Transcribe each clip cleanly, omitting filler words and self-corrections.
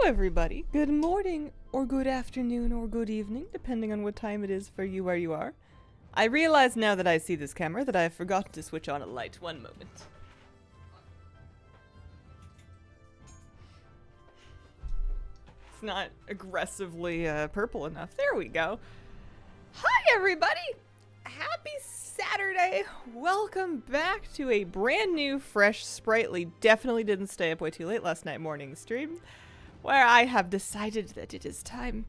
everybody. Good morning, or good afternoon, or good evening, depending on what time it is for you where you are. I realize now that I see this camera that I have forgotten to switch on a light. One moment. It's not aggressively purple enough. There we go. Hi, everybody! Happy Saturday! Welcome back to a brand new, fresh, sprightly, definitely didn't stay up way too late last night morning stream, where I have decided that it is time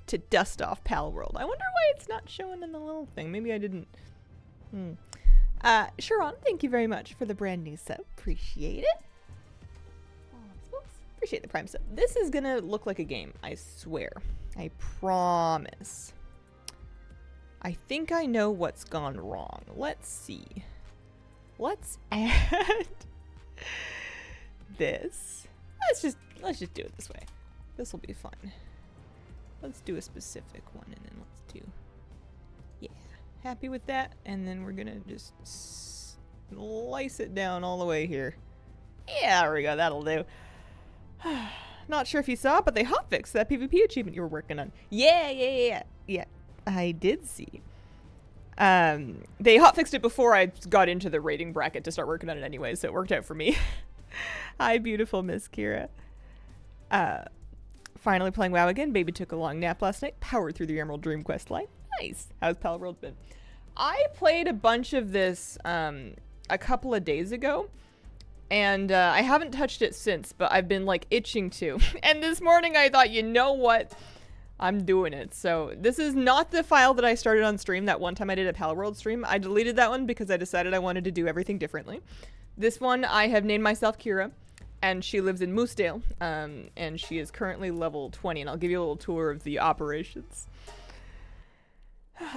to dust off Palworld. I wonder why it's not showing in the little thing. Maybe I didn't. Sharon, thank you very much for the brand new sub. Appreciate it. Appreciate the prime sub. This is gonna look like a game, I swear. I promise. I think I know what's gone wrong. Let's see. Let's add this. Let's just do it this way. This will be fun. Let's do a specific one and then let's do, yeah, happy with that. And then we're gonna just slice it down all the way here. Yeah, there we go, that'll do. Not sure if you saw, but they hotfixed that PvP achievement you were working on. Yeah, I did see. They hotfixed it before I got into the rating bracket to start working on it anyway, so it worked out for me. Hi, beautiful Miss Kira. Finally playing WoW again. Baby took a long nap last night. Powered through the Emerald Dream quest line. Nice. How's Palworld been? I played a bunch of this a couple of days ago, and I haven't touched it since, but I've been like itching to. And this morning I thought, you know what? I'm doing it. So this is not the file that I started on stream that one time I did a Palworld stream. I deleted that one because I decided I wanted to do everything differently. This one I have named myself Kira, and she lives in Moosedale, and she is currently level 20, and I'll give you a little tour of the operations.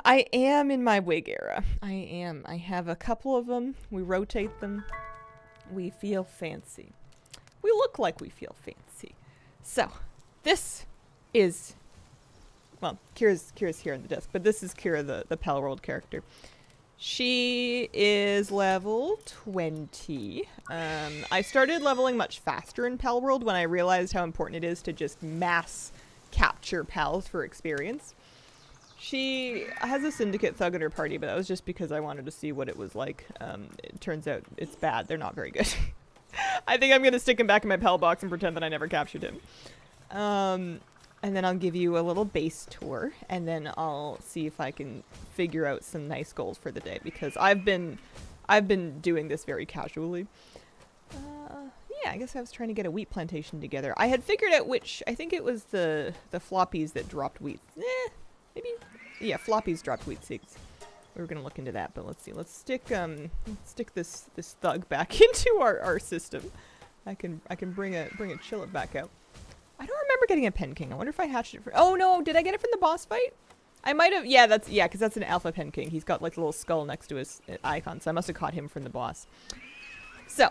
I am in my wig era. I am. I have a couple of them. We rotate them. We feel fancy. We look like we feel fancy. So, this is... Well, Kira's here on the desk, but this is Kira, the Palworld character. She is level 20. I started leveling much faster in Palworld when I realized how important it is to just mass capture pals for experience. She has a syndicate thug in her party, but that was just because I wanted to see what it was like. It turns out it's bad. They're not very good. I think I'm going to stick him back in my pal box and pretend that I never captured him. And then I'll give you a little base tour, and then I'll see if I can figure out some nice goals for the day, because I've been doing this very casually. Yeah, I guess I was trying to get a wheat plantation together. I had figured out which, I think it was the floppies that dropped wheat. Maybe, yeah, floppies dropped wheat seeds. We were gonna look into that, but let's see. Let's stick this thug back into our system. I can bring a chillet back out. I don't remember getting a Pen King. I wonder if I hatched it for... Oh, no. Did I get it from the boss fight? I might have... Yeah, because that's an Alpha Pen King. He's got, like, a little skull next to his icon, so I must have caught him from the boss. So,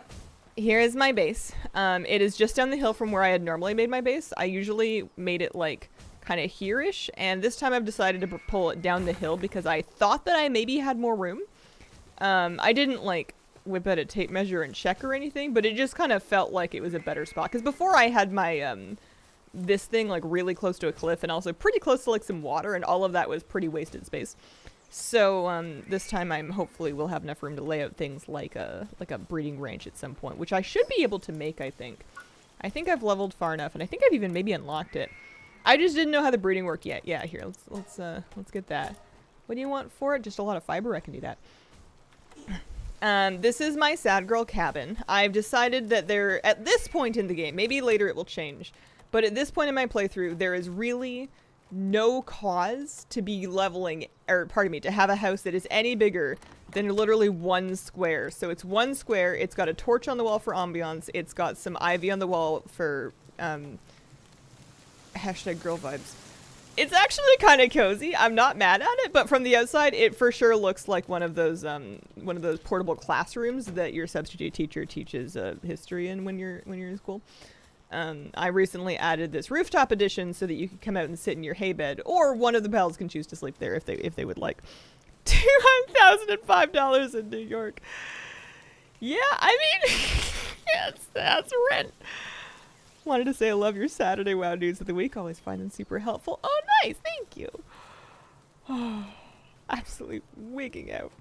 here is my base. It is just down the hill from where I had normally made my base. I usually made it, like, kind of here-ish, and this time I've decided to pull it down the hill because I thought that I maybe had more room. I didn't, like, whip out a tape measure and check or anything, but it just kind of felt like it was a better spot. Because before I had my... this thing like really close to a cliff and also pretty close to like some water, and all of that was pretty wasted space. So this time I'm hopefully will have enough room to lay out things like a breeding range at some point, which I should be able to make. I think I've leveled far enough, and I think I've even maybe unlocked it. I just didn't know how the breeding worked yet. Yeah, here, let's get that. What do you want for it? Just a lot of fiber. I can do that. This is my sad girl cabin. I've decided that there, at this point in the game, maybe later it will change, but at this point in my playthrough, there is really no cause to be leveling, or pardon me, to have a house that is any bigger than literally one square. So it's one square, it's got a torch on the wall for ambiance, it's got some ivy on the wall for, hashtag girl vibes. It's actually kind of cozy. I'm not mad at it, but from the outside, it for sure looks like one of those portable classrooms that your substitute teacher teaches history in when you're in school. I recently added this rooftop edition so that you can come out and sit in your hay bed, or one of the pals can choose to sleep there if they would like. $205 in New York. Yeah, I mean, that's rent. Wanted to say I love your Saturday WoW news of the week. Always find them super helpful. Oh, nice. Thank you. Oh, absolutely wigging out.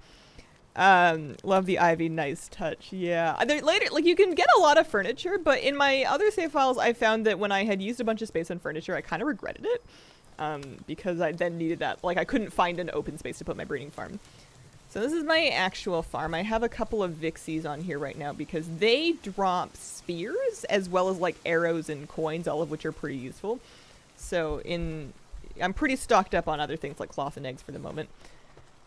Love the ivy. Nice touch. Yeah. Later, like, you can get a lot of furniture, but in my other save files, I found that when I had used a bunch of space on furniture, I kind of regretted it. Because I then needed that. Like, I couldn't find an open space to put my breeding farm. So this is my actual farm. I have a couple of Vixies on here right now because they drop spears as well as like arrows and coins, all of which are pretty useful. So I'm pretty stocked up on other things like cloth and eggs for the moment.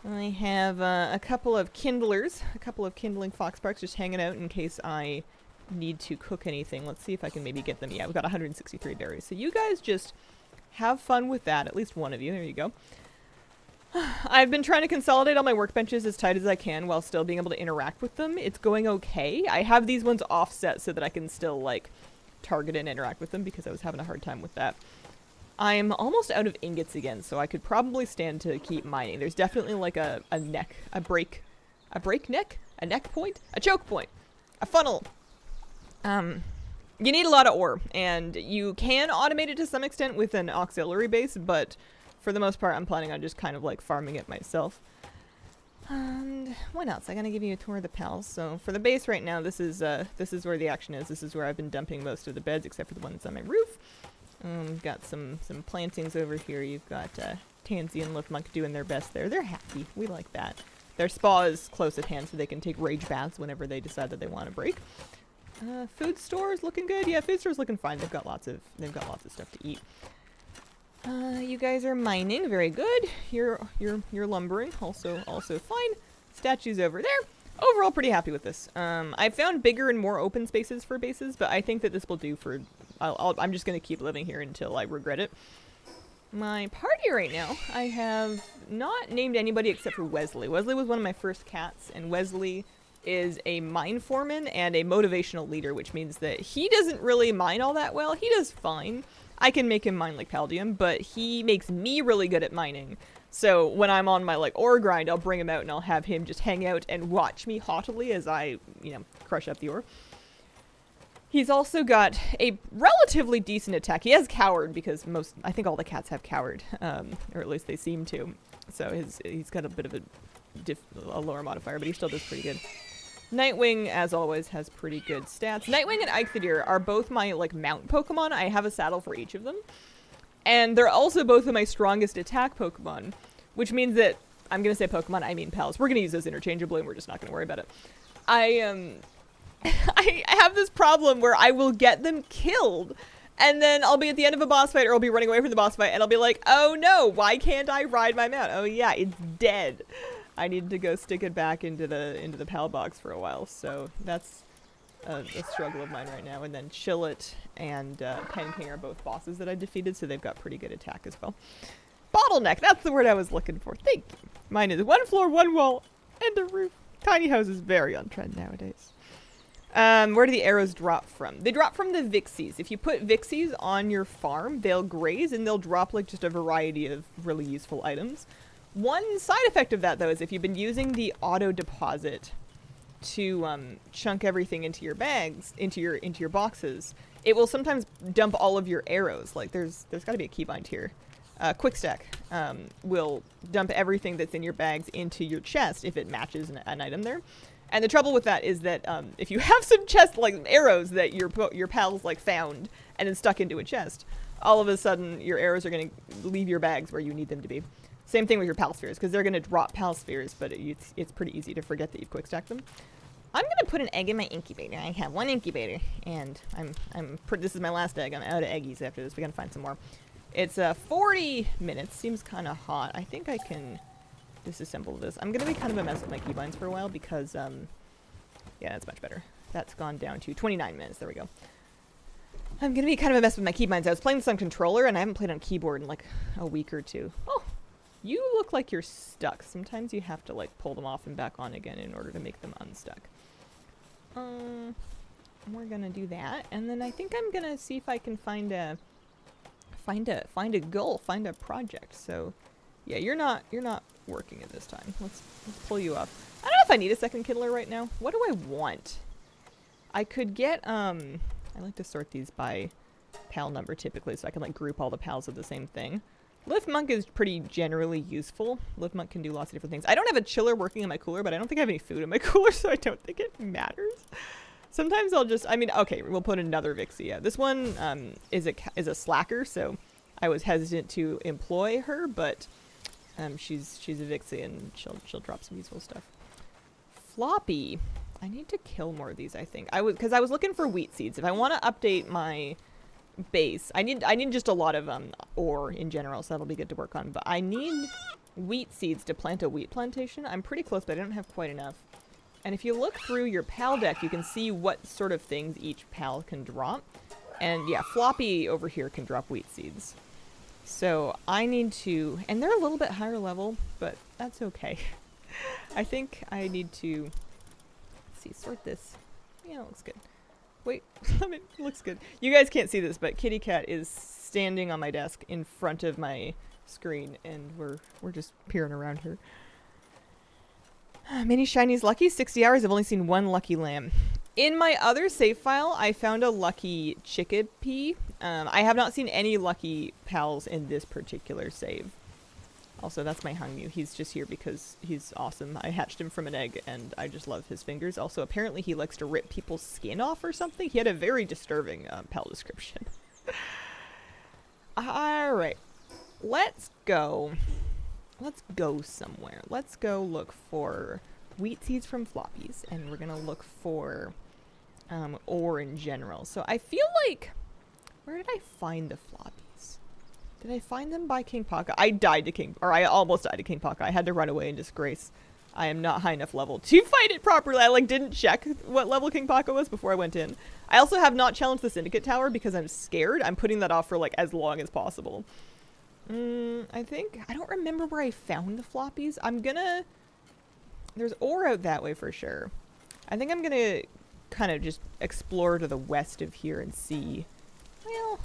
I have a couple of kindlers, a couple of kindling foxparks just hanging out in case I need to cook anything. Let's see if I can maybe get them. Yeah, we've got 163 berries. So you guys just have fun with that. At least one of you. There you go. I've been trying to consolidate all my workbenches as tight as I can while still being able to interact with them. It's going okay. I have these ones offset so that I can still, like, target and interact with them because I was having a hard time with that. I'm almost out of ingots again, so I could probably stand to keep mining. There's definitely, like, a break neck? A neck point? A choke point. A funnel. You need a lot of ore, and you can automate it to some extent with an auxiliary base, but for the most part, I'm planning on just kind of like farming it myself. And what else? I'm gonna give you a tour of the pals. So for the base right now, this is where the action is. This is where I've been dumping most of the beds, except for the ones on my roof. We've got some plantings over here. You've got Tansy and Liftmonk doing their best there. They're happy. We like that. Their spa is close at hand, so they can take rage baths whenever they decide that they want to break. Food store's looking good. Yeah, food store's looking fine. They've got lots of stuff to eat. You guys are mining, very good. You're lumbering, also fine. Statues over there. Overall, pretty happy with this. I found bigger and more open spaces for bases, but I think that this will do for. I'm just gonna keep living here until I regret it. My party right now, I have not named anybody except for Wesley. Wesley was one of my first cats, and Wesley is a mine foreman and a motivational leader, which means that he doesn't really mine all that well. He does fine. I can make him mine like Paldium, but he makes me really good at mining. So when I'm on my like ore grind, I'll bring him out and I'll have him just hang out and watch me haughtily as I, crush up the ore. He's also got a relatively decent attack. He has Coward because I think all the cats have Coward, or at least they seem to. So he's got a bit of a lower modifier, but he still does pretty good. Nightwing, as always, has pretty good stats. Nightwing and Eikthadir are both my, like, mount Pokemon. I have a saddle for each of them. And they're also both of my strongest attack Pokemon, which means that, I'm going to say Pokemon, I mean pals. We're going to use those interchangeably, and we're just not going to worry about it. I have this problem where I will get them killed, and then I'll be at the end of a boss fight, or I'll be running away from the boss fight, and I'll be like, oh no, why can't I ride my mount? Oh yeah, it's dead. I need to go stick it back into the pal box for a while, so that's a struggle of mine right now. And then Chillet and Pen King are both bosses that I defeated, so they've got pretty good attack as well. Bottleneck, that's the word I was looking for. Thank you. Mine is 1 floor, 1 wall, and a roof. Tiny house is very on trend nowadays. Where do the arrows drop from? They drop from the Vixies. If you put Vixies on your farm, they'll graze and they'll drop like just a variety of really useful items. One side effect of that, though, is if you've been using the auto deposit to chunk everything into your bags, into your boxes, it will sometimes dump all of your arrows. Like there's got to be a keybind here. Quick Stack will dump everything that's in your bags into your chest if it matches an item there. And the trouble with that is that if you have some chest like arrows that your pals like found and then stuck into a chest, all of a sudden your arrows are going to leave your bags where you need them to be. Same thing with your pal spheres, because they're going to drop pal spheres, but it's pretty easy to forget that you've quick stacked them. I'm going to put an egg in my incubator. I have 1 incubator, and this is my last egg. I'm out of eggies after this. We got to find some more. It's 40 minutes. Seems kind of hot. I think I can disassemble this. I'm going to be kind of a mess with my keybinds for a while because, yeah, that's much better. That's gone down to 29 minutes. There we go. I'm going to be kind of a mess with my keybinds. I was playing this on controller, and I haven't played on keyboard in like a week or two. Oh. You look like you're stuck. Sometimes you have to like pull them off and back on again in order to make them unstuck. We're gonna do that, and then I think I'm gonna see if I can find a goal, find a project. So, yeah, you're not working at this time. Let's pull you up. I don't know if I need a second Kindler right now. What do I want? I could get I like to sort these by pal number typically, so I can like group all the pals of the same thing. Lift Monk is pretty generally useful. Lift Monk can do lots of different things. I don't have a chiller working in my cooler, but I don't think I have any food in my cooler, so I don't think it matters. Sometimes I'll just, I mean, okay, we'll put another Vixie. Yeah, this one is a slacker, so I was hesitant to employ her, but she's a Vixie and she'll drop some useful stuff. Floppy. I need to kill more of these, I think. Because I was looking for wheat seeds. If I want to update my base, I need just a lot of ore in general, so that'll be good to work on. But I need wheat seeds to plant a wheat plantation. I'm pretty close, but I don't have quite enough. And if you look through your pal deck, you can see what sort of things each pal can drop. And yeah, Floppy over here can drop wheat seeds. So I need to, and they're a little bit higher level, but that's okay. I think I need to, let's see, sort this. Yeah, it looks good. Wait, I mean, it looks good. You guys can't see this, but Kitty Cat is standing on my desk in front of my screen, and we're just peering around her. Many shinies lucky, 60 hours. I've only seen one lucky lamb. In my other save file, I found a lucky chickpea. I have not seen any lucky pals in this particular save. Also, that's my Hungmew. He's just here because he's awesome. I hatched him from an egg, and I just love his fingers. Also, apparently he likes to rip people's skin off or something. He had a very disturbing pal description. Alright. Let's go. Let's go somewhere. Let's go look for wheat seeds from floppies, and we're going to look for ore in general. So I feel like... Where did I find the floppies? Did I find them by King Paka? I almost died to King Paka. I had to run away in disgrace. I am not high enough level to fight it properly. I like didn't check what level King Paka was before I went in. I also have not challenged the Syndicate Tower because I'm scared. I'm putting that off for like as long as possible. I think, I don't remember where I found the floppies. There's ore out that way for sure. I think I'm gonna kind of just explore to the west of here and see. Well,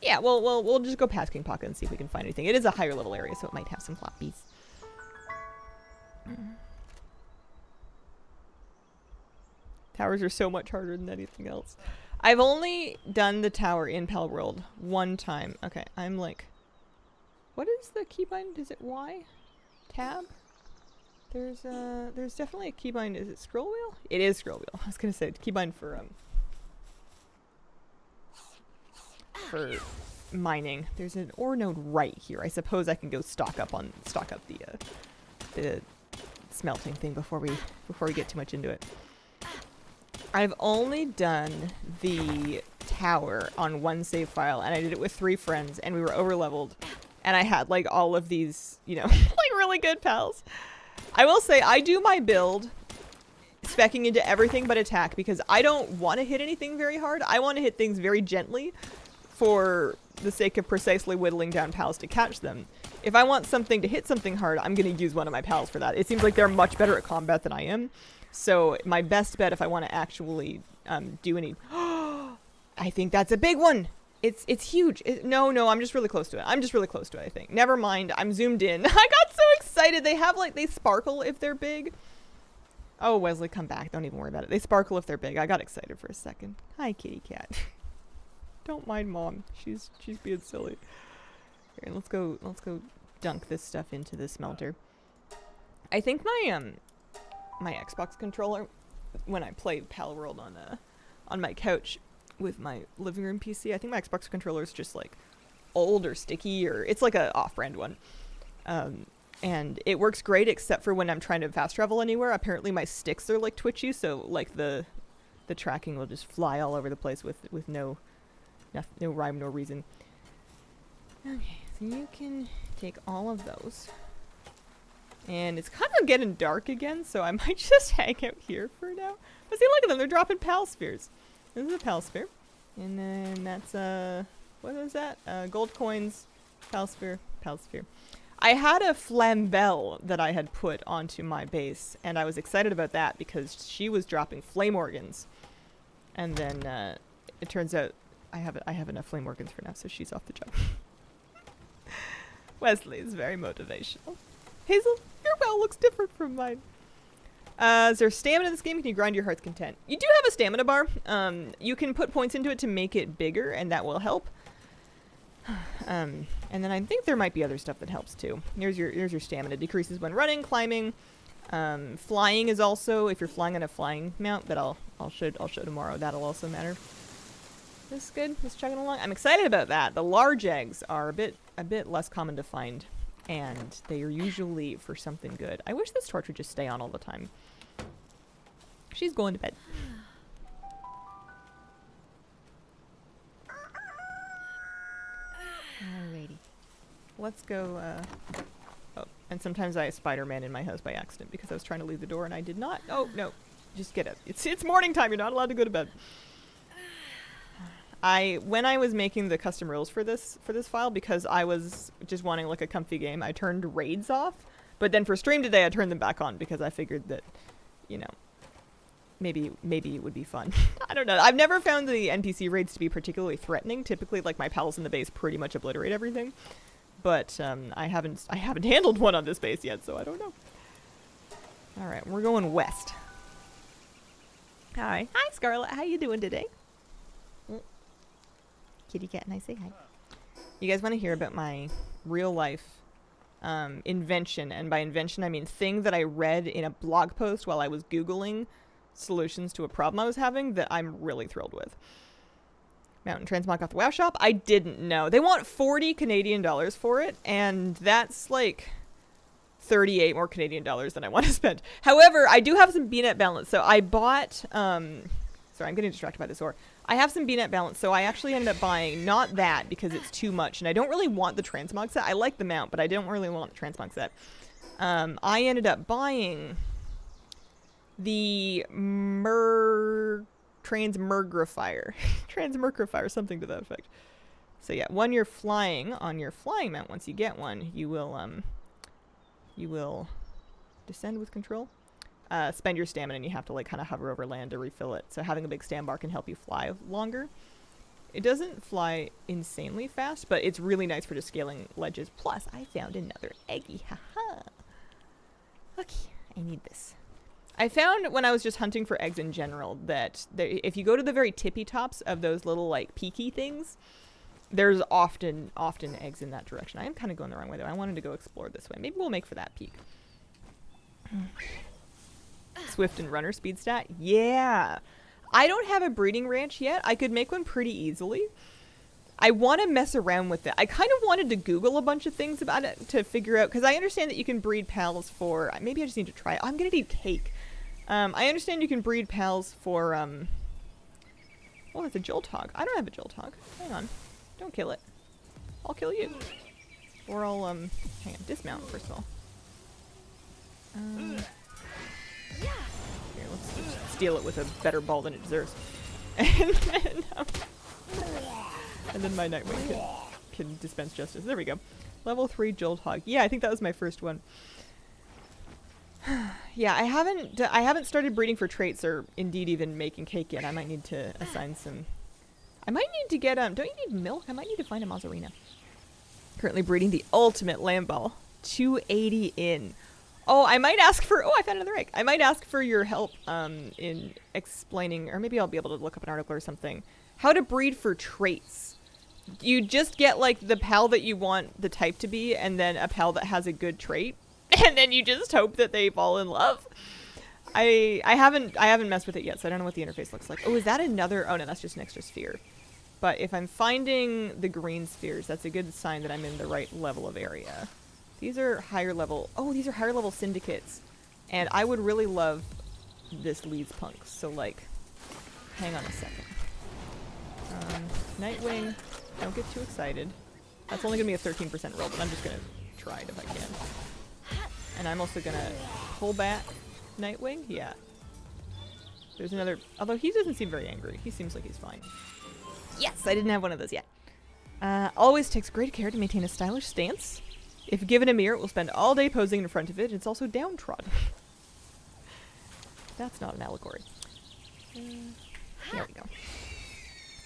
yeah, we'll just go past King Paka and see if we can find anything. It is a higher level area, so it might have some floppies. Towers are so much harder than anything else. I've only done the tower in Palworld one time. Okay, I'm like... What is the keybind? Is it Y? Tab? There's definitely a keybind. Is it scroll wheel? It is scroll wheel. I was gonna say keybind for mining. There's an ore node right here. I suppose I can go stock up the smelting thing before we get too much into it. I've only done the tower on one save file, and I did it with 3 friends, and we were over leveled. And I had like all of these, you know, like really good pals. I will say I do my build speccing into everything but attack because I don't want to hit anything very hard. I want to hit things very gently for the sake of precisely whittling down pals to catch them. If I want something to hit something hard, I'm going to use one of my pals for that. It seems like they're much better at combat than I am. So my best bet if I want to actually do any... I think that's a big one! It's huge. No, I'm just really close to it. I think. Never mind. I'm zoomed in. I got so excited. They have like, they sparkle if they're big. Oh, Wesley, come back. Don't even worry about it. They sparkle if they're big. I got excited for a second. Hi, kitty cat. Don't mind mom. She's being silly. Here, let's go dunk this stuff into the smelter. I think my Xbox controller, when I play Palworld on my couch with my living room PC, I think my Xbox controller is just like old or sticky, or it's like a off-brand one. And it works great except for when I'm trying to fast travel anywhere. Apparently my sticks are like twitchy, so like the tracking will just fly all over the place with no rhyme, no reason. Okay, so you can take all of those. And it's kind of getting dark again, so I might just hang out here for now. But see, look at them, they're dropping pal spheres. This is a pal sphere. And then that's what is that? Gold coins, pal sphere, pal sphere. I had a flambelle that I had put onto my base, and I was excited about that because she was dropping flame organs. And then it turns out I have enough flame organs for now, so she's off the job. Wesley is very motivational. Hazel, your well looks different from mine. Is there stamina in this game? Can you grind your heart's content? You do have a stamina bar. You can put points into it to make it bigger, and that will help. And then I think there might be other stuff that helps too. Here's your stamina. Decreases when running, climbing. Flying is also, if you're flying on a flying mount, that I'll show tomorrow. That'll also matter. This is good. It's chugging along. I'm excited about that. The large eggs are a bit less common to find, and they are usually for something good. I wish this torch would just stay on all the time. She's going to bed. Alrighty. Let's go, oh, and sometimes I Spider-Man in my house by accident because I was trying to leave the door and I did not. Oh, no. Just get up. It's morning time. You're not allowed to go to bed. When I was making the custom rules for this file, because I was just wanting like a comfy game, I turned raids off. But then for stream today, I turned them back on because I figured that, you know, maybe it would be fun. I don't know. I've never found the NPC raids to be particularly threatening. Typically, like, my pals in the base pretty much obliterate everything. But I haven't handled one on this base yet, so I don't know. All right, we're going west. Hi, Scarlett. How you doing today? Kitty cat, and I say hi. You guys want to hear about my real life invention? And by invention, I mean thing that I read in a blog post while I was Googling solutions to a problem I was having that I'm really thrilled with. Mountain transmog off the WoW shop. I didn't know. They want 40 Canadian dollars for it, and that's like 38 more Canadian dollars than I want to spend. However, I do have some BNet balance, so I bought, sorry, I'm getting distracted by this ore. I have some BNet balance, so I actually ended up buying not that because it's too much, and I don't really want the transmog set. I like the mount, but I don't really want the transmog set. I ended up buying the transmogrifier. Transmogrifier, something to that effect. So yeah, when you're flying on your flying mount, once you get one, you will descend with control. Spend your stamina, and you have to like kind of hover over land to refill it. So having a big stand bar can help you fly longer. It doesn't fly insanely fast, but it's really nice for just scaling ledges. Plus, I found another eggy. Haha. Okay, I need this. I found when I was just hunting for eggs in general that if you go to the very tippy tops of those little like peaky things, there's often eggs in that direction. I am kind of going the wrong way though. I wanted to go explore this way. Maybe we'll make for that peak. Swift and runner speed stat. Yeah. I don't have a breeding ranch yet. I could make one pretty easily. I want to mess around with it. I kind of wanted to Google a bunch of things about it to figure out, because I understand that you can breed pals for, maybe I just need to try it. I'm going to need cake. I understand you can breed pals for, oh, it's a Jolt Hog. I don't have a Jolt Hog. Hang on. Don't kill it. I'll kill you. Or I'll, hang on, dismount first of all. Here, let's just steal it with a better ball than it deserves. And then my Nightwing can dispense justice. There we go. Level 3 Jolt Hog. Yeah, I think that was my first one. Yeah, I haven't started breeding for traits or indeed even making cake yet. I might need to assign some. I might need to get don't you need milk? I might need to find a Mazzarina. Currently breeding the ultimate lamb ball. 280 in. Oh, I might ask for, oh, I found another egg. I might ask for your help in explaining, or maybe I'll be able to look up an article or something, how to breed for traits. You just get like the pal that you want the type to be, and then a pal that has a good trait, and then you just hope that they fall in love. I haven't messed with it yet, so I don't know what the interface looks like. Oh, is that another, oh no, that's just an extra sphere. But if I'm finding the green spheres, that's a good sign that I'm in the right level of area. These are higher level, oh, these are higher level syndicates. And I would really love this Leeds Punk, so like, hang on a second. Nightwing, don't get too excited. That's only gonna be a 13% roll, but I'm just gonna try it if I can. And I'm also gonna pull back Nightwing, yeah. There's another, although he doesn't seem very angry. He seems like he's fine. Yes, I didn't have one of those yet. Always takes great care to maintain a stylish stance. If given a mirror, it will spend all day posing in front of it. It's also downtrodden. That's not an allegory. There we go.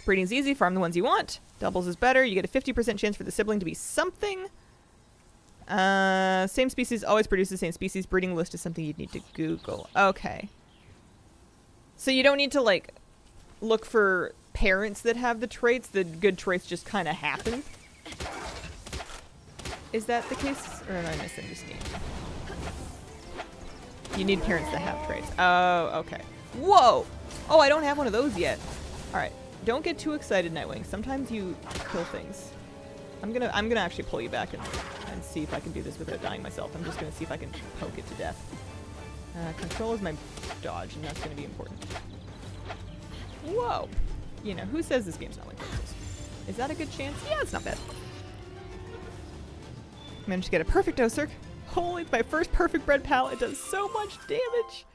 Breeding's easy. Farm the ones you want. Doubles is better. You get a 50% chance for the sibling to be something. Same species always produce the same species. Breeding list is something you'd need to Google. Okay. So you don't need to, like, look for parents that have the traits. The good traits just kind of happen. Is that the case? Or am I misunderstanding? You need parents that have traits. Oh, okay. Whoa! Oh, I don't have one of those yet. Alright. Don't get too excited, Nightwing. Sometimes you kill things. I'm gonna actually pull you back and see if I can do this without dying myself. I'm just gonna see if I can poke it to death. Control is my dodge, and that's gonna be important. Whoa! You know, who says this game's not like this? Is that a good chance? Yeah, it's not bad. Managed to get a perfect Osurk. Holy, it's my first perfect bred pal. It does so much damage.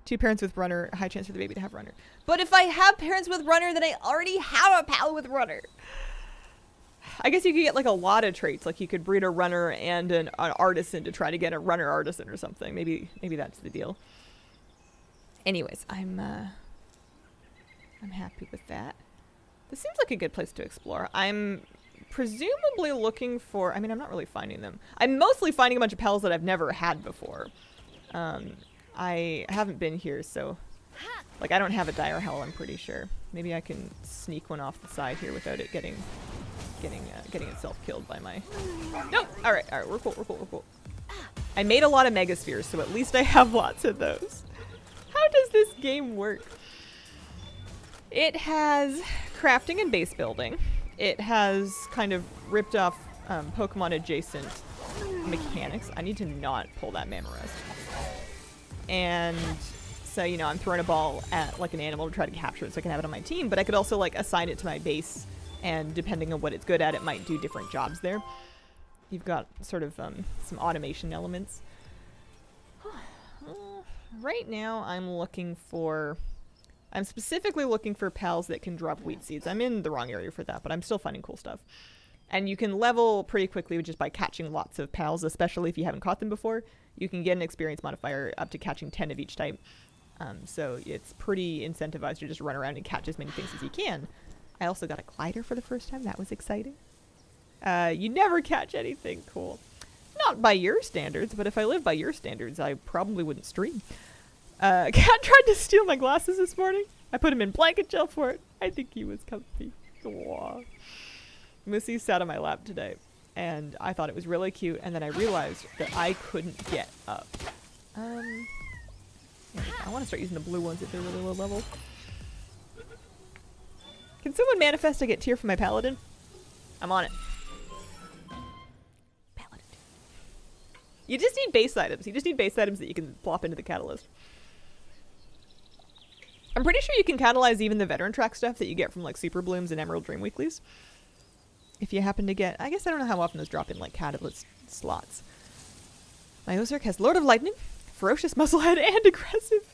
2 parents with runner, high chance for the baby to have runner. But if I have parents with runner, then I already have a pal with runner. I guess you could get like a lot of traits. Like you could breed a runner and an artisan to try to get a runner artisan or something. Maybe that's the deal. Anyways, I'm happy with that. This seems like a good place to explore. I'm presumably looking for, I mean, I'm not really finding them. I'm mostly finding a bunch of pals that I've never had before. I haven't been here, so like I don't have a dire hell, I'm pretty sure. Maybe I can sneak one off the side here without it getting itself killed by my... Nope! Alright, we're cool. I made a lot of megaspheres, so at least I have lots of those. How does this game work? It has crafting and base building. It has kind of ripped off Pokemon adjacent mechanics. I need to not pull that Mammorest. And so, you know, I'm throwing a ball at like an animal to try to capture it so I can have it on my team, but I could also like assign it to my base, and depending on what it's good at, it might do different jobs there. You've got sort of some automation elements. Right now I'm specifically looking for pals that can drop wheat seeds. I'm in the wrong area for that, but I'm still finding cool stuff. And you can level pretty quickly just by catching lots of pals, especially if you haven't caught them before. You can get an experience modifier up to catching 10 of each type. So it's pretty incentivized to just run around and catch as many things as you can. I also got a glider for the first time. That was exciting. You never catch anything cool. Not by your standards, but if I lived by your standards, I probably wouldn't stream. Cat tried to steal my glasses this morning. I put him in blanket gel for it. I think he was comfy. Aww. Missy sat on my lap today, and I thought it was really cute, and then I realized that I couldn't get up. I want to start using the blue ones if they're really low level. Can someone manifest I get tier for my paladin? I'm on it. Paladin. You just need base items. You just need base items that you can plop into the catalyst. I'm pretty sure you can catalyze even the veteran track stuff that you get from like Super Blooms and Emerald Dream Weeklies. If you happen to get, I guess I don't know how often those drop in like catalyst slots. My Ozark has Lord of Lightning, Ferocious Musclehead, and Aggressive.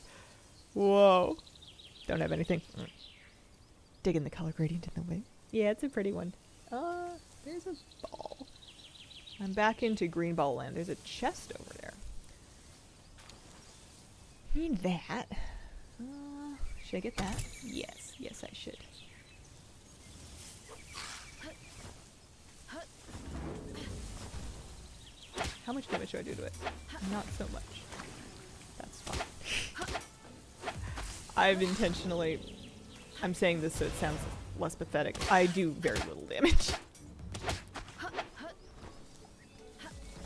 Whoa. Don't have anything. Digging the color gradient in the wing. Yeah, it's a pretty one. There's a ball. I'm back into Green Ball Land. There's a chest over there. Need that. Should I get that? Yes. Yes, I should. How much damage do I do to it? Not so much. That's fine. I'm saying this so it sounds less pathetic. I do very little damage.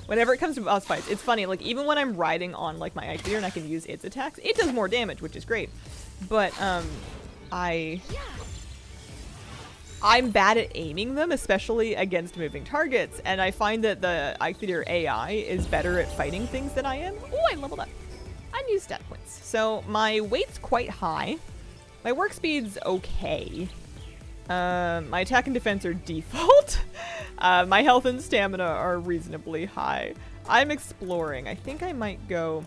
Whenever it comes to boss fights, it's funny, like even when I'm riding on like my Ike and I can use its attacks, it does more damage, which is great. But I'm bad at aiming them, especially against moving targets, and I find that the Ike AI is better at fighting things than I am. Oh, I leveled up. Unused stat points. So my weight's quite high. My work speed's okay. My attack and defense are default. My health and stamina are reasonably high. I'm exploring. I think I might go...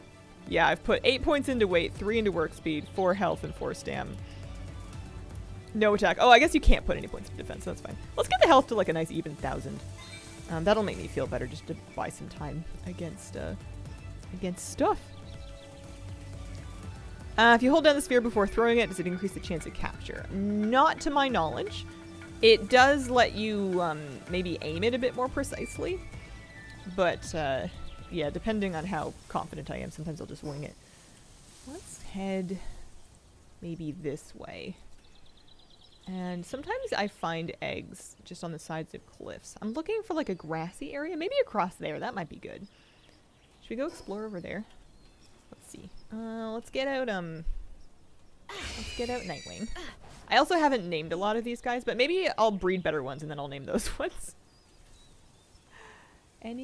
Yeah, I've put 8 points into weight, 3 into work speed, 4 health, and 4 stam. No attack. Oh, I guess you can't put any points of defense. That's fine. Let's get the health to like a nice even 1,000. That'll make me feel better just to buy some time against stuff. If you hold down the sphere before throwing it, does it increase the chance of capture? Not to my knowledge. It does let you maybe aim it a bit more precisely, But, yeah, depending on how confident I am, sometimes I'll just wing it. Let's head maybe this way. And sometimes I find eggs just on the sides of cliffs. I'm looking for like a grassy area. Maybe across there. That might be good. Should we go explore over there? Let's see. Let's get out Nightwing. I also haven't named a lot of these guys, but maybe I'll breed better ones and then I'll name those ones. Am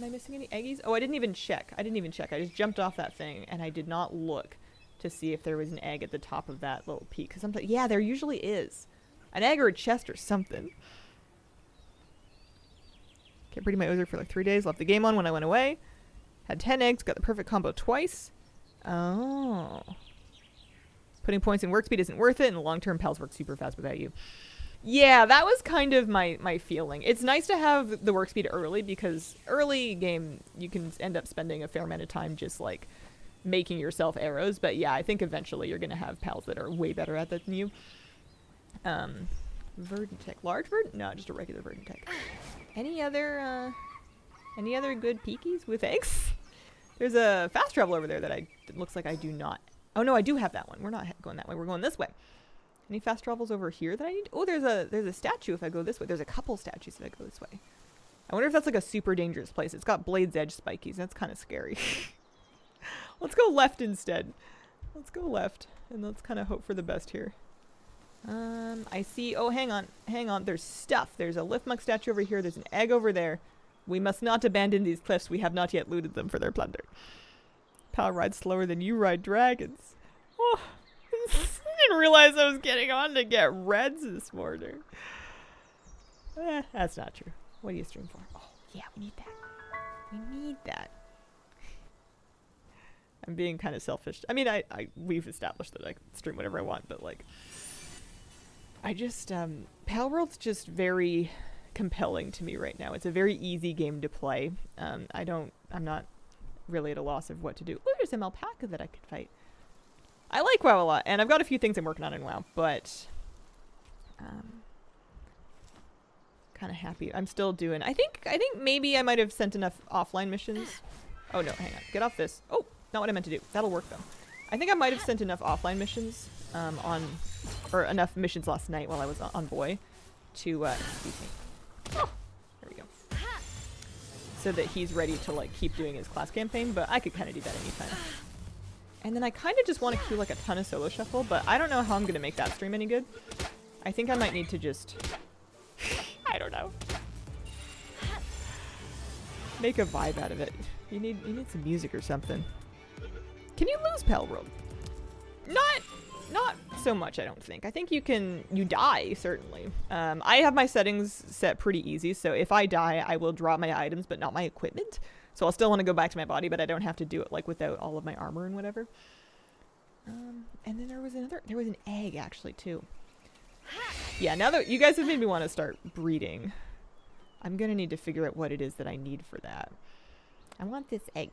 I missing any eggies? Oh, I didn't even check. I just jumped off that thing and I did not look to see if there was an egg at the top of that little peak. Because sometimes, yeah, there usually is. An egg or a chest or something. Kept breeding my Ozer for like 3 days. Left the game on when I went away. Had 10 eggs. Got the perfect combo twice. Oh. Putting points in work speed isn't worth it. And long-term pals work super fast without you. Yeah, that was kind of my feeling. It's nice to have the work speed early because early game you can end up spending a fair amount of time just like making yourself arrows. But yeah, I think eventually you're going to have pals that are way better at that than you. Verdantech. Large Verdant? No, just a regular Verdantech. Any other good peakies with eggs? There's a fast travel over there that it looks like I do not. Oh no, I do have that one. We're not going that way. We're going this way. Any fast travels over here that I need? Oh, there's a statue if I go this way. There's a couple statues if I go this way. I wonder if that's like a super dangerous place. It's got Blade's Edge spikies. That's kind of scary. Let's go left instead. Let's go left. And let's kind of hope for the best here. I see... Oh, hang on. There's stuff. There's a Liftmunk statue over here. There's an egg over there. We must not abandon these cliffs. We have not yet looted them for their plunder. Pal rides slower than you ride dragons. Oh, I didn't realize I was getting on to get reds this morning. That's not true. What do you stream for? Oh, yeah, we need that. We need that. I'm being kind of selfish. I mean, we've established that I can stream whatever I want, but like, I just, Palworld's just very compelling to me right now. It's a very easy game to play. I'm not really at a loss of what to do. Oh, there's an alpaca that I could fight. I like WoW a lot, and I've got a few things I'm working on in WoW, but, kind of happy. I'm still doing, I think maybe I might have sent enough offline missions. Oh no, hang on. Get off this. Oh. Not what I meant to do. That'll work though. I think I might have sent enough offline missions or enough missions last night while I was on Boy to excuse me. Oh, there we go. So that he's ready to like keep doing his class campaign, but I could kind of do that anytime. And then I kind of just want to queue like a ton of solo shuffle, but I don't know how I'm gonna make that stream any good. I think I might need to just I don't know. Make a vibe out of it. You need some music or something. Can you lose Palworld? Not so much, I don't think. I think you die, certainly. I have my settings set pretty easy, so if I die, I will drop my items, but not my equipment. So I'll still want to go back to my body, but I don't have to do it like without all of my armor and whatever. And then there was an egg actually too. Yeah, now that you guys have made me want to start breeding, I'm gonna need to figure out what it is that I need for that. I want this egg.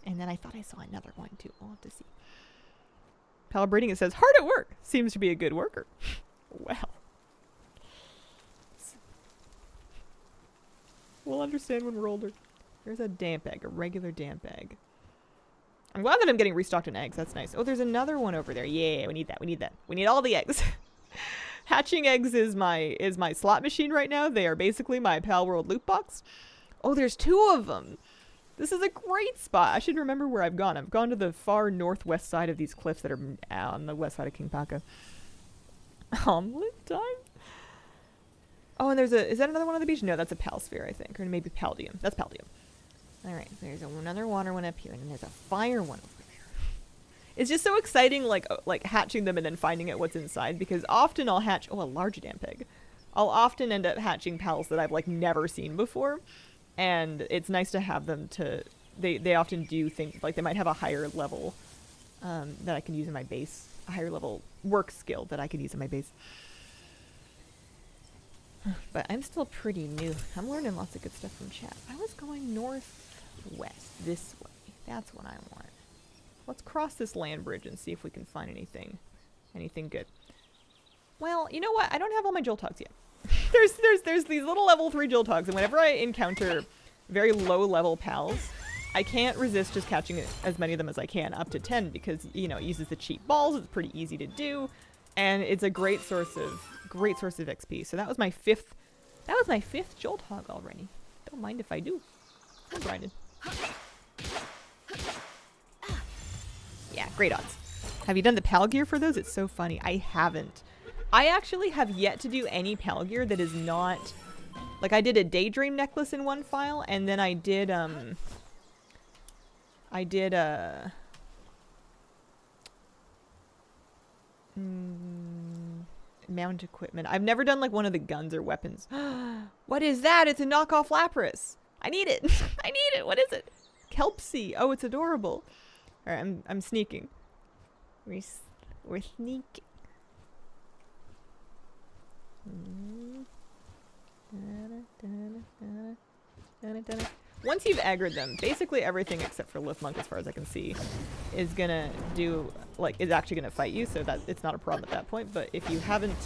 And then I thought I saw another one too. We'll have to see. Pal breeding, it says, hard at work. Seems to be a good worker. Well. We'll understand when we're older. There's a damp egg, a regular damp egg. I'm glad that I'm getting restocked on eggs. That's nice. Oh, there's another one over there. Yeah, we need that. We need that. We need all the eggs. Hatching eggs is my slot machine right now. They are basically my Palworld loot box. Oh, there's 2 of them. This is a great spot. I should remember where I've gone. I've gone to the far northwest side of these cliffs that are on the west side of King Paka. Omelet time? Oh, and is that another one on the beach? No, that's a Palsphere, I think. Or maybe Paldium. That's Paldium. Alright, there's another water one up here, and then there's a fire one over there. It's just so exciting, like hatching them and then finding out what's inside, because often I'll hatch, a large damp egg. I'll often end up hatching pals that I've, like, never seen before. And it's nice to have them they often do think, like, they might have a higher level that I can use in my base. A higher level work skill that I can use in my base. But I'm still pretty new. I'm learning lots of good stuff from chat. I was going northwest, this way. That's what I want. Let's cross this land bridge and see if we can find anything good. Well, you know what? I don't have all my Joltogs yet. There's these little level 3 Joltogs, and whenever I encounter very low level pals, I can't resist just catching as many of them as I can, up to 10, because, you know, it uses the cheap balls. It's pretty easy to do, and it's a great source of XP. So that was my fifth Jolt Hog already. Don't mind if I do. I'm grinding. Yeah, great odds. Have you done the pal gear for those? It's so funny. I haven't. I actually have yet to do any pal gear that is not... Like, I did a Daydream necklace in one file, and then I did mount equipment. I've never done, like, one of the guns or weapons. What is that? It's a knockoff Lapras. I need it. I need it. What is it? Kelpsy. Oh, it's adorable. All right, I'm sneaking. We're sneaking. Once you've aggroed them, basically everything except for Liftmonk, as far as I can see, is gonna do, like, is actually gonna fight you, so that it's not a problem at that point. But if you haven't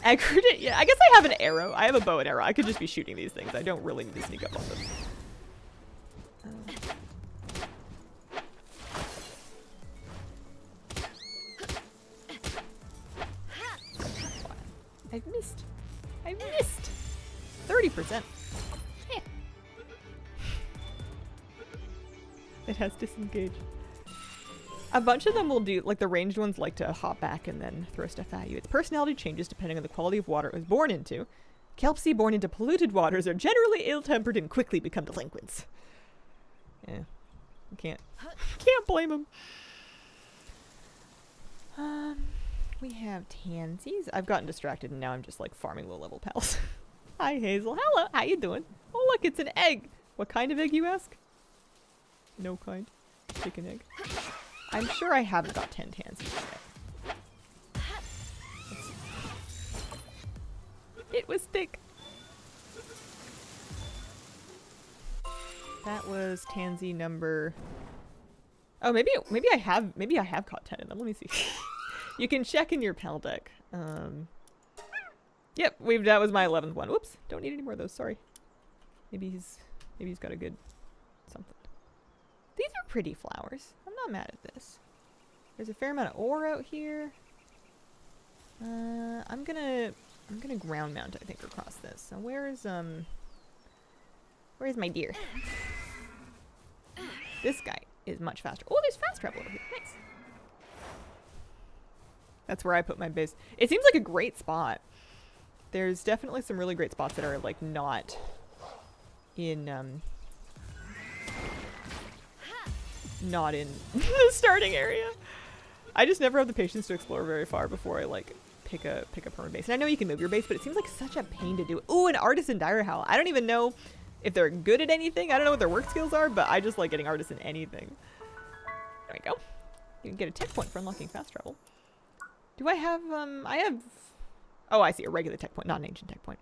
aggroed it yet, I guess I have an arrow. I have a bow and arrow. I could just be shooting these things. I don't really need to sneak up on them. I've missed. I missed. 30%. Yeah. It has disengaged. A bunch of them will do, like the ranged ones like to hop back and then throw stuff at you. Its personality changes depending on the quality of water it was born into. Kelpsy born into polluted waters are generally ill-tempered and quickly become delinquents. Yeah. Can't blame them. We have Tansies. I've gotten distracted and now I'm just like farming low-level pals. Hi, Hazel. Hello. How you doing? Oh, look, it's an egg. What kind of egg, you ask? No kind. Chicken egg. I'm sure I haven't got 10 Tansies yet. It was thick. That was Tansy number... Oh, maybe I have caught 10 of them. Let me see. You can check in your pal deck. Yep, that was my 11th one. Whoops, don't need any more of those. Sorry. Maybe he's got a good something. These are pretty flowers. I'm not mad at this. There's a fair amount of ore out here. I'm gonna ground mount, I think, across this. So where's my deer? This guy is much faster. Oh, there's fast travel over here. Nice. That's where I put my base. It seems like a great spot. There's definitely some really great spots that are like not in the starting area. I just never have the patience to explore very far before I like pick a permanent base. And I know you can move your base, but it seems like such a pain to do. Ooh, an Artisan Dire Howl. I don't even know if they're good at anything. I don't know what their work skills are, but I just like getting Artisan anything. There we go. You can get a tech point for unlocking fast travel. Do I have, oh, I see, a regular tech point, not an ancient tech point.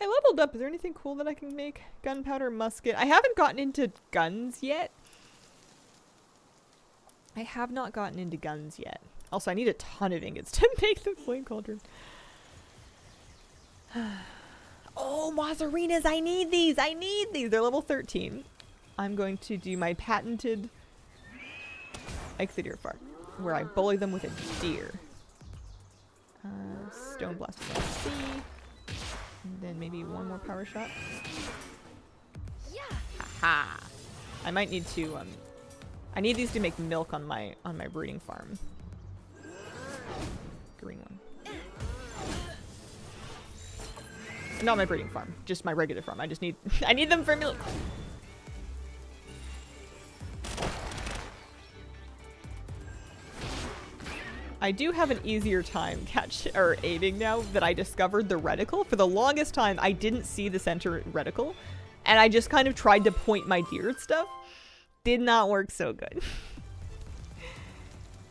I leveled up. Is there anything cool that I can make? Gunpowder, musket. I haven't gotten into guns yet. I have not gotten into guns yet. Also, I need a ton of ingots to make the flame cauldron. Oh, Mozzarinas, I need these. I need these. They're level 13. I'm going to do my patented Exeter farm, where I bully them with a deer. Stone blast with C. And then maybe one more power shot. Yeah. Haha. I might need to I need these to make milk on my breeding farm. Green one. Not my breeding farm, just my regular farm. I just need I need them for milk. I do have an easier time aiming now that I discovered the reticle. For the longest time, I didn't see the center reticle, and I just kind of tried to point my deer at stuff. Did not work so good.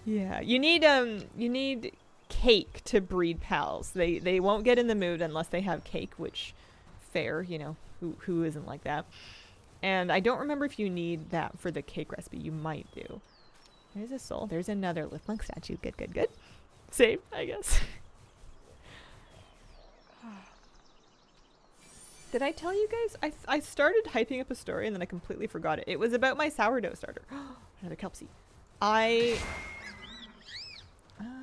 Yeah, you need cake to breed pals. They won't get in the mood unless they have cake, which fair, you know, who isn't like that. And I don't remember if you need that for the cake recipe. You might do. There's a soul. There's another Liftmonk statue. Good, good, good. Same, I guess. Did I tell you guys? I started hyping up a story and then I completely forgot it. It was about my sourdough starter. Another kelpsie.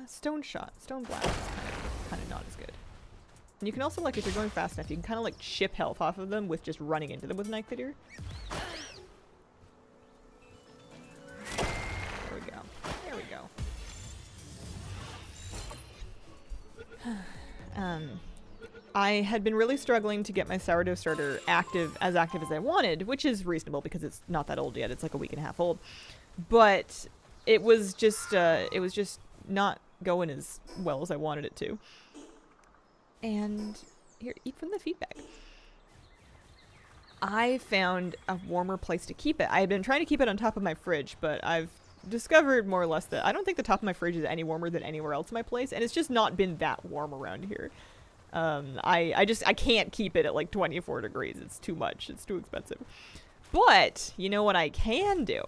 Stone shot. Stone blast is kind of not as good. And you can also, like, if you're going fast enough, you can kind of, like, chip health off of them with just running into them with an Icthidir. There we go. There we go. I had been really struggling to get my sourdough starter as active as I wanted, which is reasonable because it's not that old yet. It's like a week and a half old. But it was just not going as well as I wanted it to. And here, eat from the feedback. I found a warmer place to keep it. I had been trying to keep it on top of my fridge, but I've discovered more or less that I don't think the top of my fridge is any warmer than anywhere else in my place, and it's just not been that warm around here. I can't keep it at like 24 degrees. It's too much. It's too expensive. But you know what I can do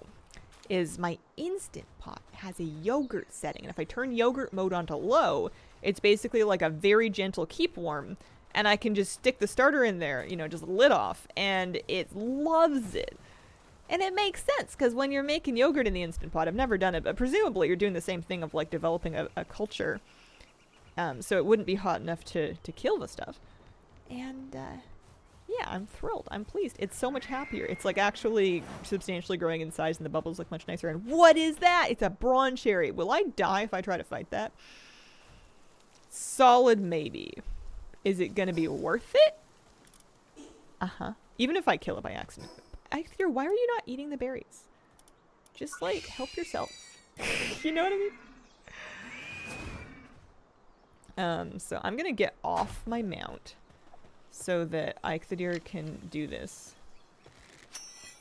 is my Instant Pot has a yogurt setting, and if I turn yogurt mode onto low, it's basically like a very gentle keep warm, and I can just stick the starter in there, you know, just lid off, and it loves it. And it makes sense, because when you're making yogurt in the Instant Pot, I've never done it, but presumably you're doing the same thing of like developing a culture, so it wouldn't be hot enough to kill the stuff. And yeah, I'm thrilled. I'm pleased. It's so much happier. It's like actually substantially growing in size, and the bubbles look much nicer. And what is that? It's a bronze cherry. Will I die if I try to fight that? Solid maybe. Is it gonna be worth it? Even if I kill it by accident. Icthidir, why are you not eating the berries? Just like help yourself. You know what I mean? So I'm gonna get off my mount so that Icthidir can do this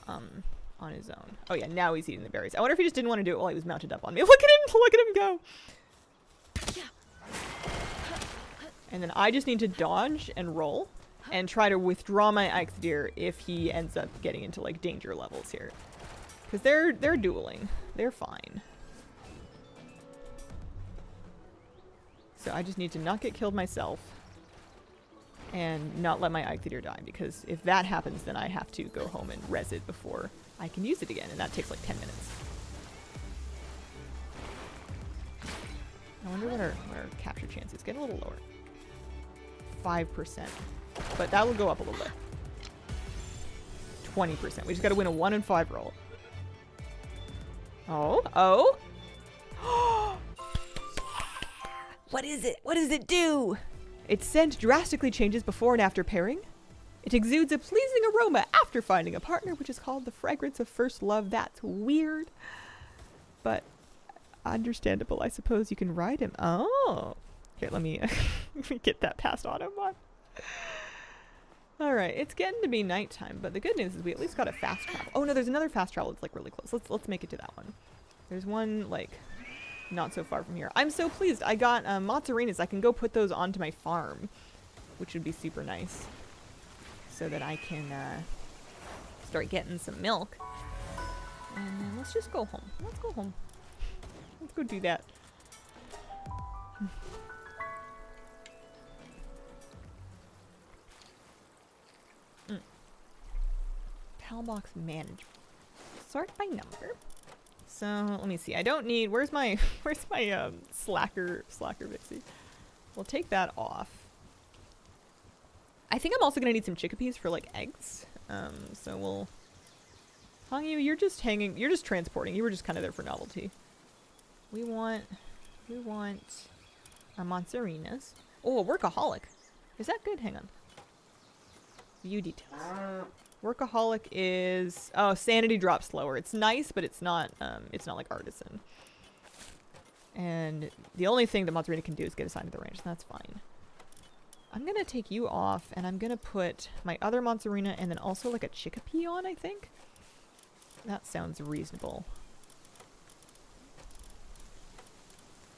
on his own. Oh yeah, now he's eating the berries. I wonder if he just didn't want to do it while he was mounted up on me. Look at him! Look at him go! And then I just need to dodge and roll and try to withdraw my Icthidir if he ends up getting into like danger levels here. Because they're dueling. They're fine. So I just need to not get killed myself and not let my Icthidir die, because if that happens, then I have to go home and res it before I can use it again, and that takes like 10 minutes. I wonder what our capture chance is. Getting a little lower. 5%. But that will go up a little bit. 20%. We just gotta win a 1 in 5 roll. Oh. What is it? What does it do? Its scent drastically changes before and after pairing. It exudes a pleasing aroma after finding a partner, which is called the fragrance of first love. That's weird. But understandable, I suppose. You can ride him. Oh. Here, let me get that past auto mod. Alright, it's getting to be nighttime, but the good news is we at least got a fast travel. Oh no, there's another fast travel that's like really close. Let's make it to that one. There's one like not so far from here. I'm so pleased. I got mozzarinas. I can go put those onto my farm, which would be super nice, so that I can start getting some milk. And then let's just go home. Let's go home. Let's go do that. Box management. Sort by number. So let me see. I don't need. Where's my slacker Vixie? We'll take that off. I think I'm also gonna need some chickpeas for like eggs. So we'll. Hongyu, you're just hanging. You're just transporting. You were just kind of there for novelty. We want our mozzarinas. Oh, a workaholic. Is that good? Hang on. View details. Workaholic is sanity drops slower. It's nice, but it's not like artisan. And the only thing that Mozzarina can do is get assigned to the range, so that's fine. I'm gonna take you off, and I'm gonna put my other Mozzarina and then also like a chickpea on, I think. That sounds reasonable.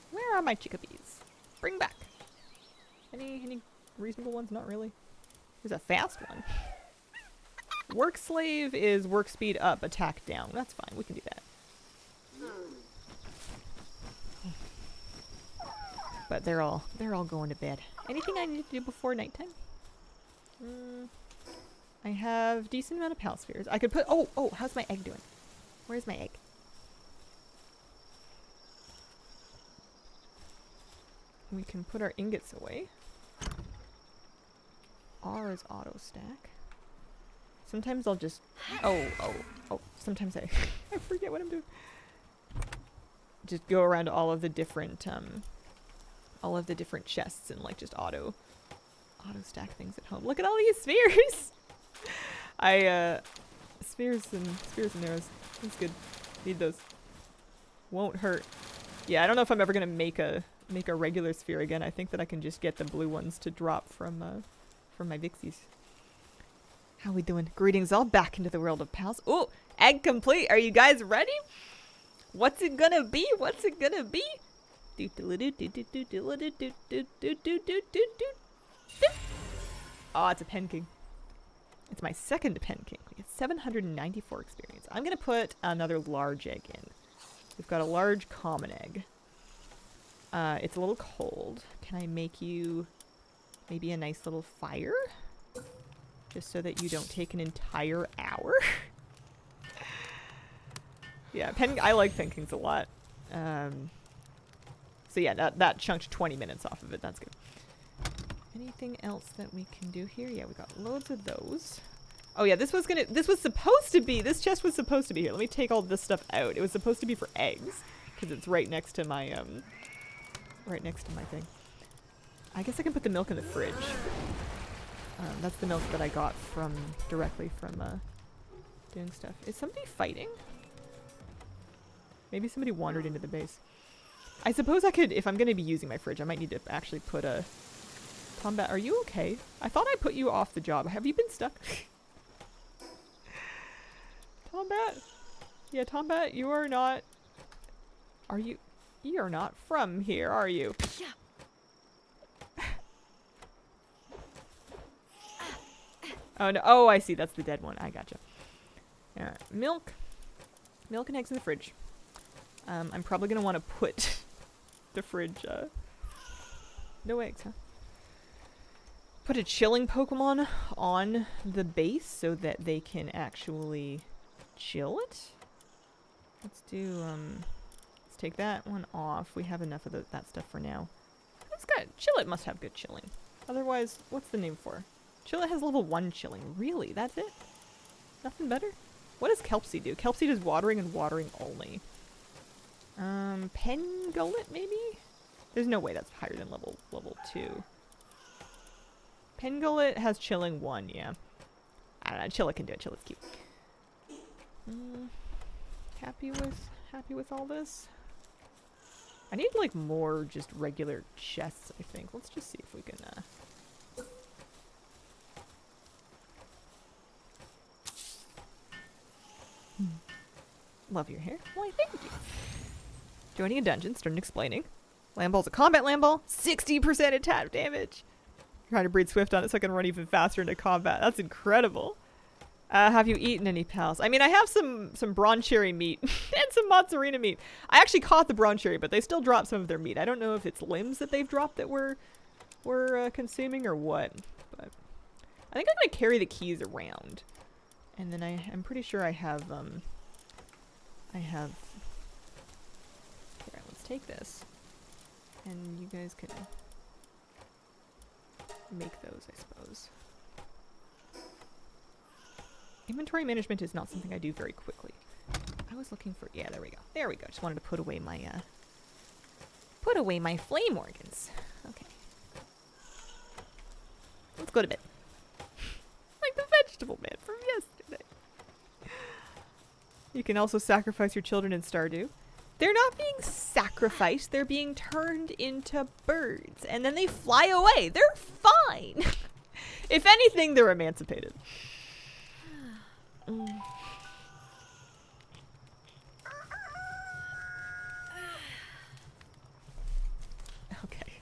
Where are my chickpeas? Bring back. Any reasonable ones? Not really. There's a fast one. Work slave is work speed up, attack down. That's fine. We can do that. But they're all going to bed. Anything I need to do before nighttime? I have decent amount of pal spheres. I could put... Oh, how's my egg doing? Where's my egg? We can put our ingots away. R is auto stack. Sometimes I'll just... Oh. Sometimes I forget what I'm doing. Just go around to all of the different chests and like just auto stack things at home. Look at all these spheres! Spheres and arrows. That's good. Need those. Won't hurt. Yeah, I don't know if I'm ever gonna make a regular sphere again. I think that I can just get the blue ones to drop from my Vixies. How we doing? Greetings all, back into the world of pals. Oh, egg complete. Are you guys ready? What's it gonna be? What's it gonna be? Oh, it's a Pen King. It's my second Pen King. We get 794 experience. I'm gonna put another large egg in. We've got a large common egg. It's a little cold. Can I make you maybe a nice little fire? Just so that you don't take an entire hour? Yeah, I like Pen Kings a lot. So yeah, that chunked 20 minutes off of it. That's good. Anything else that we can do here? Yeah, we got loads of those. Oh yeah, this chest was supposed to be here. Let me take all this stuff out. It was supposed to be for eggs, because it's right next to my thing. I guess I can put the milk in the fridge. That's the milk that I got directly from doing stuff. Is somebody fighting? Maybe somebody wandered into the base. I suppose I could, if I'm going to be using my fridge, I might need to actually put a... Tombat, are you okay? I thought I put you off the job. Have you been stuck? Tombat? Yeah, Tombat, you are not... Are you... You are not from here, are you? Oh, no. Oh, I see. That's the dead one. I gotcha. Alright. Milk. Milk and eggs in the fridge. I'm probably going to want to put the fridge... No eggs, huh? Put a chilling Pokemon on the base so that they can actually chill it. Let's do, let's take that one off. We have enough of that stuff for now. It's got... Chill It must have good chilling. Otherwise, what's the name for? Chill It has level 1 chilling. Really? That's it? Nothing better? What does Kelpsy do? Kelpsy does watering and watering only. Pengullet, maybe? There's no way that's higher than level 2. Pengullet has chilling 1, yeah. I don't know, Chill It can do it. Chill It's cute. Happy with all this? I need like more just regular chests, I think. Let's just see if we can Love your hair. Why, thank you. Joining a dungeon, starting explaining. Lamball's a combat Lamball. 60% attack damage. Trying to breed Swift on it so I can run even faster into combat. That's incredible. Have you eaten any pals? I mean, I have some Broncherry meat and some Mozzarella meat. I actually caught the Broncherry, but they still dropped some of their meat. I don't know if it's limbs that they've dropped that we're consuming or what. But I think I'm gonna carry the keys around, and then I'm pretty sure I have Here, let's take this, and you guys can make those, I suppose. Inventory management is not something I do very quickly. I was looking for... Yeah, there we go. There we go. Just wanted to put away my flame organs. Okay. Let's go to bed. Like the vegetable man from yesterday. You can also sacrifice your children in Stardew. They're not being sacrificed. They're being turned into birds. And then they fly away. They're fine. If anything, they're emancipated. Okay.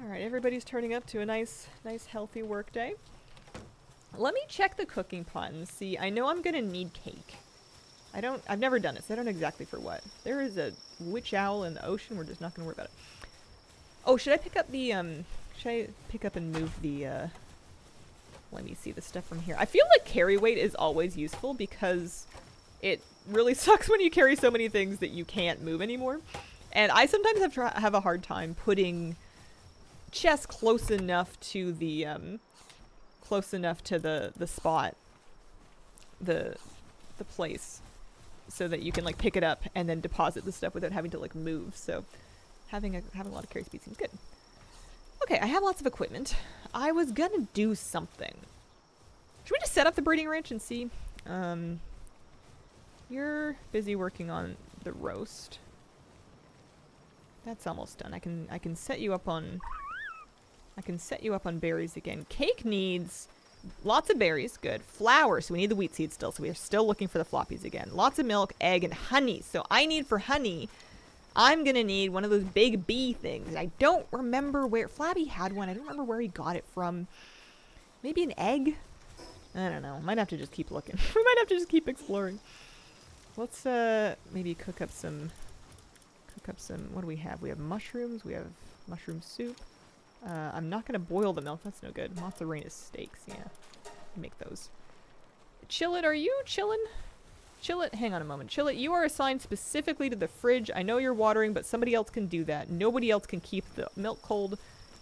Alright, everybody's turning up to a nice healthy work day. Let me check the cooking pot and see. I know I'm gonna need cake. I've never done it, so I don't know exactly for what. There is a witch owl in the ocean. We're just not gonna worry about it. Oh, should I pick up the Should I pick up and move the, let me see the stuff from here. I feel like carry weight is always useful because it really sucks when you carry so many things that you can't move anymore. And I sometimes have a hard time putting chests close enough to the spot, the place, so that you can like pick it up and then deposit the stuff without having to like move. So having a lot of carry speed seems good. Okay, I have lots of equipment. I was gonna do something. Should we just set up the breeding ranch and see? You're busy working on the roast. That's almost done. I can set you up on berries again. Cake needs lots of berries, good. Flour, so we need the wheat seeds still, so we are still looking for the floppies again. Lots of milk, egg, and honey. So I need for honey, I'm gonna need one of those big bee things. I don't remember where Flabby had one. I don't remember where he got it from. Maybe an egg? I don't know. Might have to just keep looking. We might have to just keep exploring. Let's maybe cook up some what do we have? We have mushrooms, we have mushroom soup. I'm not gonna boil the milk, that's no good. Mozzarella steaks, yeah. Make those. Chillet, are you chillin'? Chillet, hang on a moment. Chillet, you are assigned specifically to the fridge. I know you're watering, but somebody else can do that. Nobody else can keep the milk cold.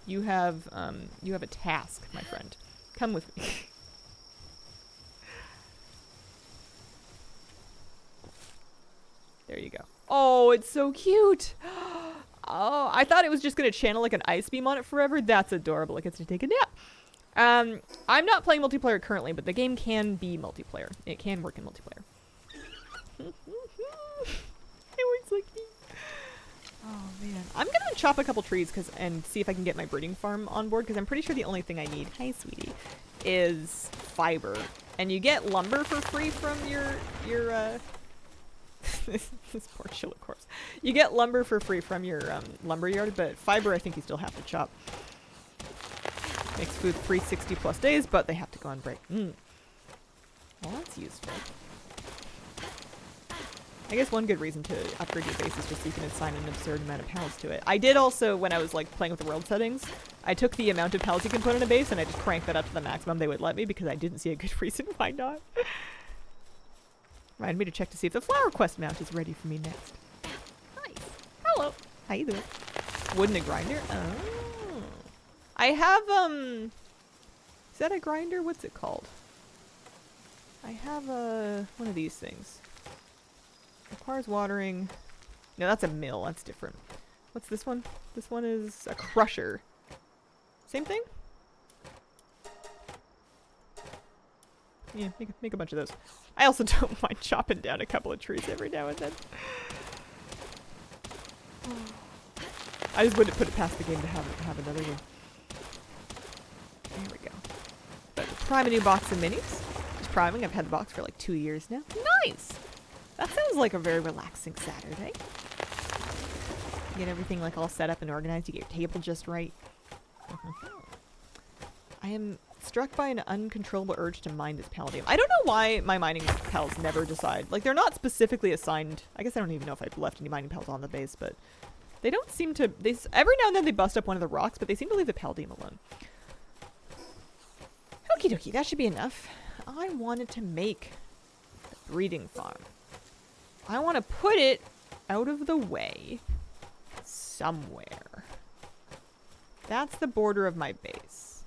You have a task, my friend. Come with me. There you go. Oh, it's so cute. Oh, I thought it was just going to channel like an ice beam on it forever. That's adorable. It gets to take a nap. I'm not playing multiplayer currently, but the game can be multiplayer. It can work in multiplayer. It works like me. Oh, man. I'm going to chop a couple trees and see if I can get my breeding farm on board, because I'm pretty sure the only thing I need, hi, sweetie, is fiber. And you get lumber for free from your this poor Chillet corpse. You get lumber for free from your lumber yard, but fiber I think you still have to chop. Makes food 360 plus days, but they have to go on break. Well, that's useful. I guess one good reason to upgrade your base is just so you can assign an absurd amount of pallets to it. I did also, when I was like playing with the world settings, I took the amount of pallets you can put in a base and I just cranked that up to the maximum they would let me because I didn't see a good reason why not. Reminded me to check to see if the flower quest mount is ready for me next. Nice. Hello. How you doing? Wooden a grinder? Oh. I have, is that a grinder? What's it called? I have one of these things. Requires watering. No, that's a mill. That's different. What's this one? This one is a crusher. Same thing? Yeah, make a bunch of those. I also don't mind chopping down a couple of trees every now and then. I just wouldn't put it past the game to have another one. There we go. But prime a new box of minis. Just priming. I've had the box for like 2 years now. Nice! That sounds like a very relaxing Saturday. You get everything like all set up and organized. You get your table just right. I am struck by an uncontrollable urge to mine this palladium. I don't know why my mining pals never decide. Like, they're not specifically assigned. I guess I don't even know if I've left any mining pals on the base, but they don't seem to. Every now and then they bust up one of the rocks, but they seem to leave the palladium alone. Okie dokie, that should be enough. I wanted to make a breeding farm. I want to put it out of the way somewhere. That's the border of my base.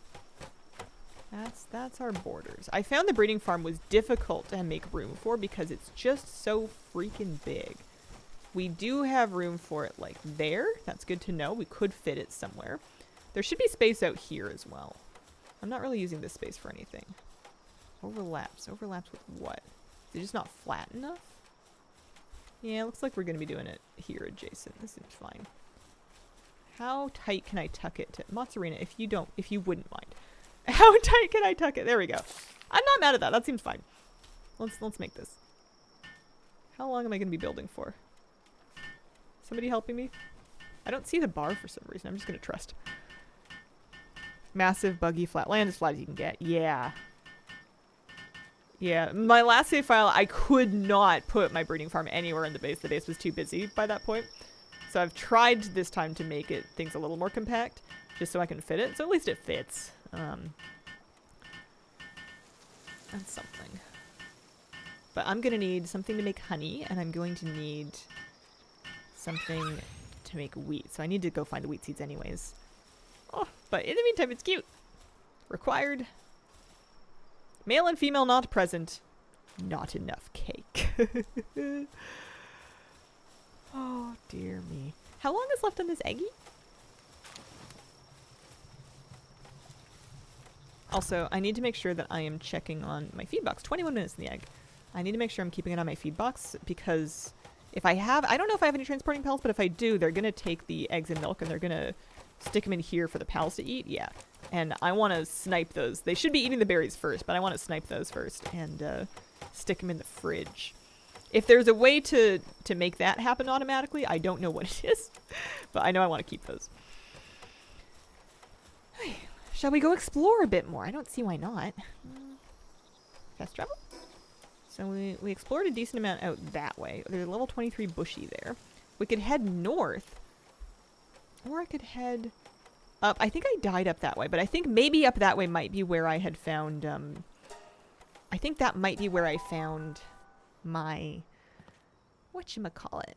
That's our borders. I found the breeding farm was difficult to make room for because it's just so freaking big. We do have room for it like there. That's good to know. We could fit it somewhere. There should be space out here as well. I'm not really using this space for anything. Overlaps. Overlaps with what? Is it just not flat enough? Yeah, it looks like we're going to be doing it here adjacent. This seems fine. How tight can I tuck it to Mozzarella if you wouldn't mind? How tight can I tuck it? There we go. I'm not mad at that. That seems fine. Let's make this. How long am I going to be building for? Somebody helping me? I don't see the bar for some reason. I'm just going to trust. Massive, buggy, flat land. As flat as you can get. Yeah. Yeah. My last save file, I could not put my breeding farm anywhere in the base. The base was too busy by that point. So I've tried this time to make things a little more compact. just so I can fit it. So at least it fits. That's something. But I'm going to need something to make honey, and I'm going to need something to make wheat. So I need to go find the wheat seeds anyways. Oh, but in the meantime, it's cute. Required. Male and female not present. Not enough cake. Oh, dear me. How long is left on this eggie? Also, I need to make sure that I am checking on my feed box. 21 minutes in the egg. I need to make sure I'm keeping it on my feed box because if I have, I don't know if I have any transporting pals, but if I do, they're going to take the eggs and milk and they're going to stick them in here for the pals to eat. Yeah. And I want to snipe those. They should be eating the berries first, but I want to snipe those first and stick them in the fridge. If there's a way to make that happen automatically, I don't know what it is, but I know I want to keep those. Shall we go explore a bit more? I don't see why not. Fast travel? So we explored a decent amount out that way. There's a level 23 bushy there. We could head north. Or I could head up. I think I died up that way, but I think maybe up that way might be where I had found, I think that might be where I found my, whatchamacallit,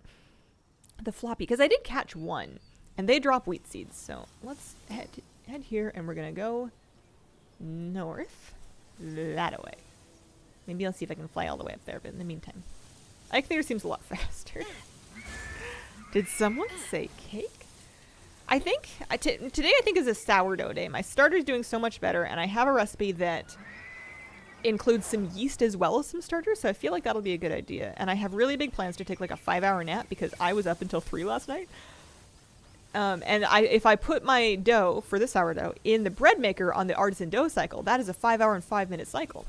the floppy. Because I did catch one, and they drop wheat seeds. So let's head here, and we're going to go north that way. Maybe I'll see if I can fly all the way up there, but in the meantime, Ike there seems a lot faster. Did someone say cake? I think, today I think is a sourdough day. My starter's doing so much better, and I have a recipe that includes some yeast as well as some starters, so I feel like that'll be a good idea. And I have really big plans to take like a 5-hour nap because I was up until 3 last night. And if I put my dough for the sourdough in the bread maker on the artisan dough cycle, that is a 5-hour and 5-minute cycle.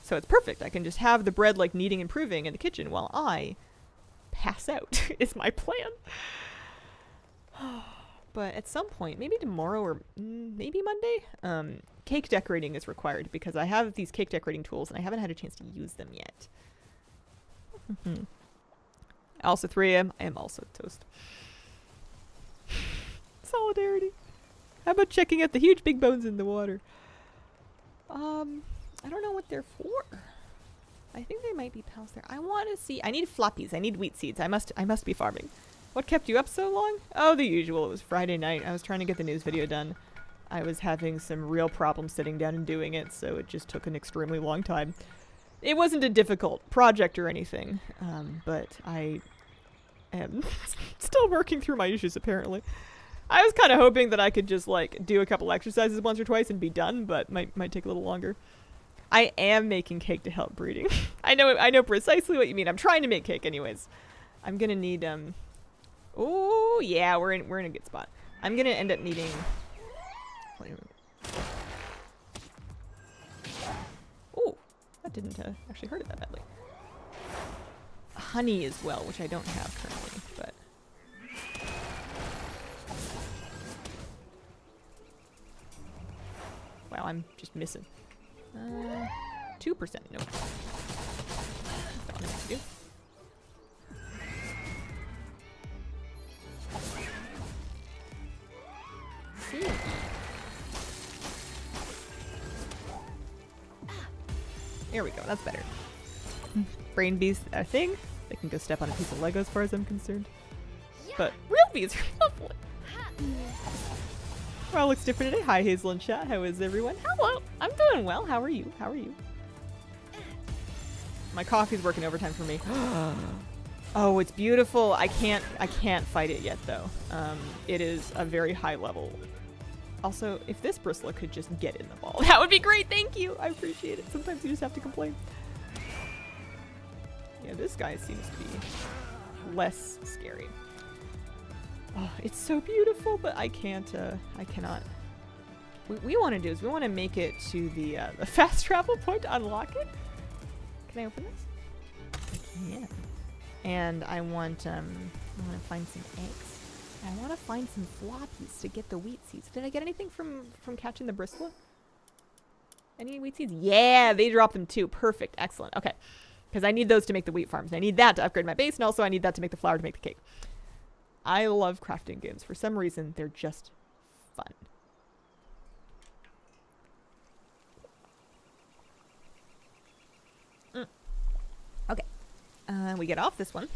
So it's perfect. I can just have the bread like kneading and proving in the kitchen while I pass out is my plan. But at some point, maybe tomorrow or maybe Monday, cake decorating is required because I have these cake decorating tools and I haven't had a chance to use them yet. Also 3 a.m. I am also toast. Solidarity. How about checking out the huge big bones in the water? I don't know what they're for. I think they might be pals there. I want to see. I need floppies. I need wheat seeds. I must be farming. What kept you up so long? Oh, the usual. It was Friday night. I was trying to get the news video done. I was having some real problems sitting down and doing it, so it just took an extremely long time. It wasn't a difficult project or anything, but I am still working through my issues, apparently. I was kind of hoping that I could just, like, do a couple exercises once or twice and be done, but might take a little longer. I am making cake to help breeding. I know precisely what you mean. I'm trying to make cake anyways. I'm gonna need, oh, yeah, we're in a good spot. I'm gonna end up needing... Oh, that didn't actually hurt it that badly. Honey as well, which I don't have currently, but... Wow, I'm just missing. 2%. Nope. That's not what I meant to do. See. There we go. That's better. Brain bees are a thing. They can go step on a piece of Lego as far as I'm concerned. But real bees are lovely. Well, looks different today. Hi, Hazel and chat. How is everyone? Hello. I'm doing well. How are you? How are you? My coffee's working overtime for me. Oh, it's beautiful. I can't fight it yet though. It is a very high level. Also, if this bristle could just get in the ball, that would be great. Thank you. I appreciate it. Sometimes you just have to complain. Yeah, this guy seems to be less scary. Oh, it's so beautiful, but I cannot. What we want to do is we want to make it to the fast travel point to unlock it. Can I open this? I can. And I want to find some eggs. I want to find some floppies to get the wheat seeds. Did I get anything from catching the bristle? Any wheat seeds? Yeah, they dropped them too. Perfect. Excellent. Okay. Because I need those to make the wheat farms. I need that to upgrade my base, and also I need that to make the flour to make the cake. I love crafting games. For some reason, they're just fun. we get off this one,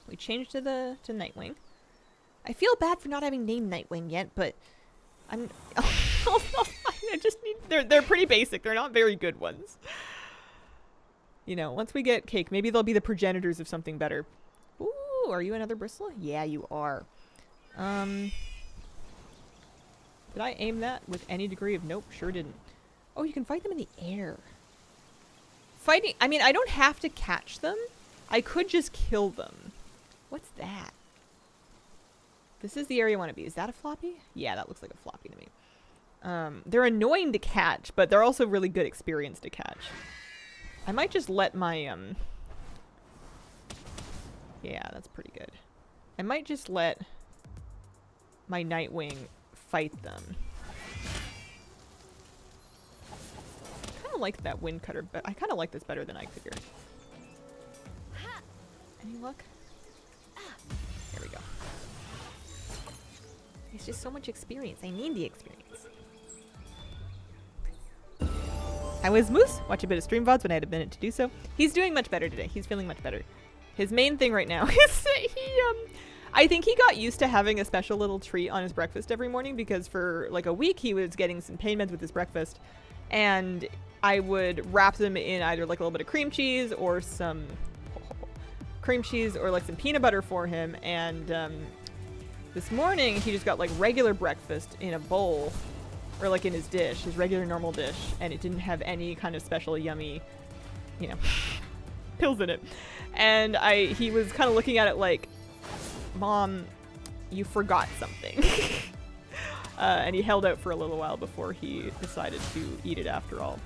we change to Nightwing. I feel bad for not having named Nightwing yet, but I'm... I just need... They're pretty basic. They're not very good ones. You know, once we get Cake, maybe they'll be the progenitors of something better. Ooh, are you another Bristle? Yeah, you are. Did I aim that with any degree of... Nope, sure didn't. Oh, you can fight them in the air. Fighting... I mean, I don't have to catch them. I could just kill them. What's that? This is the area I want to be. Is that a floppy? Yeah, that looks like a floppy to me. They're annoying to catch, but they're also really good experience to catch. I might just let my, yeah, that's pretty good. I might just let my Nightwing fight them. I kind of like that wind cutter, but I kind of like this better than I figured. Any luck? There we go. It's just so much experience. I need the experience. How is Moose? Watch a bit of stream VODs when I had a minute to do so. He's doing much better today. He's feeling much better. His main thing right now is I think he got used to having a special little treat on his breakfast every morning because for like a week he was getting some pain meds with his breakfast, and I would wrap them in either like a little bit of cream cheese or some like some peanut butter for him, and this morning he just got like regular breakfast in a bowl, or like in his dish, his regular normal dish, and it didn't have any kind of special yummy, you know, pills in it. And he was kind of looking at it like, Mom, you forgot something. And he held out for a little while before he decided to eat it after all.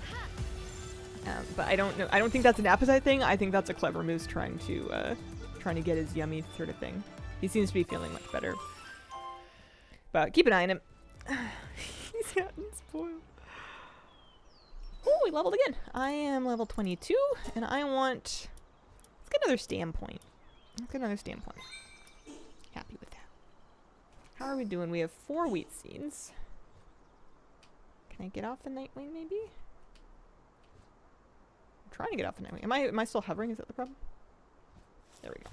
But I don't know. I don't think that's an appetite thing. I think that's a clever Moose trying to get his yummy sort of thing. He seems to be feeling much better. But keep an eye on him. He's gotten spoiled. Oh, we leveled again. I am level 22, and I want... Let's get another standpoint. Happy with that. How are we doing? We have 4 wheat seeds. Can I get off the Nightwing, maybe? I'm trying to get off the Nightwing. Am I still hovering? Is that the problem? There we go.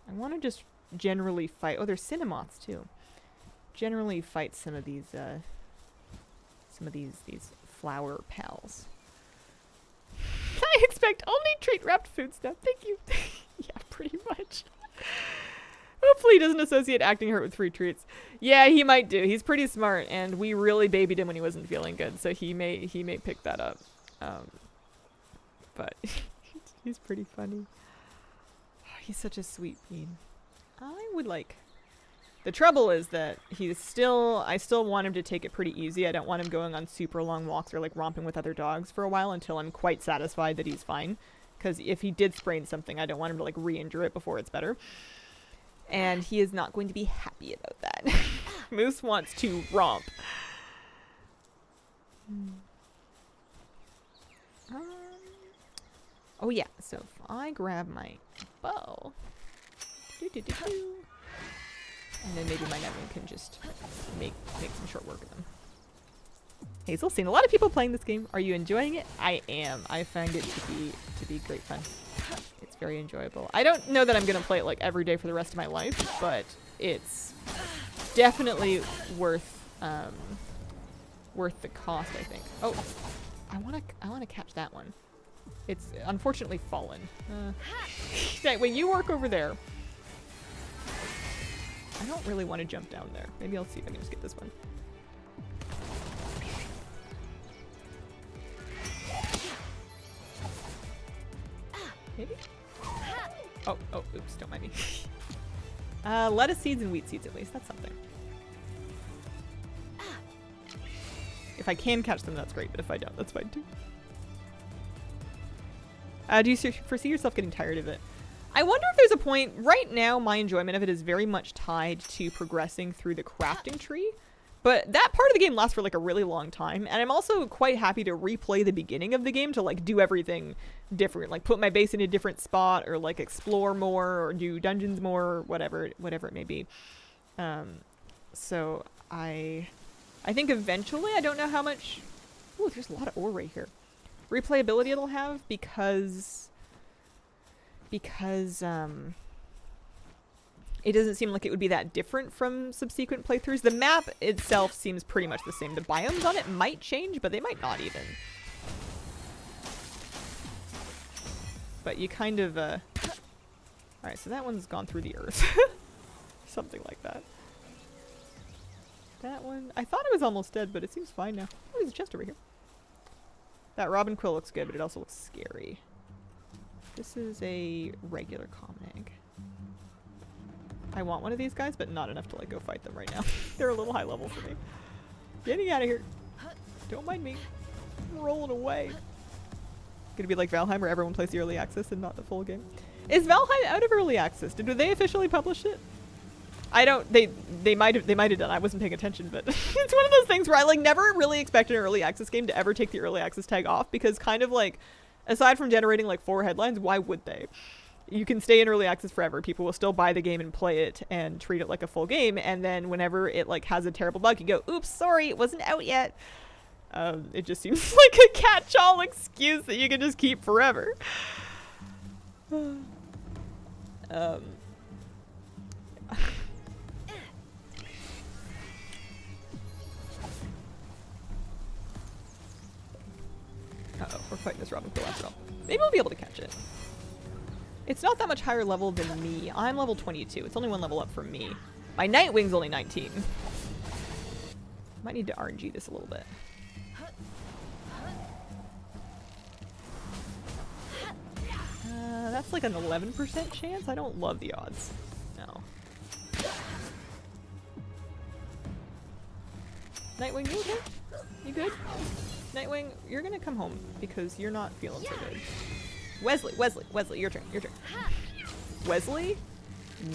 I want to just generally fight... Oh, there's Cinnamoths, too. Generally fight some of these flower pals. I expect only treat-wrapped food stuff. Thank you. Yeah, pretty much. Hopefully he doesn't associate acting hurt with free treats. Yeah, he might do. He's pretty smart, and we really babied him when he wasn't feeling good, so he may pick that up. But he's pretty funny. He's such a sweet bean. I would like... The trouble is that I still want him to take it pretty easy. I don't want him going on super long walks or like romping with other dogs for a while until I'm quite satisfied that he's fine. Because if he did sprain something, I don't want him to like re-injure it before it's better. And he is not going to be happy about that. Moose wants to romp. Oh yeah, so if I grab my bow... And then maybe my Nightwing can just make some short work of them. Hazel, seen a lot of people playing this game. Are you enjoying it? I am. I find it to be great fun. It's very enjoyable. I don't know that I'm gonna play it like every day for the rest of my life, but it's definitely worth the cost, I think. Oh, I wanna catch that one. It's unfortunately fallen. Nightwing, you work over there. I don't really want to jump down there. Maybe I'll see if I can just get this one. Maybe? Oh, oops, don't mind me. Lettuce seeds and wheat seeds at least. That's something. If I can catch them, that's great, but if I don't, that's fine too. Do you foresee yourself getting tired of it? I wonder if there's a point... Right now, my enjoyment of it is very much tied to progressing through the crafting tree. But that part of the game lasts for like a really long time. And I'm also quite happy to replay the beginning of the game to like do everything different. Like put my base in a different spot, or like explore more, or do dungeons more, or whatever it may be. So I think eventually, I don't know how much... Ooh, there's a lot of ore right here. Replayability it'll have, because... because it doesn't seem like it would be that different from subsequent playthroughs. The map itself seems pretty much the same. The biomes on it might change, but they might not even. But you kind of, alright, so that one's gone through the earth. Something like that. That one, I thought it was almost dead, but it seems fine now. Oh, there's a chest over here. That robin quill looks good, but it also looks scary. This is a regular common egg. I want one of these guys, but not enough to like go fight them right now. They're a little high level for me. Getting out of here. Don't mind me. I'm rolling away. Gonna be like Valheim where everyone plays the early access and not the full game. Is Valheim out of early access? Did they officially publish it? I don't. They might have done. I wasn't paying attention, but it's one of those things where I like never really expected an early access game to ever take the early access tag off, because kind of like, aside from generating like 4 headlines, why would they? You can stay in early access forever. People will still buy the game and play it and treat it like a full game. And then whenever it like has a terrible bug, you go, oops, sorry, it wasn't out yet. It just seems like a catch-all excuse that you can just keep forever. Uh-oh, we're fighting this robin quill after all. Maybe we'll be able to catch it. It's not that much higher level than me. I'm level 22. It's only 1 level up from me. My Nightwing's only 19. Might need to RNG this a little bit. That's like an 11% chance? I don't love the odds. No. Nightwing, you okay? You good? Nightwing, you're gonna come home because you're not feeling so good. Wesley, your turn. Wesley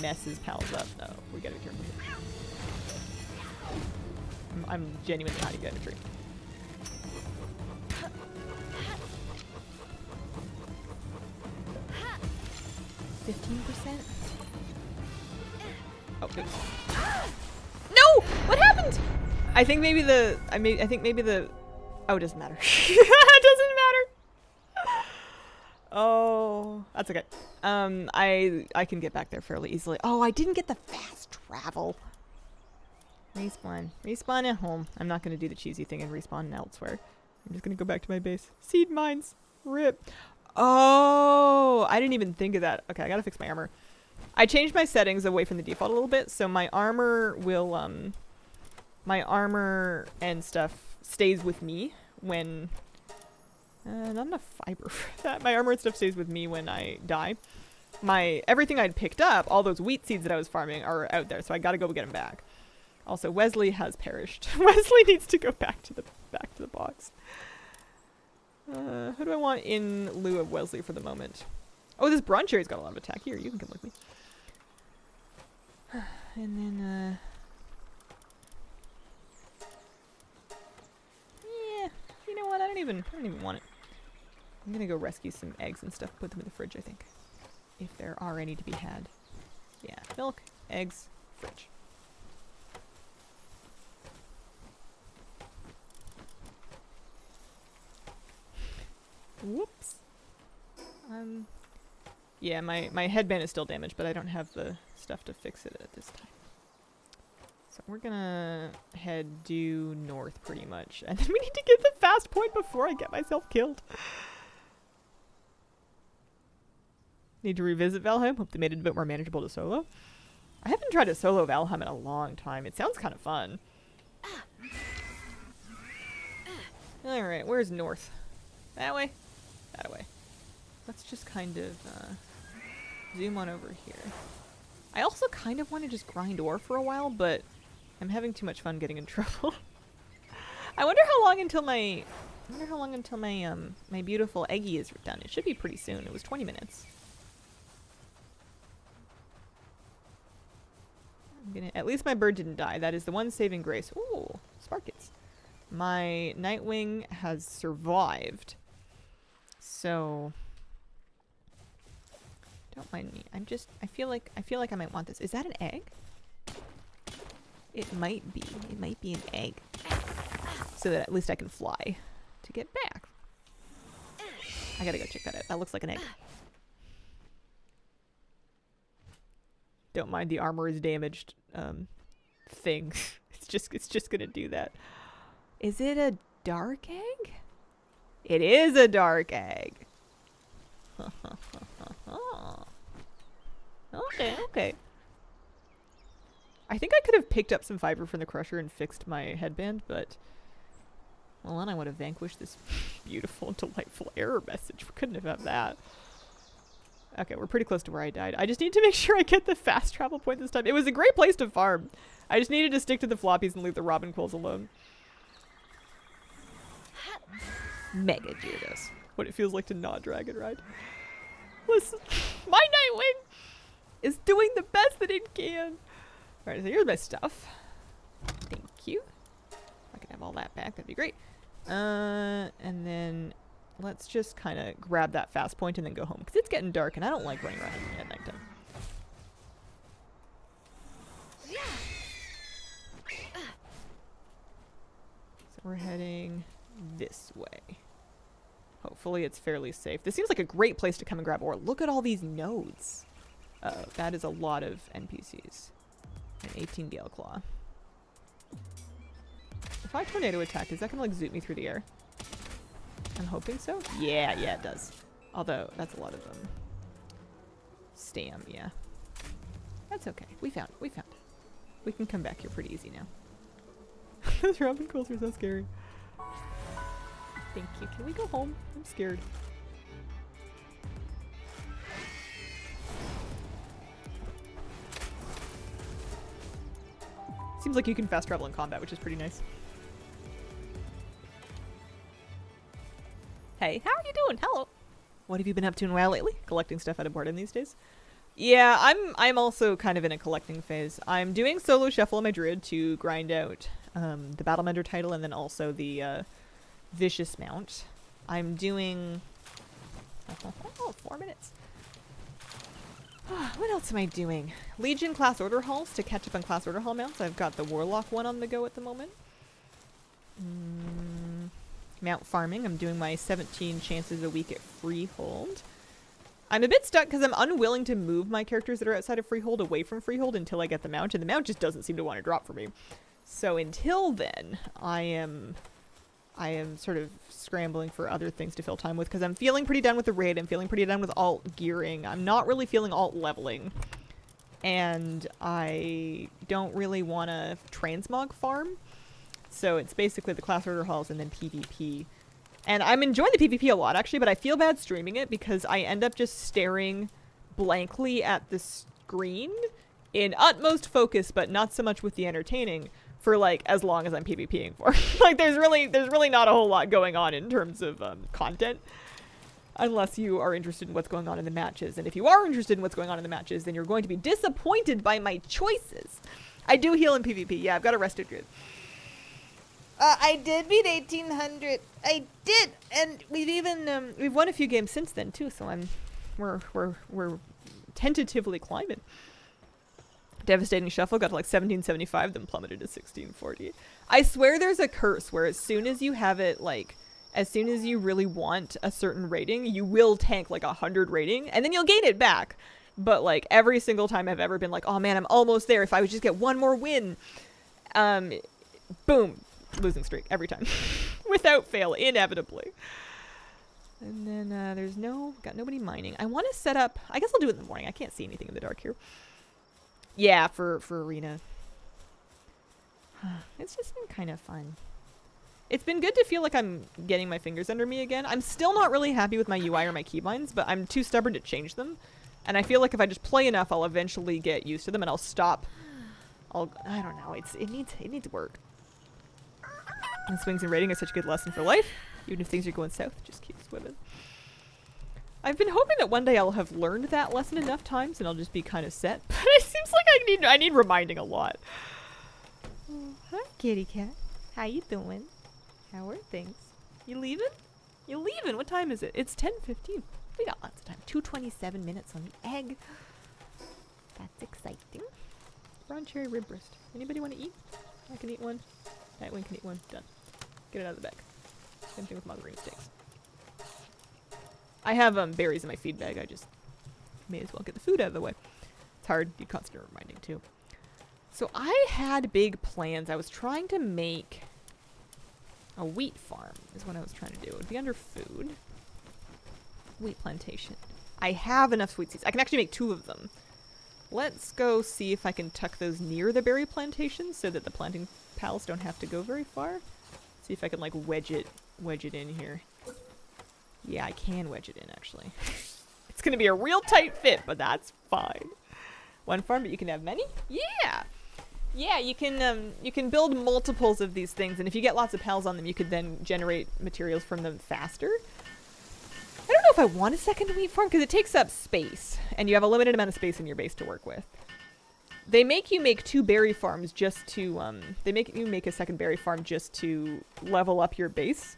messes pals up. No, we gotta be careful. I'm genuinely hiding behind a tree. Oh, oops. No! What happened? I think maybe the oh, it doesn't matter. It doesn't matter. Oh, that's okay. I can get back there fairly easily. Oh, I didn't get the fast travel. Respawn at home. I'm not gonna do the cheesy thing and respawn elsewhere. I'm just gonna go back to my base. Seed mines. Rip. Oh, I didn't even think of that. Okay, I gotta fix my armor. I changed my settings away from the default a little bit, so my armor will, my armor and stuff stays with me when, not enough fiber for that. My armor and stuff stays with me when I die. Everything I'd picked up, all those wheat seeds that I was farming are out there, so I gotta go get them back. Also, Wesley has perished. Wesley needs to go back to the box. Who do I want in lieu of Wesley for the moment? Oh, this Bronze Cherry's got a lot of attack. Here, you can come with me. And then, yeah, you know what? I don't even want it. I'm gonna go rescue some eggs and stuff, put them in the fridge, I think. If there are any to be had. Yeah, milk, eggs, fridge. Whoops. Yeah, my headband is still damaged, but I don't have the stuff to fix it at this time. So we're gonna head due north pretty much. And then we need to get the fast point before I get myself killed. Need to revisit Valheim. Hope they made it a bit more manageable to solo. I haven't tried a solo Valheim in a long time. It sounds kind of fun. Alright, where's north? That way? That way. Let's just kind of zoom on over here. I also kind of want to just grind ore for a while, but I'm having too much fun getting in trouble. I wonder how long until my my beautiful eggie is done. It should be pretty soon. It was 20 minutes. At least my bird didn't die. That is the one saving grace. Ooh, Sparkets. My Nightwing has survived. So don't mind me. I feel like I might want this. Is that an egg? It might be. It might be an egg. So that at least I can fly to get back. I gotta go check that out. That looks like an egg. Don't mind the armor is damaged thing. It's just gonna do that. Is it a dark egg? It is a dark egg. Okay. I think I could have picked up some fiber from the crusher and fixed my headband, but well, then I would have vanquished this beautiful, delightful error message. We couldn't have had that. Okay, we're pretty close to where I died. I just need to make sure I get the fast travel point this time. It was a great place to farm. I just needed to stick to the floppies and leave the robin quills alone. Mega Gyarados. What it feels like to not dragon ride. Listen, my Nightwing is doing the best that it can. Alright, so here's my stuff. Thank you. I can have all that back, that'd be great. And then let's just kind of grab that fast point and then go home. Because it's getting dark and I don't like running around at nighttime. So we're heading this way. Hopefully it's fairly safe. This seems like a great place to come and grab ore. Look at all these nodes. That is a lot of NPCs. An 18 Gale Claw. If I tornado attack, is that gonna like zoot me through the air? I'm hoping so. Yeah, it does. Although that's a lot of stam. Yeah, that's okay. We found it. We can come back here pretty easy now. Those robin quills are so scary. Thank you. Can we go home? I'm scared. Seems like you can fast travel in combat, which is pretty nice. Hey, how are you doing? Hello. What have you been up to in a while lately? Collecting stuff out of boredom these days? Yeah, I'm also kind of in a collecting phase. I'm doing solo shuffle on my druid to grind out the Battlemender title and then also the Vicious mount. I'm doing 4 minutes. What else am I doing? Legion class order halls to catch up on class order hall mounts. I've got the Warlock one on the go at the moment. Mount farming. I'm doing my 17 chances a week at Freehold. I'm a bit stuck because I'm unwilling to move my characters that are outside of Freehold away from Freehold until I get the mount, and the mount just doesn't seem to want to drop for me. So until then, I am sort of scrambling for other things to fill time with because I'm feeling pretty done with the raid. I'm feeling pretty done with alt gearing. I'm not really feeling alt leveling. And I don't really want to transmog farm. So it's basically the class order halls and then PvP. And I'm enjoying the PvP a lot, actually, but I feel bad streaming it because I end up just staring blankly at the screen in utmost focus, but not so much with the entertaining, for like as long as I'm PvPing for. Like there's really not a whole lot going on in terms of content, unless you are interested in what's going on in the matches. And if you are interested in what's going on in the matches, then you're going to be disappointed by my choices. I do heal in PvP. Yeah, I've got a rested grid. I did beat 1800. I did, and we've even we've won a few games since then too. So we're tentatively climbing. Devastating Shuffle got to like 1775, then plummeted to 1640. I swear there's a curse where as soon as you have it, like, as soon as you really want a certain rating, you will tank like 100 rating, and then you'll gain it back. But like every single time I've ever been like, oh man, I'm almost there. If I would just get one more win, boom, losing streak every time, without fail, inevitably. And then there's got nobody mining. I want to set up. I guess I'll do it in the morning. I can't see anything in the dark here. Yeah, for arena. It's just been kind of fun. It's been good to feel like I'm getting my fingers under me again. I'm still not really happy with my UI or my keybinds, but I'm too stubborn to change them. And I feel like if I just play enough, I'll eventually get used to them and I'll stop. I don't know. It needs work. And swings and rating are such a good lesson for life. Even if things are going south, just keep swimming. I've been hoping that one day I'll have learned that lesson enough times and I'll just be kind of set. But it seems like I need reminding a lot. Oh, hi, kitty cat. How you doing? How are things? You leaving? You leaving? What time is it? It's 10:15. We got lots of time. 2:27 minutes on the egg. That's exciting. Brown cherry rib breast. Anybody want to eat? I can eat one. Nightwing can eat one. Done. Get it out of the bag. Same thing with margarine steaks. I have berries in my feed bag. I just may as well get the food out of the way. It's hard. You constantly reminding too. So I had big plans. I was trying to make a wheat farm is what I was trying to do. It would be under food. Wheat plantation. I have enough sweet seeds. I can actually make 2 of them. Let's go see if I can tuck those near the berry plantation so that the planting pals don't have to go very far. See if I can like wedge it in here. Yeah, I can wedge it in actually. It's gonna be a real tight fit, but that's fine. 1 farm, but you can have many? Yeah! Yeah, you can build multiples of these things, and if you get lots of pals on them, you could then generate materials from them faster. I don't know if I want a second wheat farm, because it takes up space, and you have a limited amount of space in your base to work with. They make you make 2 berry farms just to, they make you make a second berry farm just to level up your base,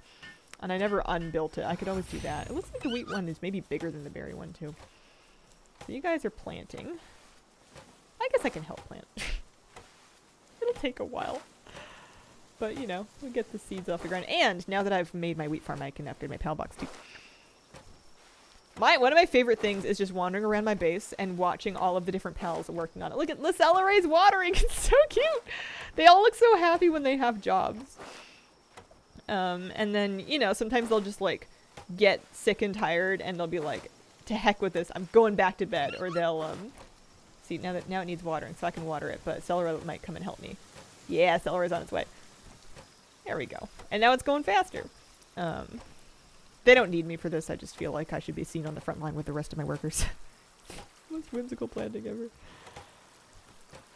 and I never unbuilt it. I could always do that. It looks like the wheat one is maybe bigger than the berry one, too. So you guys are planting. I guess I can help plant. It'll take a while. But, you know, we'll get the seeds off the ground. And now that I've made my wheat farm, I can upgrade my pal box too. One of my favorite things is just wandering around my base and watching all of the different pals working on it. Look at the celery's watering. It's so cute. They all look so happy when they have jobs. And then, you know, sometimes they'll just like get sick and tired and they'll be like, to heck with this, I'm going back to bed. Or they'll, see, now it needs watering, so I can water it, but celery might come and help me. Yeah, celery's on its way. There we go. And now it's going faster. They don't need me for this. I just feel like I should be seen on the front line with the rest of my workers. Most whimsical planting ever.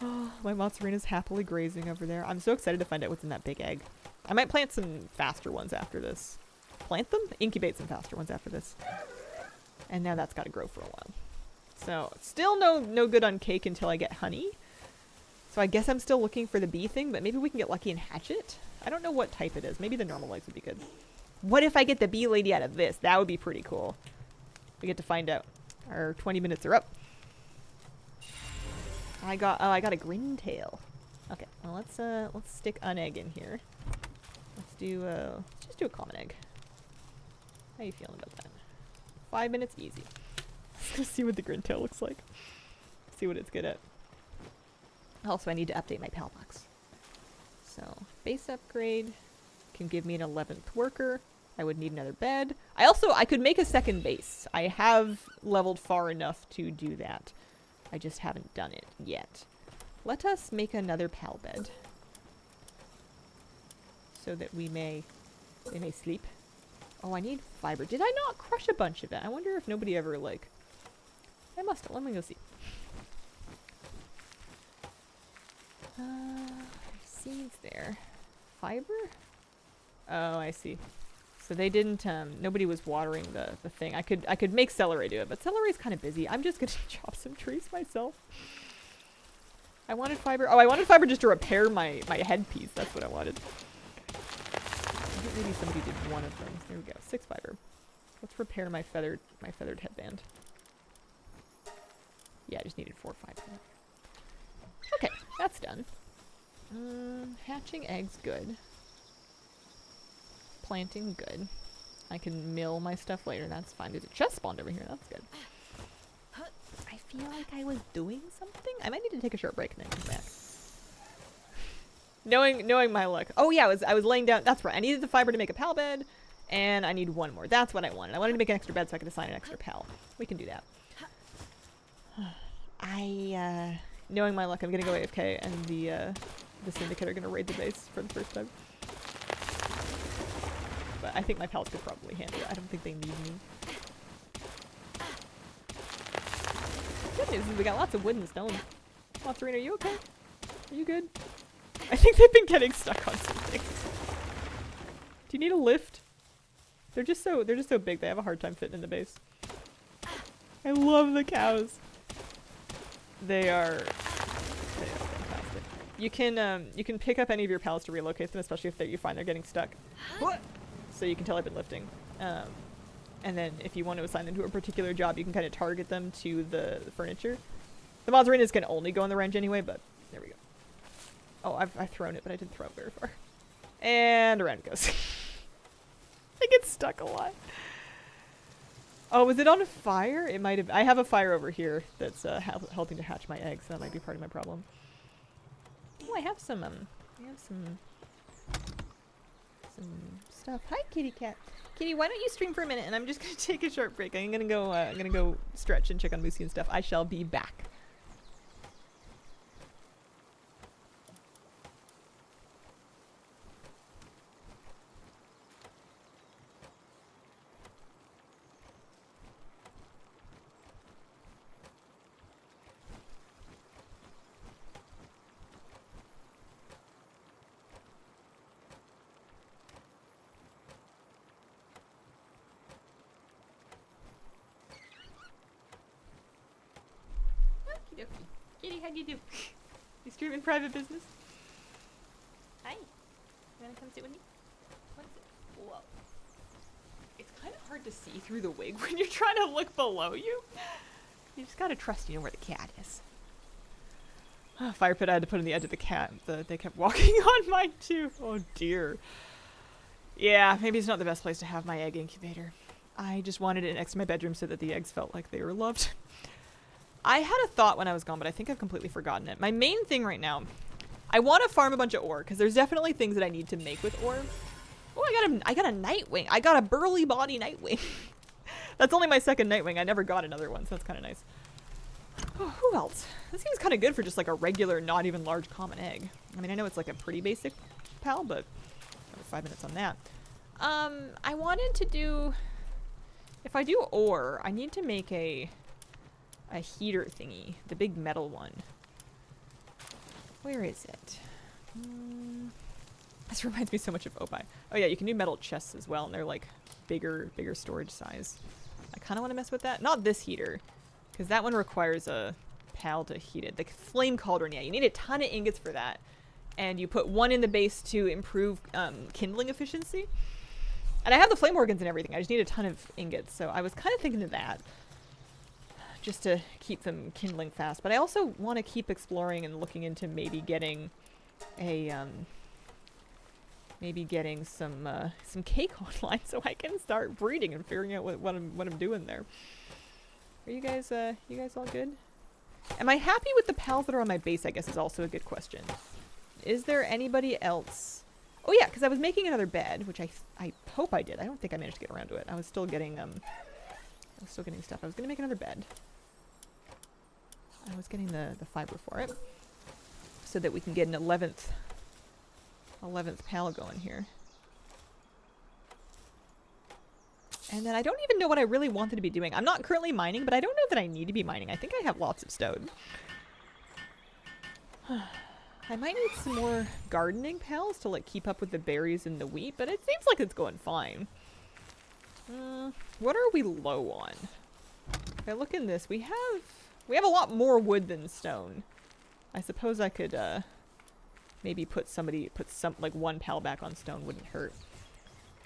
Oh, my mozzarina's happily grazing over there. I'm so excited to find out what's in that big egg. I might plant some faster ones after this. Plant them? Incubate some faster ones after this. And now that's got to grow for a while. So, still no good on cake until I get honey. So I guess I'm still looking for the bee thing, but maybe we can get lucky and hatch it. I don't know what type it is. Maybe the normal eggs would be good. What if I get the bee lady out of this? That would be pretty cool. We get to find out. Our 20 minutes are up. I got a green tail. Okay, well let's stick an egg in here. Let's just do a common egg. How you feeling about that? 5 minutes easy. Let's see what the green tail looks like. See what it's good at. Also, I need to update my pal box. So, base upgrade can give me an 11th worker. I would need another bed. I could make a second base. I have leveled far enough to do that. I just haven't done it yet. Let us make another pal bed. So that they may sleep. Oh, I need fiber. Did I not crush a bunch of it? I wonder if nobody ever, like... I must have. Let me go see. Seeds there. Fiber? Oh, I see. So they didn't, nobody was watering the thing. I could make celery do it, but celery's kind of busy. I'm just gonna chop some trees myself. I wanted fiber. Oh, I wanted fiber just to repair my headpiece. That's what I wanted. I think maybe somebody did one of them. There we go. 6 fiber. Let's repair my feathered headband. Yeah, I just needed 4 or 5 for that. Okay, that's done. Hatching eggs, good. Planting, good. I can mill my stuff later, that's fine. There's a chest spawned over here, that's good. I feel like I was doing something? I might need to take a short break and then come back. Knowing my luck. Oh yeah, I was laying down, that's right. I needed the fiber to make a pal bed, and I need 1 more. That's what I wanted. I wanted to make an extra bed so I could assign an extra pal. We can do that. Knowing my luck, I'm gonna go AFK, and the syndicate are gonna raid the base for the first time. But I think my pals could probably handle it. I don't think they need me. Good news is we got lots of wood and stone. Mozzarina, are you okay? Are you good? I think they've been getting stuck on some things. Do you need a lift? They're just so big. They have a hard time fitting in the base. I love the cows. They are fantastic. You can pick up any of your pals to relocate them, especially if you find they're getting stuck. So you can tell I've been lifting. And then if you want to assign them to a particular job, you can kind of target them to the furniture. The mozzarinas can only go on the range anyway, but there we go. Oh, I've thrown it, but I didn't throw it very far. And around it goes. I get stuck a lot. Oh, was it on a fire? It might have. I have a fire over here that's helping to hatch my eggs. So that might be part of my problem. Oh, I have some stuff. Hi, kitty cat. Kitty, why don't you stream for a minute? And I'm just gonna take a short break. I'm gonna go stretch and check on Moosey and stuff. I shall be back. Kitty, how do you do? You streaming private business? Hi. You wanna come sit with me? What is it? Whoa. It's kind of hard to see through the wig when you're trying to look below you. You just gotta trust you know where the cat is. Oh, fire pit I had to put on the edge of the cat. They kept walking on mine too. Oh dear. Yeah, maybe it's not the best place to have my egg incubator. I just wanted it next to my bedroom so that the eggs felt like they were loved. I had a thought when I was gone, but I think I've completely forgotten it. My main thing right now, I want to farm a bunch of ore, because there's definitely things that I need to make with ore. Oh, I got a Nightwing. I got a burly body Nightwing. That's only my second Nightwing. I never got another one, so that's kind of nice. Oh, who else? This seems kind of good for just like a regular, not even large common egg. I mean, I know it's like a pretty basic pal, but 5 minutes on that. I wanted to do, if I do ore, I need to make a heater thingy, the big metal one. Where is it? This reminds me so much of Opie. Oh yeah, you can do metal chests as well, and they're like bigger storage size. I kind of want to mess with that. Not this heater, because that one requires a pal to heat it. The flame cauldron, yeah, you need a ton of ingots for that. And you put one in the base to improve kindling efficiency. And I have the flame organs and everything. I just need a ton of ingots, so I was kind of thinking of that. Just to keep them kindling fast. But I also want to keep exploring and looking into maybe getting a, some cake online so I can start breeding and figuring out what I'm doing there. Are you guys all good? Am I happy with the pals that are on my base, I guess is also a good question. Is there anybody else? Oh yeah, because I was making another bed, which I hope I did. I don't think I managed to get around to it. I was still getting stuff. I was gonna make another bed. I was getting the fiber for it, so that we can get an 11th pal going here. And then I don't even know what I really wanted to be doing. I'm not currently mining, but I don't know that I need to be mining. I think I have lots of stone. I might need some more gardening pals to like keep up with the berries and the wheat, but it seems like it's going fine. What are we low on? If I look in this, we have a lot more wood than stone. I suppose I could maybe put like one pal back on stone wouldn't hurt.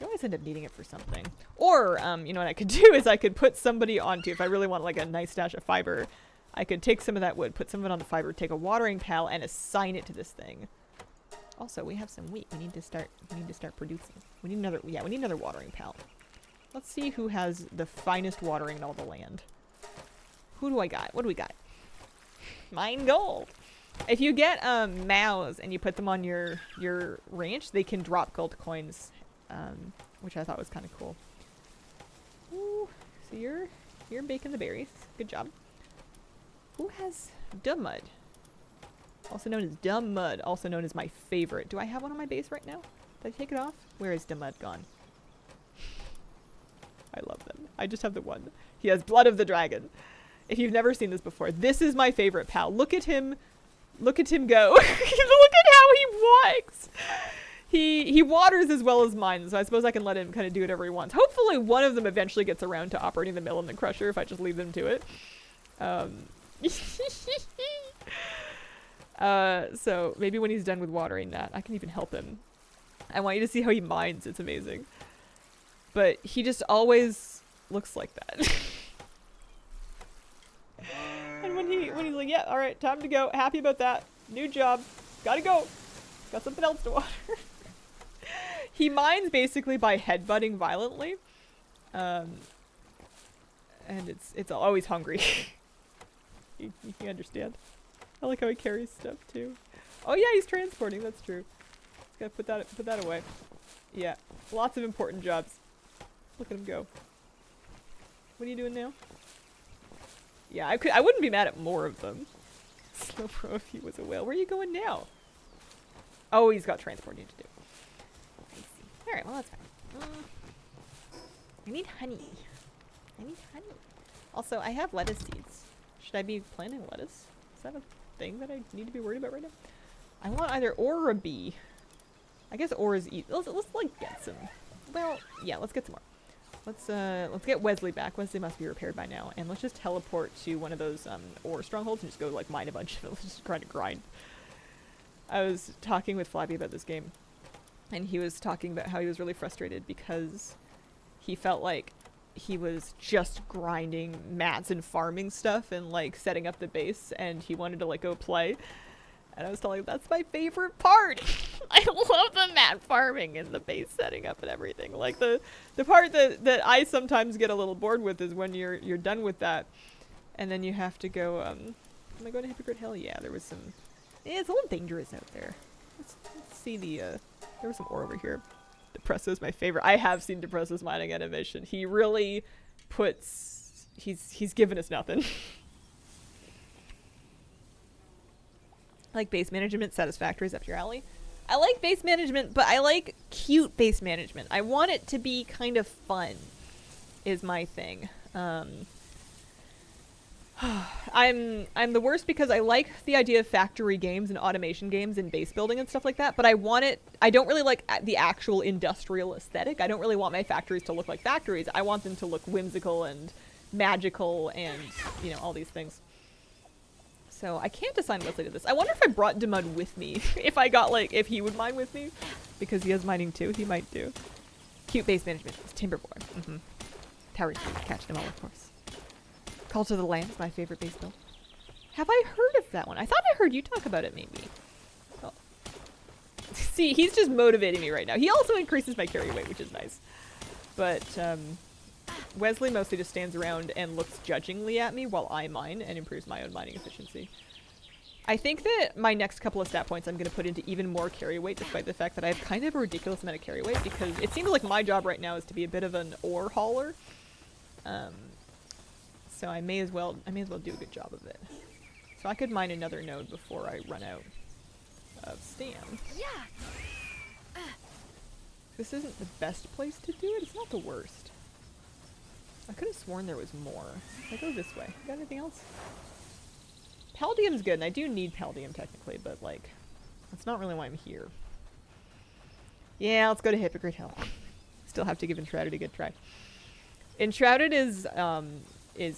You always end up needing it for something. Or you know what I could do is I could put somebody onto, if I really want like a nice stash of fiber, I could take some of that wood, put some of it on the fiber, take a watering pal, and assign it to this thing. Also, we have some wheat. We need to start producing. We need another watering pal. Let's see who has the finest watering in all the land. Who do I got? What do we got? Mine gold. If you get mows and you put them on your ranch, they can drop gold coins, which I thought was kind of cool. Ooh, so you're baking the berries. Good job. Who has dumb mud? Also known as dumb mud, also known as my favorite. Do I have one on my base right now? Did I take it off? Where is dumb mud gone? I love them. I just have the one. He has blood of the dragon. If you've never seen this before, this is my favorite pal. Look at him. Look at him go. Look at how he walks. He waters as well as mine, so I suppose I can let him kind of do whatever he wants. Hopefully one of them eventually gets around to operating the mill and the crusher if I just leave them to it. So maybe when he's done with watering that, I can even help him. I want you to see how he mines. It's amazing. But he just always looks like that. And when he's like, yeah, all right, time to go. Happy about that. New job. Gotta go. Got something else to water. He mines basically by headbutting violently. And it's always hungry. you understand? I like how he carries stuff too. Oh yeah, he's transporting. That's true. Just gotta put that away. Yeah, lots of important jobs. Look at him go. What are you doing now? Yeah, I wouldn't be mad at more of them. Slow pro if he was a whale. Where are you going now? Oh, he's got transporting to do. I see. Alright, well that's fine. I need honey. I need honey. Also, I have lettuce seeds. Should I be planting lettuce? Is that a thing that I need to be worried about right now? I want either ore or a bee. I guess ore is easy. Let's like get some. Well, yeah, let's get some more. Let's get Wesley back. Wesley must be repaired by now, and let's just teleport to one of those ore strongholds and just go like mine a bunch of it. Let's just try to grind. I was talking with Flabby about this game, and he was talking about how he was really frustrated because he felt like he was just grinding mats and farming stuff and like setting up the base, and he wanted to like go play. And I was telling him that's my favorite part. I love the mat farming and the base setting up and everything. Like the part that I sometimes get a little bored with is when you're done with that, and then you have to go. Am I going to Hypocrite Hill? Yeah, there was some. It's a little dangerous out there. Let's see the. There was some ore over here. Depresso's my favorite. I have seen Depresso's mining animation. He really puts. He's given us nothing. Like base management, satisfactory is up your alley. I like base management, but I like cute base management. I want it to be kind of fun, is my thing. I'm the worst because I like the idea of factory games and automation games and base building and stuff like that, but I don't really like the actual industrial aesthetic. I don't really want my factories to look like factories. I want them to look whimsical and magical and, you know, all these things. So I can't assign Wesley to this. I wonder if I brought Demud with me. If he would mine with me. Because he has mining too. He might do. Cute base management. It's Timberboy. Tower Speed. Catch them all, of course. Call to the Land is my favorite base build. Have I heard of that one? I thought I heard you talk about it, maybe. Oh. See, he's just motivating me right now. He also increases my carry weight, which is nice. But, Wesley mostly just stands around and looks judgingly at me while I mine and improves my own mining efficiency. I think that my next couple of stat points I'm going to put into even more carry weight, despite the fact that I have kind of a ridiculous amount of carry weight, because it seems like my job right now is to be a bit of an ore hauler. So I may as well do a good job of it. So I could mine another node before I run out of stam. Yeah. This isn't the best place to do it. It's not the worst. I could have sworn there was more. I go this way. Got anything else? Palladium's good, and I do need Palladium technically, but like, that's not really why I'm here. Yeah, let's go to Hypocrite Hill. Still have to give Enshrouded a good try. Enshrouded is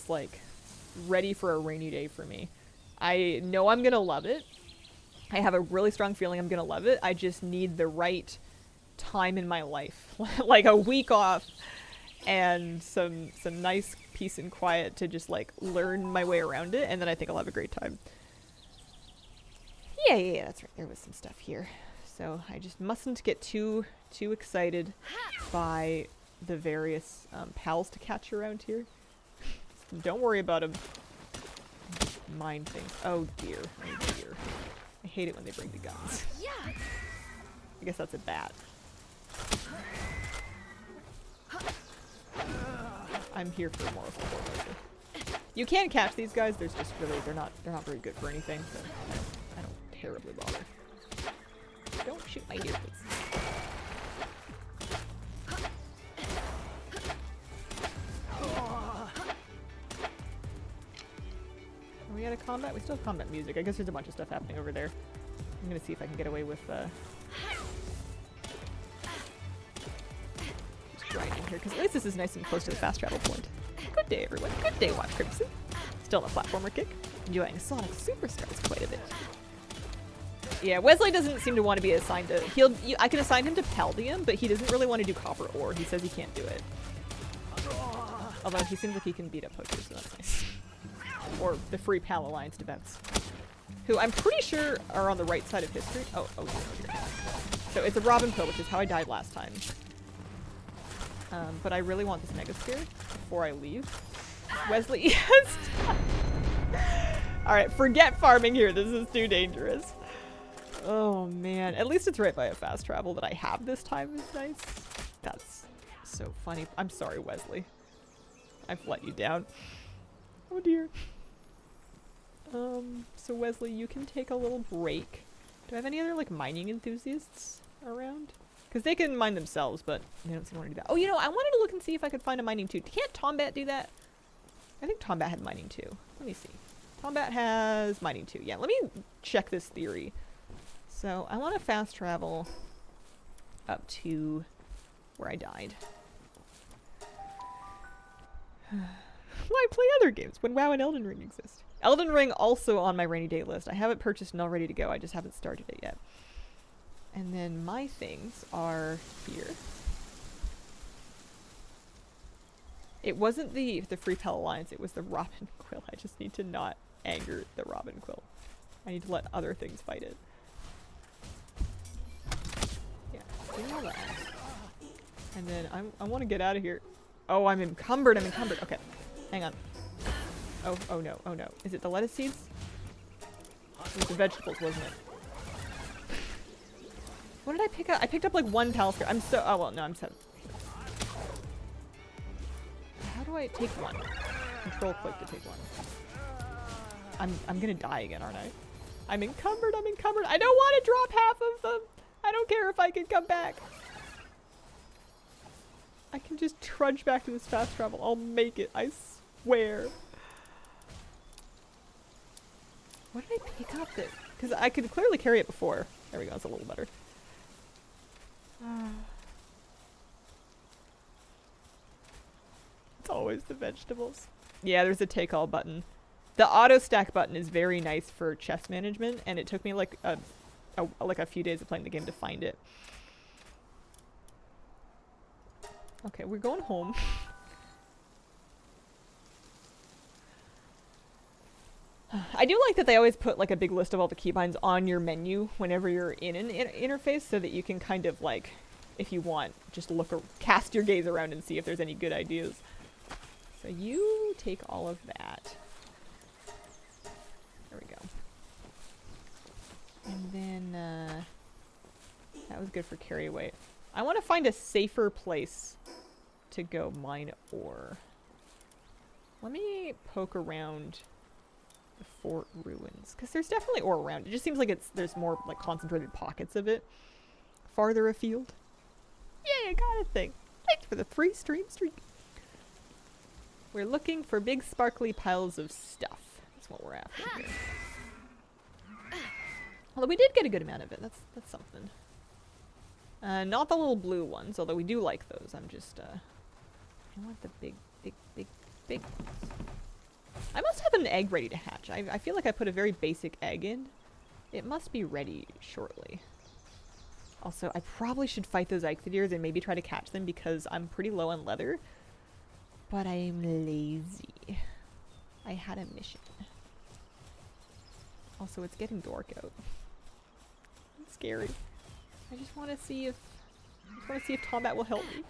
like ready for a rainy day for me. I know I'm gonna love it. I have a really strong feeling I'm gonna love it. I just need the right time in my life, like a week off. And some nice peace and quiet to just like learn my way around it, and then I think I'll have a great time. Yeah, that's right. There was some stuff here, so I just mustn't get too excited by the various pals to catch around here. Don't worry about them. Just mind things. Oh dear, oh dear. I hate it when they bring the guns. I guess that's a bat. I'm here for moral support. You can catch these guys. There's just really they're not very good for anything. So I don't terribly bother. Don't shoot my deer, please. Are we out of combat? We still have combat music. I guess there's a bunch of stuff happening over there. I'm gonna see if I can get away with grinding here, because at least this is nice and close to the fast travel point. Good day, everyone. Good day, Watch Crimson. Still on a platformer kick. Enjoying Sonic Superstars quite a bit. Yeah, Wesley doesn't seem to want to be assigned to... I can assign him to Palladium, but he doesn't really want to do copper ore. He says he can't do it. Although he seems like he can beat up poachers, so that's nice. Or the Free Pal Alliance devouts. Who I'm pretty sure are on the right side of history. Oh, here. So it's a Robin Pill, which is how I died last time. But I really want this Mega Spear before I leave. Wesley, yes. Alright, forget farming here. This is too dangerous. Oh man. At least it's right by a fast travel that I have this time is nice. That's so funny. I'm sorry, Wesley. I've let you down. Oh dear. So Wesley, you can take a little break. Do I have any other, like, mining enthusiasts around? Because they can mine themselves, but they don't seem to want to do that. Oh, you know, I wanted to look and see if I could find a mining too. Can't Tombat do that? I think Tombat had mining too. Let me see. Tombat has mining too. Yeah, let me check this theory. So I want to fast travel up to where I died. Why play other games when WoW and Elden Ring exist? Elden Ring also on my rainy day list. I have it purchased and all ready to go. I just haven't started it yet. And then my things are here. It wasn't the Free Pell Alliance, it was the Robin Quill. I just need to not anger the Robin Quill. I need to let other things fight it. Yeah, give me all that. And then I want to get out of here. Oh, I'm encumbered, Okay, hang on. Oh no, oh no. Is it the lettuce seeds? It was the vegetables, wasn't it? What did I pick up? I picked up like one Talisker. I'm so, oh well, no, I'm 7. How do I take one? Control click to take one. I'm gonna die again, aren't I? I'm encumbered. I don't want to drop half of them. I don't care if I can come back. I can just trudge back to this fast travel. I'll make it, I swear. What did I pick up that? Because I could clearly carry it before. There we go, it's a little better. It's always the vegetables. Yeah, there's a take all button. The auto stack button is very nice for chest management, and it took me like a few days of playing the game to find it. Okay, we're going home. I do like that they always put like a big list of all the keybinds on your menu whenever you're in an interface, so that you can kind of like, if you want, just look or cast your gaze around and see if there's any good ideas. So you take all of that. There we go. And then that was good for carry weight. I want to find a safer place to go mine ore. Let me poke around the fort ruins, because there's definitely ore around. It just seems like there's more like concentrated pockets of it farther afield. Yay, I got a thing. Thanks for the 3 stream streak. We're looking for big sparkly piles of stuff. That's what we're after here. Although we did get a good amount of it. That's something. Not the little blue ones, although we do like those. I'm just I want the big ones. I must have an egg ready to hatch. I feel like I put a very basic egg in. It must be ready shortly. Also, I probably should fight those Eichthydires and maybe try to catch them because I'm pretty low on leather. But I'm lazy. I had a mission. Also, it's getting dark out. It's scary. I just want to see if Tombat will help me.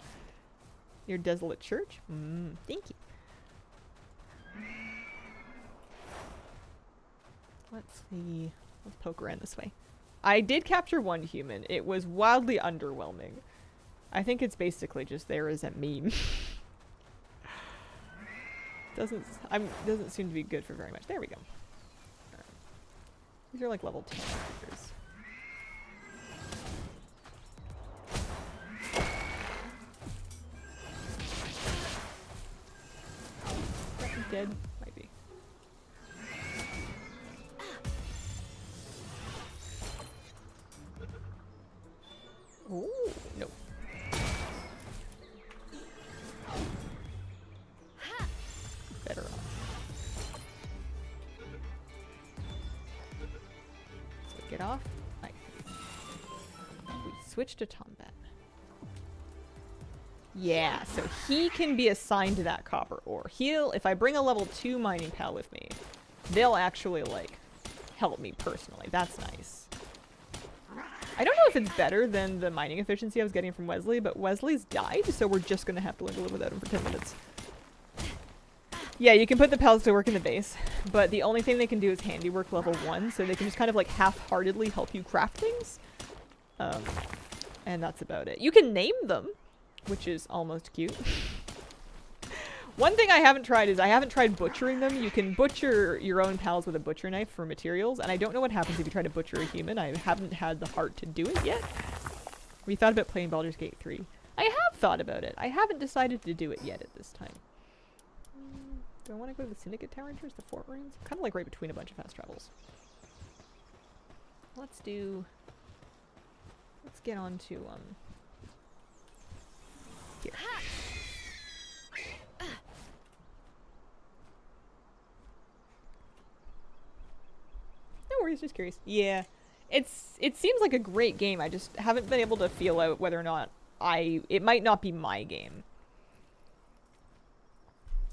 Your desolate church? Thank you. Let's see. Let's poke around this way. I did capture one human. It was wildly underwhelming. I think it's basically just there as a meme. Doesn't seem to be good for very much. There we go. Right. These are like level 10 characters. Is he dead? Might be. Oh, no. Better off. So get off. Nice. We switch to Tombat. Yeah, so he can be assigned to that copper ore. If I bring a level 2 mining pal with me, they'll actually, like, help me personally. That's nice. I don't know if it's better than the mining efficiency I was getting from Wesley, but Wesley's died, so we're just gonna have to learn to live without him for 10 minutes. Yeah, you can put the pals to work in the base, but the only thing they can do is handiwork level 1, so they can just kind of like half-heartedly help you craft things. And that's about it. You can name them, which is almost cute. One thing I haven't tried is I haven't tried butchering them. You can butcher your own pals with a butcher knife for materials, and I don't know what happens if you try to butcher a human. I haven't had the heart to do it yet. We thought about playing Baldur's Gate 3. I have thought about it. I haven't decided to do it yet at this time. Do I want to go to the Syndicate Tower first, the Fort Ruins? Kind of like right between a bunch of fast travels. Let's get on to, here. No worries, just curious. Yeah. It seems like a great game. I just haven't been able to feel out whether or not it might not be my game.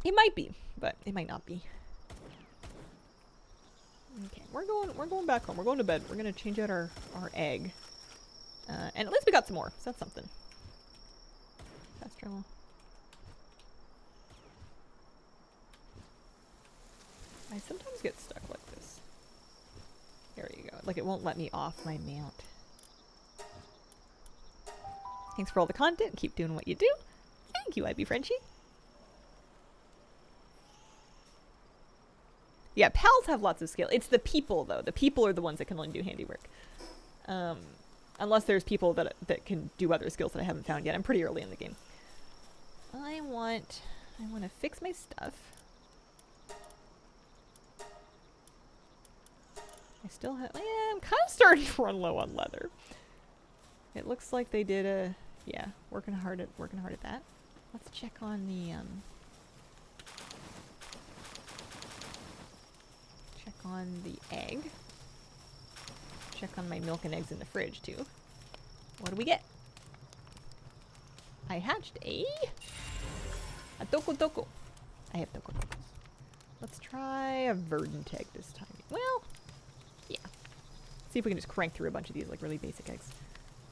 It might be, but it might not be. Okay, we're going back home. We're going to bed. We're gonna change out our egg. And at least we got some more, so that's something. Fast travel. I sometimes get stuck like this. There you go. Like it won't let me off my mount. Thanks for all the content. Keep doing what you do. Thank you, IB Frenchie. Yeah, pals have lots of skill. It's the people, though. The people are the ones that can only do handiwork. Unless there's people that can do other skills that I haven't found yet. I'm pretty early in the game. I want to fix my stuff. I still have... Yeah, I'm kind of starting to run low on leather. It looks like they did a... Yeah, working hard at that. Let's check on the... Check on the egg. Check on my milk and eggs in the fridge, too. What do we get? I hatched a Toko Toko. I have Toko Tokos. Let's try a verdant egg this time. Well, yeah. See if we can just crank through a bunch of these, like, really basic eggs.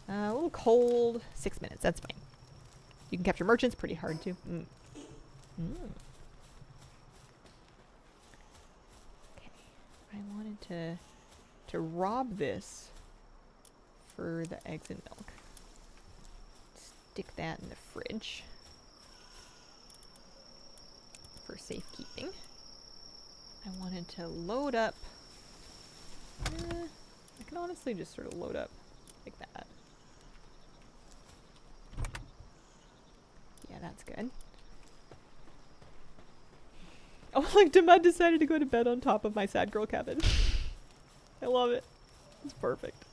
A little cold. 6 minutes. That's fine. You can capture merchants. Pretty hard, too. Okay. I wanted to rob this for the eggs and milk. Stick that in the fridge for safekeeping. I wanted to load up. I can honestly just sort of load up like that. Yeah, that's good. Oh, like Demad decided to go to bed on top of my sad girl cabin. I love it. It's perfect.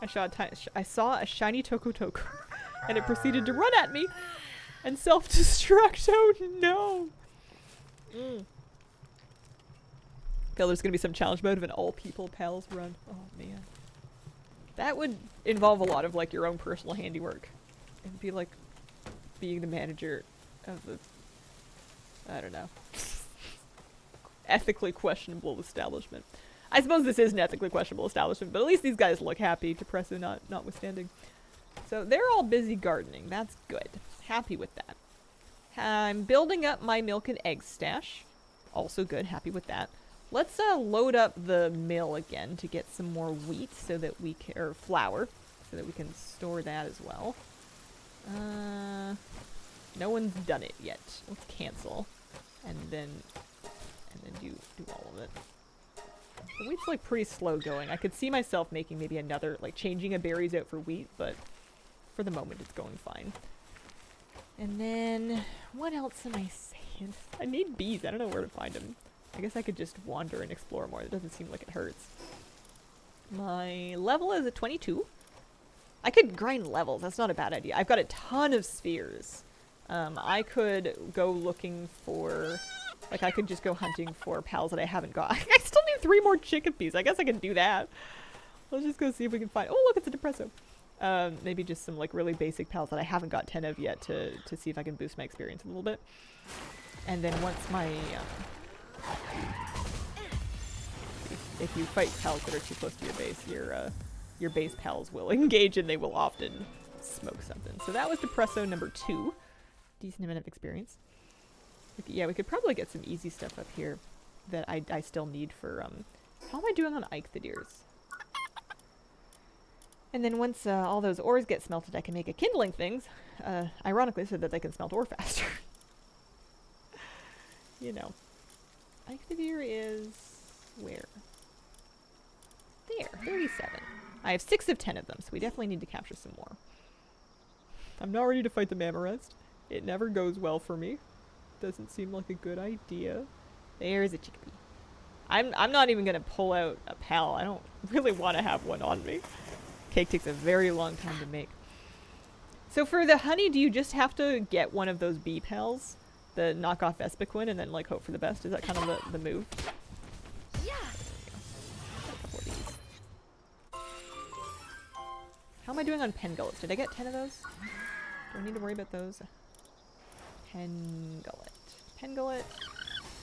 I saw a shiny Toko Toko, and it proceeded to run at me and self-destruct. Oh no! Feel there's gonna be some challenge mode of an all-people pals run. Oh man. That would involve a lot of like your own personal handiwork. It'd be like being the manager of the, I don't know, ethically questionable establishment. I suppose this is an ethically questionable establishment, but at least these guys look happy, Depresso notwithstanding. So they're all busy gardening. That's good. Happy with that. I'm building up my milk and egg stash. Also good. Happy with that. Let's load up the mill again to get some more wheat so that we can, or flour, so that we can store that as well. No one's done it yet. Let's cancel, and then do all of it. The wheat's like pretty slow going. I could see myself making maybe another, like changing a berries out for wheat, but for the moment it's going fine. And then, what else am I saying? I need bees. I don't know where to find them. I guess I could just wander and explore more. It doesn't seem like it hurts. My level is at 22. I could grind levels. That's not a bad idea. I've got a ton of spheres. I could go looking for... Like, I could just go hunting for pals that I haven't got. I still need 3 more chickpeas. I guess I can do that. Let's just go see if we can find... Oh, look, it's a Depresso. Maybe just some, like, really basic pals that I haven't got 10 of yet to see if I can boost my experience a little bit. And then once my... if you fight pals that are too close to your base, your your base pals will engage and they will often smoke something. So that was Depresso number 2. Decent amount of experience. Yeah, we could probably get some easy stuff up here that I still need for, how am I doing on Eichthadiers? And then once all those ores get smelted, I can make a kindling things, ironically, so that they can smelt ore faster. You know. Eichthadier is where? There, 37. I have 6 of 10 of them, so we definitely need to capture some more. I'm not ready to fight the Mammarest. It never goes well for me. Doesn't seem like a good idea. There's a chickpea. I'm not even gonna pull out a pal. I don't really want to have one on me. Cake takes a very long time to make. So for the honey, do you just have to get one of those bee pals? The knockoff Vespiquen and then like hope for the best? Is that kind of the move? Yeah. A couple of these. How am I doing on pen gullets? Did I get 10 of those? Do I need to worry about those? Pen gullet. Pen gullet.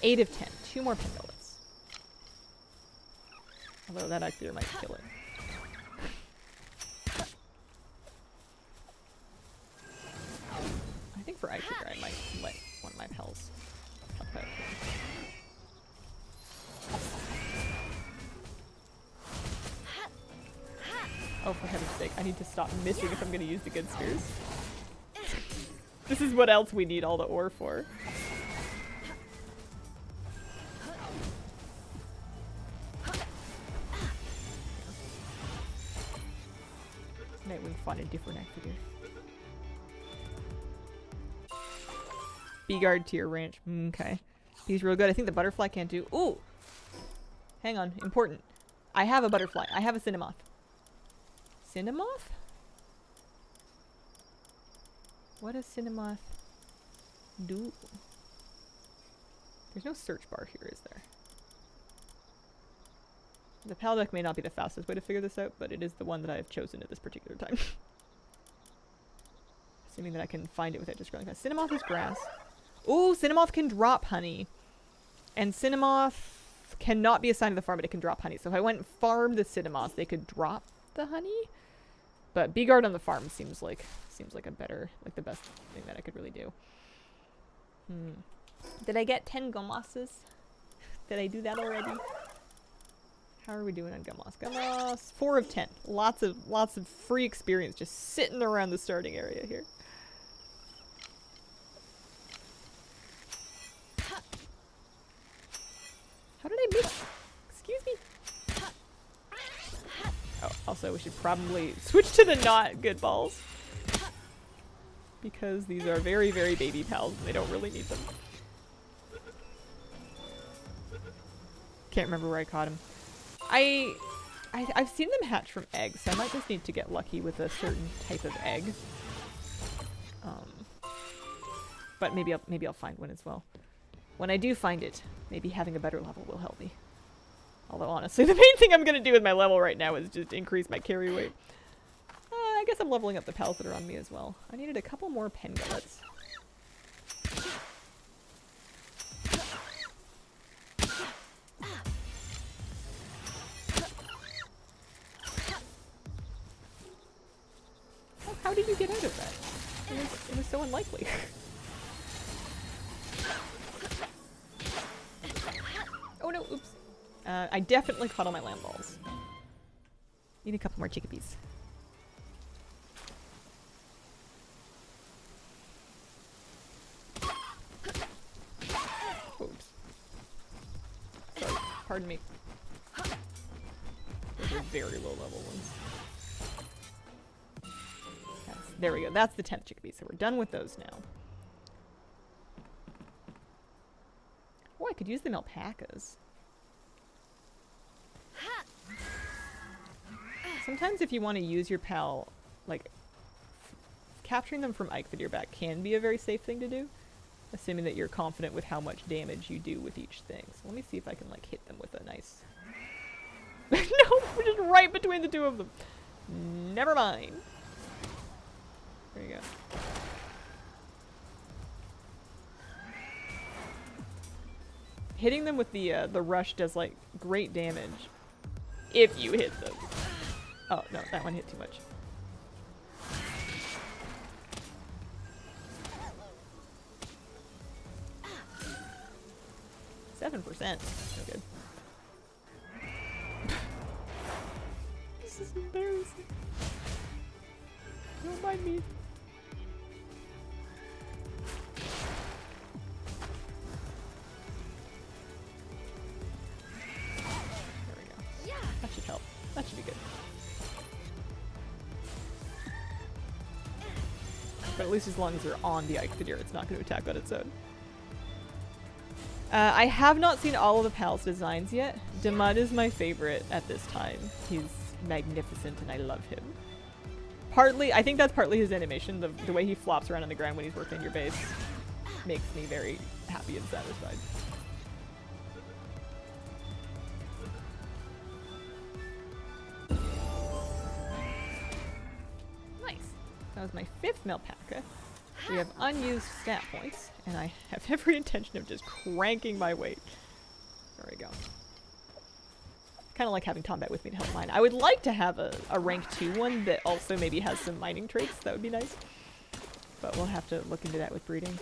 8 of 10. 2 more pen gullets. Although that actually might kill it. I think for Eichthadier I might let one of my pals help out here. Oh, for heaven's sake, I need to stop missing if I'm going to use the good spears. This is what else we need all the ore for. Maybe we can find a different Eichthadier. Bee guard to your ranch. Okay. He's real good. I think the butterfly can't do. Ooh! Hang on. Important. I have a butterfly. I have a Cinnamoth. Cinnamoth? What does Cinnamoth do? There's no search bar here, is there? The PAL deck may not be the fastest way to figure this out, but it is the one that I have chosen at this particular time. Assuming that I can find it without just scrolling fast. Cinnamoth is grass. Ooh, Cinnamoth can drop honey. And Cinnamoth cannot be assigned to the farm, but it can drop honey. So if I went and farmed the Cinnamoth, they could drop the honey. But Bee Guard on the farm seems like a better, like the best thing that I could really do. Did I get 10 Gumosses? Did I do that already? How are we doing on Gummoss? Gummoss, 4 of 10. Lots of free experience just sitting around the starting area here. How did I miss? Excuse me. Oh, also we should probably switch to the not good balls. Because these are very, very baby pals and they don't really need them. Can't remember where I caught him. I've seen them hatch from eggs, so I might just need to get lucky with a certain type of egg. But maybe I'll find one as well. When I do find it, maybe having a better level will help me. Although honestly, the main thing I'm gonna do with my level right now is just increase my carry weight. I guess I'm leveling up the pals that are on me as well. I needed a couple more pen gullets. Oh, how did you get out of that? It was so unlikely. Oh no, oops. I definitely caught all my lamb balls. Need a couple more chickadees. Oops. Sorry, pardon me. Those are very low level ones. Yes, there we go. That's the 10th chickpea, so we're done with those now. Oh, I could use them alpacas. Sometimes if you want to use your pal, like, capturing them from Eichthadier back can be a very safe thing to do. Assuming that you're confident with how much damage you do with each thing. So let me see if I can, like, hit them with a nice... No! We're just right between the two of them! Never mind. There you go. Hitting them with the rush does, like, great damage. If you hit them. Oh, no, that one hit too much. %. No good. This is embarrassing. Don't mind me. There we go. Yeah. That should help. That should be good. But at least as long as they're on the Ikethedir, it's not going to attack on its own. I have not seen all of the Pal's designs yet. Demud is my favorite at this time. He's magnificent and I love him. Partly, I think that's partly his animation. The way he flops around on the ground when he's working your base makes me very happy and satisfied. Nice. That was my 5th Melpaka. We have unused stat points, and I have every intention of just cranking my weight. There we go. Kind of like having Tombat with me to help mine. I would like to have a rank 2 one that also maybe has some mining traits. That would be nice. But we'll have to look into that with breeding.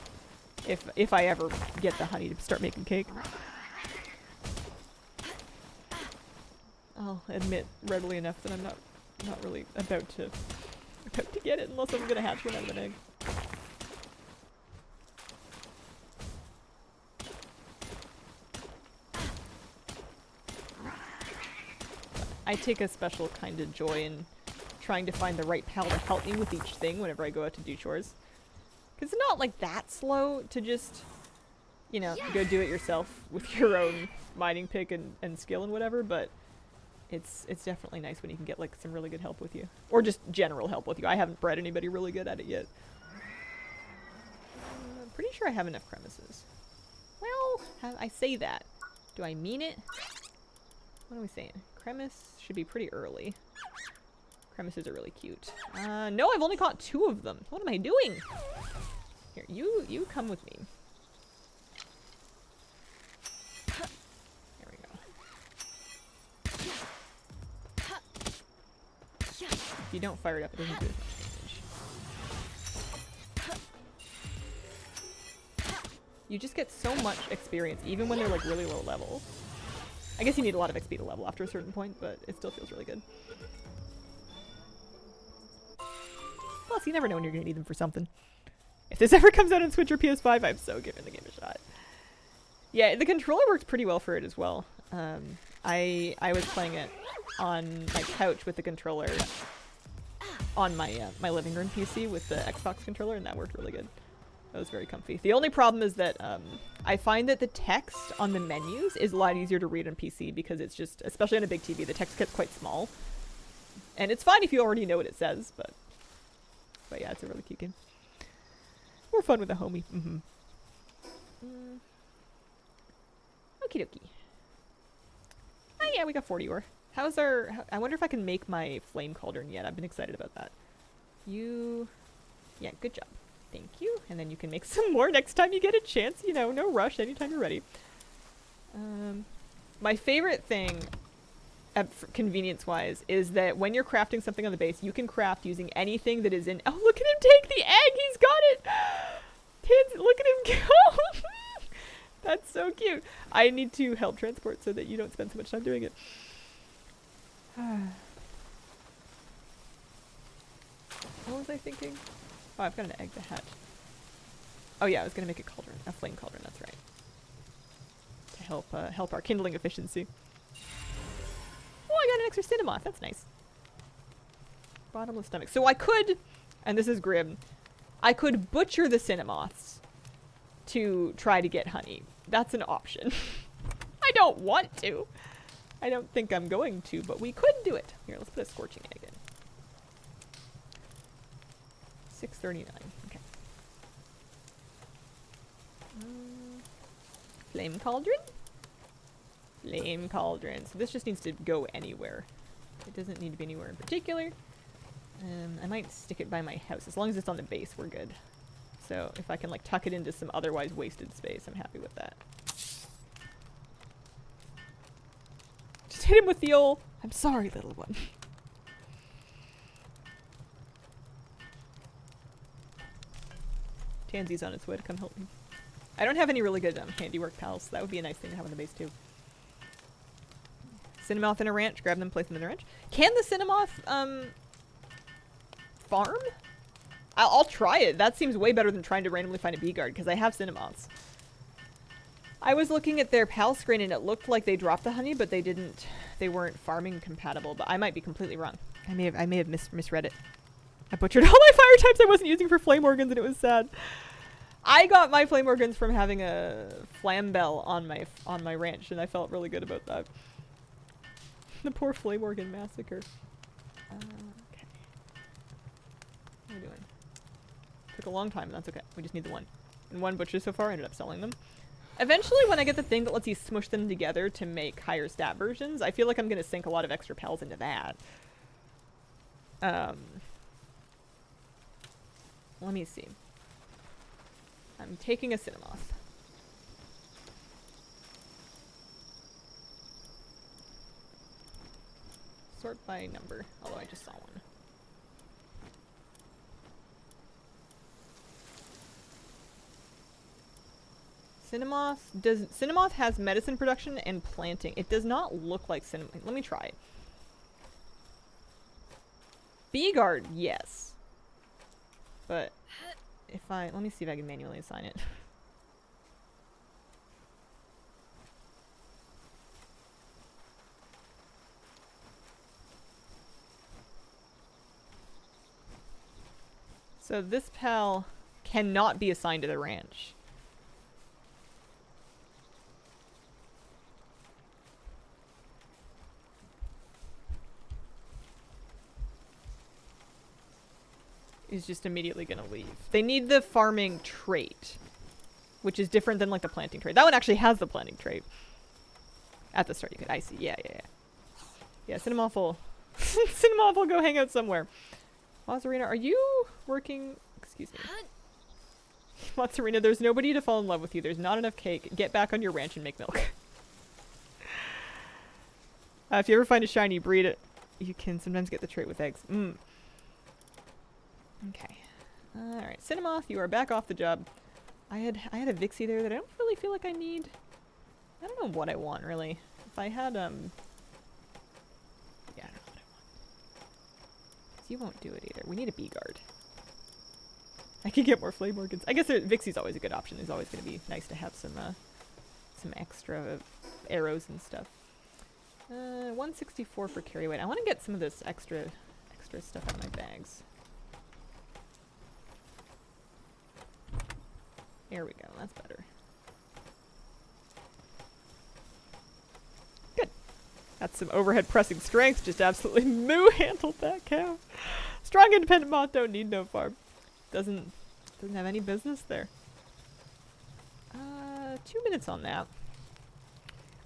If I ever get the honey to start making cake. I'll admit readily enough that I'm not really about to get it unless I'm gonna hatch one out of an egg. I take a special kind of joy in trying to find the right pal to help me with each thing whenever I go out to do chores. Because it's not like that slow to just, you know, go do it yourself with your own mining pick and skill and whatever, but it's definitely nice when you can get like some really good help with you. Or just general help with you. I haven't bred anybody really good at it yet. I'm pretty sure I have enough crevices. Well, I say that. Do I mean it? What are we saying? Cremis should be pretty early. Crevices are really cute. No, I've only caught 2 of them. What am I doing? Here, you come with me. There we go. If you don't fire it up, it doesn't do as much damage. You just get so much experience, even when they're like really low level. I guess you need a lot of XP to level after a certain point, but it still feels really good. Plus, you never know when you're going to need them for something. If this ever comes out on Switch or PS5, I'm so giving the game a shot. Yeah, the controller works pretty well for it as well. I was playing it on my couch with the controller on my my living room PC with the Xbox controller, and that worked really good. That was very comfy. The only problem is that I find that the text on the menus is a lot easier to read on PC because it's just, especially on a big TV, the text gets quite small. And it's fine if you already know what it says, but yeah, it's a really cute game. More fun with a homie. Mm-hmm. Okie dokie. Oh yeah, we got 40 ore. How's our... I wonder if I can make my flame cauldron yet. I've been excited about that. Yeah, good job. Thank you. And then you can make some more next time you get a chance. You know, no rush. Anytime you're ready. My favorite thing, convenience-wise, is that when you're crafting something on the base, you can craft using anything that is in... Oh, look at him take the egg! He's got it! Kids, look at him go! That's so cute. I need to help transport so that you don't spend so much time doing it. What was I thinking? Oh, I've got an egg to hatch. Oh yeah, I was gonna make a cauldron, a flame cauldron. That's right. To help our kindling efficiency. Oh, I got an extra cinnamoth. That's nice. Bottomless stomach. So I could, and this is grim, I could butcher the cinnamoths to try to get honey. That's an option. I don't want to. I don't think I'm going to, but we could do it. Here, let's put a scorching egg in. 639. Okay. Flame cauldron? Flame cauldron. So this just needs to go anywhere. It doesn't need to be anywhere in particular. I might stick it by my house. As long as it's on the base, we're good. So if I can like tuck it into some otherwise wasted space, I'm happy with that. Just hit him with the old, I'm sorry, little one. Tansy's on its way to come help me. I don't have any really good handiwork pals, so that would be a nice thing to have on the base too. Cinnamoth in a ranch, grab them, place them in a ranch. Can the Cinnamoth farm? I'll try it. That seems way better than trying to randomly find a bee guard, because I have Cinnamoths. I was looking at their pal screen and it looked like they dropped the honey, but they weren't farming compatible, but I might be completely wrong. I may have misread it. I butchered all my fire types I wasn't using for flame organs and it was sad. I got my flame organs from having a flam bell on my ranch and I felt really good about that. The poor flame organ massacre. Okay. What are we doing? Took a long time, and that's okay. We just need the one. And one butcher so far, I ended up selling them. Eventually, when I get the thing that lets you smush them together to make higher stat versions, I feel like I'm going to sink a lot of extra pals into that. Let me see. I'm taking a Cinnamoth. Sort by number, although I just saw one. Cinnamoth has medicine production and planting. It does not look like Cinnamoth. Let me try it. Bee guard, yes. But if let me see if I can manually assign it. So this pal cannot be assigned to the ranch. Is just immediately gonna leave. They need the farming trait, which is different than like the planting trait. That one actually has the planting trait. At the start, you could. I see. Yeah. Yeah, Cinnamoth will Cinnamoth will go hang out somewhere. Mozzarina, are you working? Excuse me. Mozzarina, there's nobody to fall in love with you. There's not enough cake. Get back on your ranch and make milk. If you ever find a shiny, breed it. You can sometimes get the trait with eggs. Okay. Alright. Cinnamoth, you are back off the job. I had a Vixie there that I don't really feel like I need. I don't know what I want, really. If I had, yeah, I don't know what I want. You won't do it either. We need a bee guard. I could get more flame organs. I guess Vixie's always a good option. It's always going to be nice to have some extra arrows and stuff. 164 for carry weight. I want to get some of this extra stuff out of my bags. There we go. That's better. Good. That's some overhead pressing strength. Just absolutely moo-handled that cow. Strong independent moth don't need no farm. Doesn't have any business there. 2 minutes on that.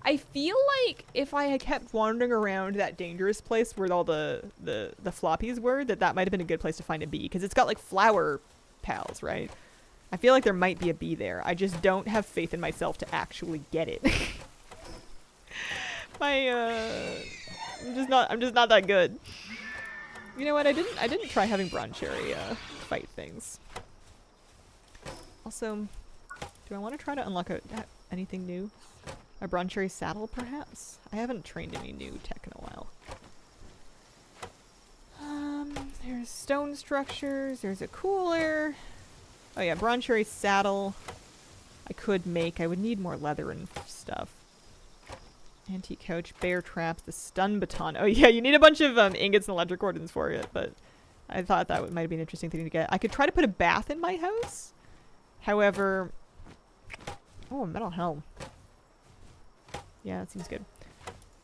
I feel like if I had kept wandering around that dangerous place where all the floppies were, that might have been a good place to find a bee, because it's got like flower pals, right? I feel like there might be a bee there. I just don't have faith in myself to actually get it. I'm just not that good. You know what? I didn't try having Bron Cherry fight things. Also, do I want to try to unlock anything new? A Bron Cherry saddle, perhaps? I haven't trained any new tech in a while. There's stone structures. There's a cooler. Oh yeah, Bron Cherry saddle. I could make. I would need more leather and stuff. Antique couch, bear traps, the stun baton. Oh yeah, you need a bunch of ingots and electric cordons for it, but I thought that might be an interesting thing to get. I could try to put a bath in my house. However, oh, a metal helm. Yeah, that seems good.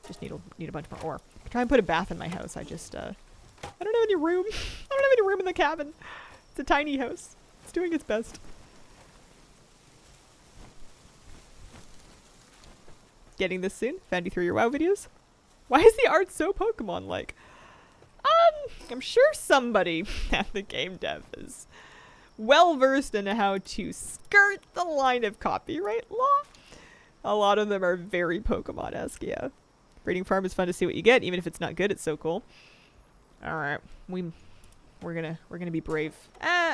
Just need a bunch more ore. I could try and put a bath in my house. I just I don't have any room. I don't have any room in the cabin. It's a tiny house. It's doing its best. Getting this soon? Found you through your WoW videos? Why is the art so Pokemon-like? I'm sure somebody at the game dev is well versed in how to skirt the line of copyright law. A lot of them are very Pokemon-esque, yeah. Breeding farm is fun to see what you get, even if it's not good, it's so cool. Alright, We're gonna be brave.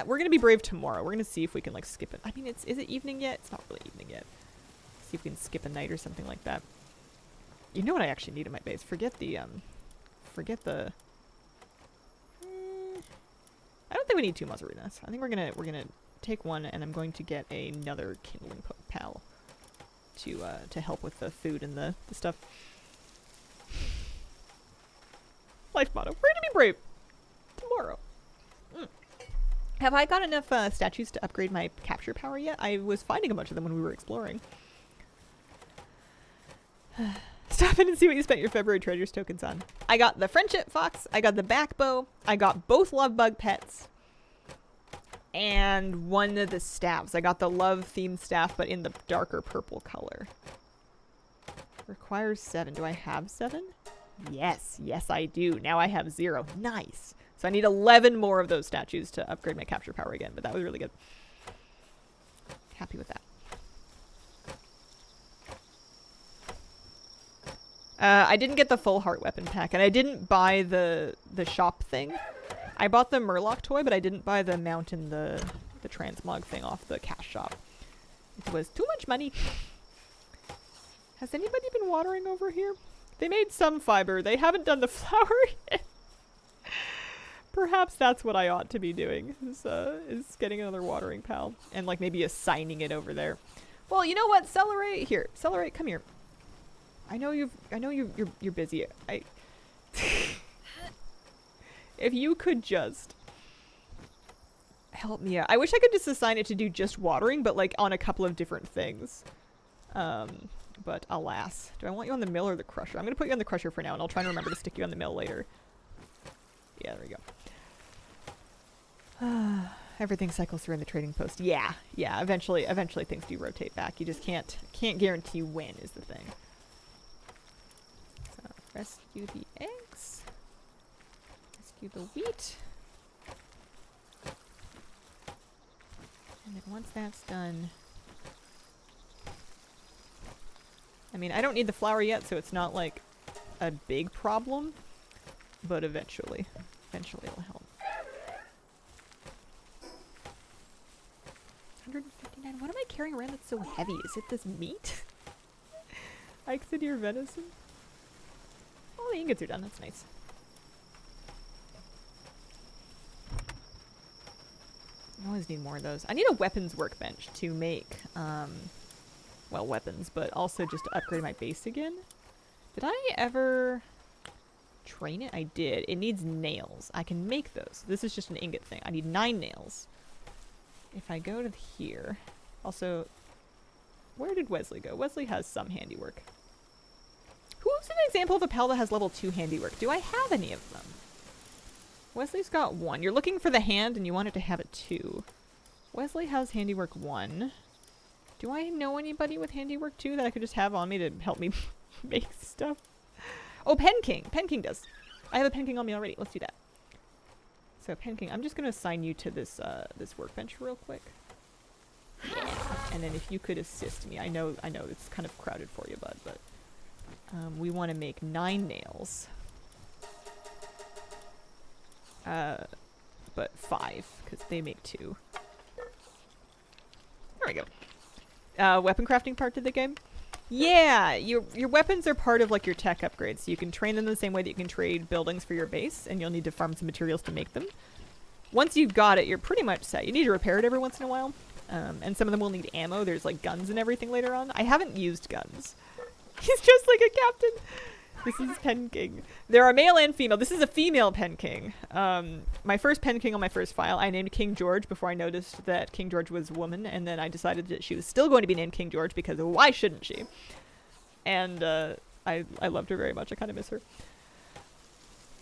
We're gonna be brave tomorrow. We're gonna see if we can like skip it. I mean, is it evening yet? It's not really evening yet. See if we can skip a night or something like that. You know what I actually need in my base? Forget the I don't think we need 2 muzzarinas. I think we're gonna take one, and I'm going to get another kindling pal to help with the food and the stuff. Life motto: we're gonna be brave tomorrow. Have I got enough statues to upgrade my capture power yet? I was finding a bunch of them when we were exploring. Stop in and see what you spent your February treasures tokens on. I got the friendship fox, I got the back bow, I got both love bug pets, and one of the staffs. I got the love themed staff, but in the darker purple color. Requires 7. Do I have 7? Yes, yes I do. Now I have 0. Nice. So I need 11 more of those statues to upgrade my capture power again, but that was really good. Happy with that. I didn't get the full heart weapon pack, and I didn't buy the shop thing. I bought the Murloc toy, but I didn't buy the mount and the transmog thing off the cash shop. It was too much money. Has anybody been watering over here? They made some fiber. They haven't done the flower yet. Perhaps that's what I ought to be doing, is getting another watering pal and like maybe assigning it over there. Well, you know what, Celery? Here, Celery, come here. I know you're busy. If you could just help me out. I wish I could just assign it to do just watering, but like on a couple of different things. But alas. Do I want you on the mill or the crusher? I'm gonna put you on the crusher for now, and I'll try and remember to stick you on the mill later. Yeah, there we go. Everything cycles through in the trading post. Yeah, eventually things do rotate back. You just can't guarantee when is the thing. So, rescue the eggs. Rescue the wheat. And then once that's done... I mean, I don't need the flour yet, so it's not like a big problem. But eventually it'll help. 159. What am I carrying around that's so heavy? Is it this meat? Ixodeer venison? Oh, the ingots are done. That's nice. I always need more of those. I need a weapons workbench to make, well, weapons, but also just to upgrade my base again. Did I ever train it? I did. It needs nails. I can make those. This is just an ingot thing. I need 9 nails. If I go to here... Also, where did Wesley go? Wesley has some handiwork. Who's an example of a pal that has level 2 handiwork? Do I have any of them? Wesley's got 1. You're looking for the hand and you want it to have a 2. Wesley has handiwork 1. Do I know anybody with handiwork 2 that I could just have on me to help me make stuff? Oh, Pen King. Pen King does. I have a Pen King on me already. Let's do that. So Pen King, I'm just gonna assign you to this this workbench real quick. Yeah. And then if you could assist me, I know it's kind of crowded for you, bud, but we want to make 9 nails. But 5 because they make 2. There we go. Weapon crafting part to the game. Yeah, your weapons are part of like your tech upgrades. So you can train them the same way that you can trade buildings for your base, and you'll need to farm some materials to make them. Once you've got it, you're pretty much set. You need to repair it every once in a while. And some of them will need ammo. There's like guns and everything later on. I haven't used guns. He's just like a captain. This is Pen King. There are male and female. This is a female Pen King. My first Pen King on my first file, I named King George before I noticed that King George was a woman, and then I decided that she was still going to be named King George because why shouldn't she? And I loved her very much. I kind of miss her.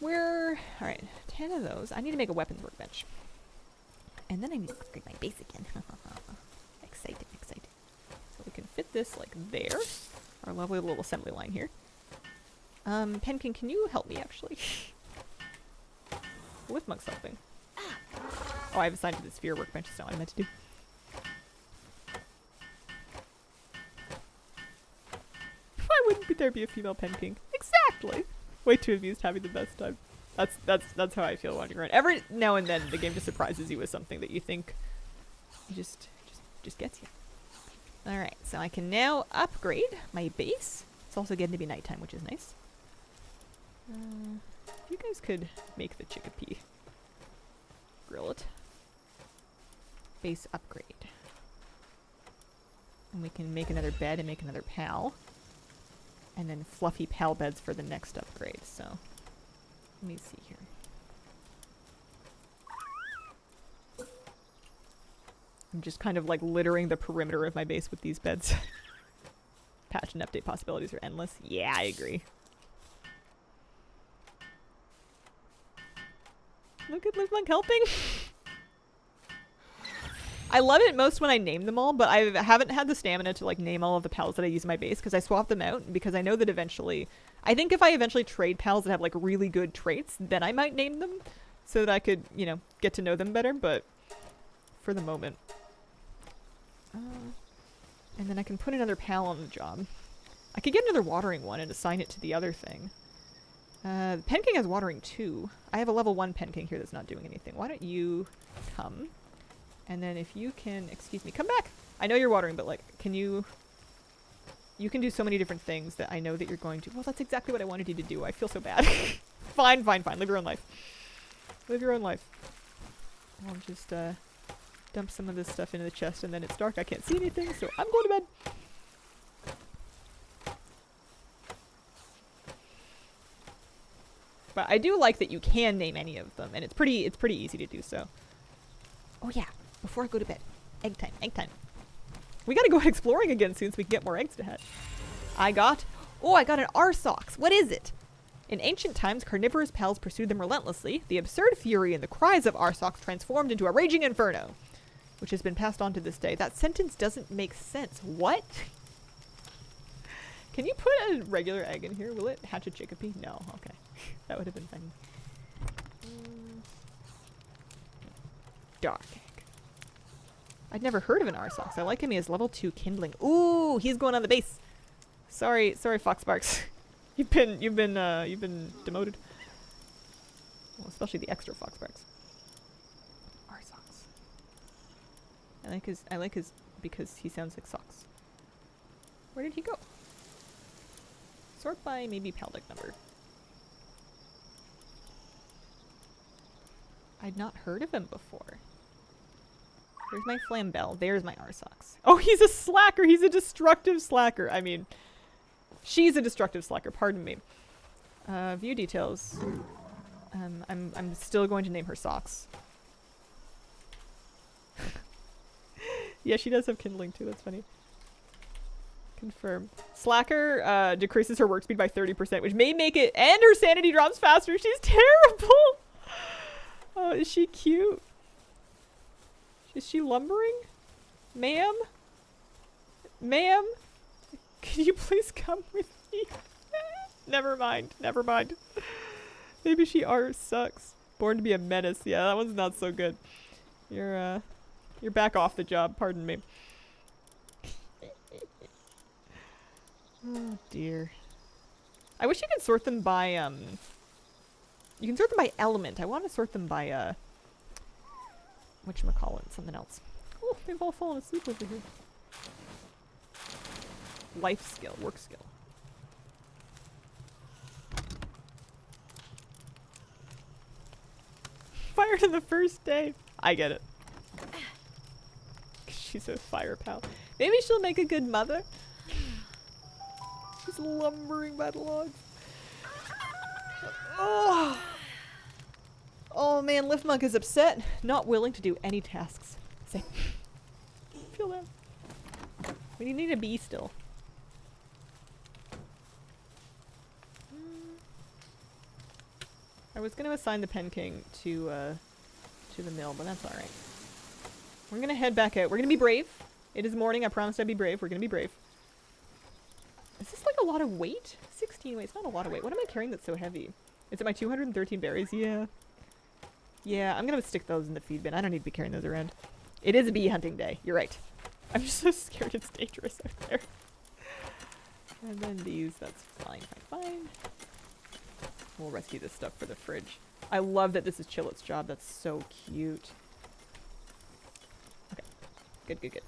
Alright, 10 of those. I need to make a weapons workbench. And then I need to upgrade my base again. Excited. So we can fit this like there. Our lovely little assembly line here. Pen King, can you help me actually? With Monk's helping. Oh, I've assigned to the sphere workbench. That's not what I meant to do. Why wouldn't there be a female Pen King? Exactly! Way too amused having the best time. That's how I feel wandering around. Every now and then the game just surprises you with something that you think just gets you. Alright, so I can now upgrade my base. It's also getting to be nighttime, which is nice. You guys could make the chickpea. Grill it. Base upgrade. And we can make another bed and make another pal. And then fluffy pal beds for the next upgrade, so... Let me see here. I'm just kind of like littering the perimeter of my base with these beds. Patch and update possibilities are endless. Yeah, I agree. Look at Livemonk helping. I love it most when I name them all, but I haven't had the stamina to like name all of the pals that I use in my base because I swap them out because I know that eventually... I think if I eventually trade pals that have like really good traits, then I might name them so that I could, you know, get to know them better, but for the moment... and then I can put another pal on the job. I could get another watering one and assign it to the other thing. The Pen King has watering 2. I have a level 1 Pen King here that's not doing anything. Why don't you come? And then if you can... Excuse me, come back! I know you're watering, but like, can you... You can do so many different things that I know that you're going to... Well, that's exactly what I wanted you to do. I feel so bad. Fine. Live your own life. Live your own life. I'll just, dump some of this stuff into the chest, and then it's dark. I can't see anything, so I'm going to bed. But I do like that you can name any of them, and it's pretty easy to do so. Oh yeah, before I go to bed. Egg time. We gotta go exploring again soon so we can get more eggs to hatch. I got an Arsox. What is it? In ancient times, carnivorous pals pursued them relentlessly. The absurd fury and the cries of Arsox transformed into a raging inferno, which has been passed on to this day. That sentence doesn't make sense. What? Can you put a regular egg in here? Will it hatch a chickpea? No. Okay. That would have been funny. Dark egg. I'd never heard of an Arsox. I like him. He has level 2 kindling. Ooh, he's going on the base. Sorry, Foxbarks. You've been demoted. Well, especially the extra Foxbarks. Arsox. I like his because he sounds like socks. Where did he go? Sort by maybe pal deck number. I'd not heard of him before. There's my Flambell. There's my Arsox. Oh, he's a slacker. He's a destructive slacker. I mean, she's a destructive slacker. Pardon me. View details. I'm still going to name her Socks. Yeah, she does have kindling too. That's funny. Confirm. Slacker decreases her work speed by 30%, which may make it, and her sanity drops faster. She's terrible. Oh, is she cute? Is she lumbering? Ma'am? Ma'am? Can you please come with me? Never mind. Maybe she sucks. Born to be a menace. Yeah, that one's not so good. You're back off the job. Pardon me. Oh dear. I wish you could sort them by you can sort them by element. I want to sort them by whatchamacallit, something else. Oh, they've all fallen asleep over here. Life skill, work skill. Fired in the first day. I get it. She's a fire pal. Maybe she'll make a good mother. She's lumbering by the logs. Oh. Oh man, Livemonk is upset. Not willing to do any tasks. Say. Feel that. We need a bee still. I was going to assign the Pen King to the mill, but that's alright. We're going to head back out. We're going to be brave. It is morning. I promised I'd be brave. We're going to be brave. Is this like a lot of weight? 16 weight. It's not a lot of weight. What am I carrying that's so heavy? Is it my 213 berries? Yeah. Yeah, I'm going to stick those in the feed bin. I don't need to be carrying those around. It is a bee hunting day. You're right. I'm just so scared it's dangerous out there. And then these. That's fine. We'll rescue this stuff for the fridge. I love that this is Chillet's job. That's so cute. Okay. Good, good, good.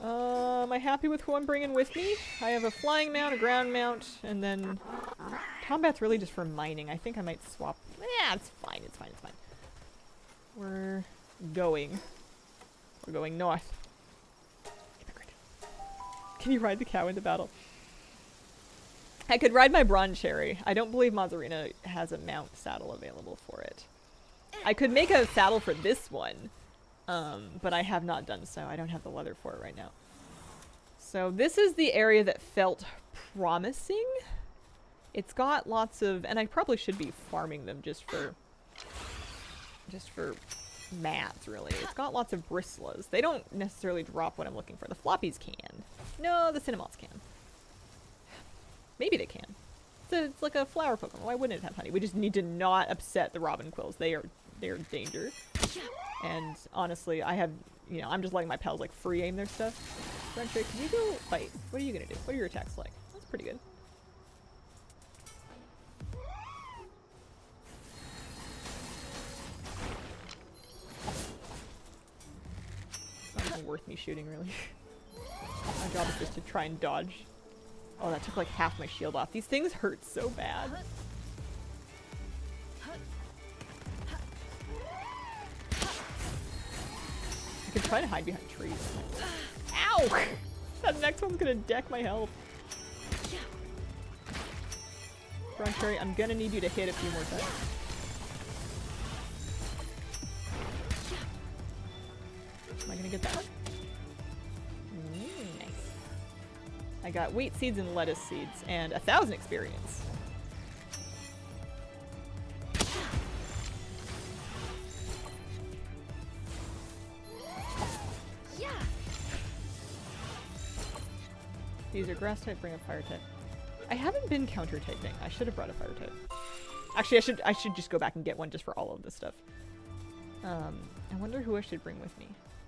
Am I happy with who I'm bringing with me? I have a flying mount, a ground mount, and then combat's really just for mining. I think I might swap. Yeah, it's fine. It's fine. It's fine. We're going north. Can you ride the cow into battle? I could ride my Bronze Cherry. I don't believe Mazarina has a mount saddle available for it. I could make a saddle for this one, but I have not done so. I don't have the leather for it right now. So this is the area that felt promising. It's got lots of, and I probably should be farming them just for mats, really. It's got lots of bristlas. They don't necessarily drop what I'm looking for. The floppies can. No, the cinnamots can. Maybe they can. It's like a flower Pokemon. Why wouldn't it have honey? We just need to not upset the robin quills. They're danger. And honestly, I'm just letting my pals like free aim their stuff. Frenchie, can you go fight? What are you gonna do? What are your attacks like? That's pretty good. Not even worth me shooting, really. My job is just to try and dodge. Oh, that took like half my shield off. These things hurt so bad. I can try to hide behind trees. Ow! That next one's gonna deck my health. Bronze Cherry, I'm gonna need you to hit a few more times. Am I gonna get that one? Nice. I got wheat seeds and lettuce seeds and 1,000 experience. Yeah. These are grass type, bring a fire type. I haven't been counter typing. I should have brought a fire type. Actually, I should just go back and get one just for all of this stuff. I wonder who I should bring with me.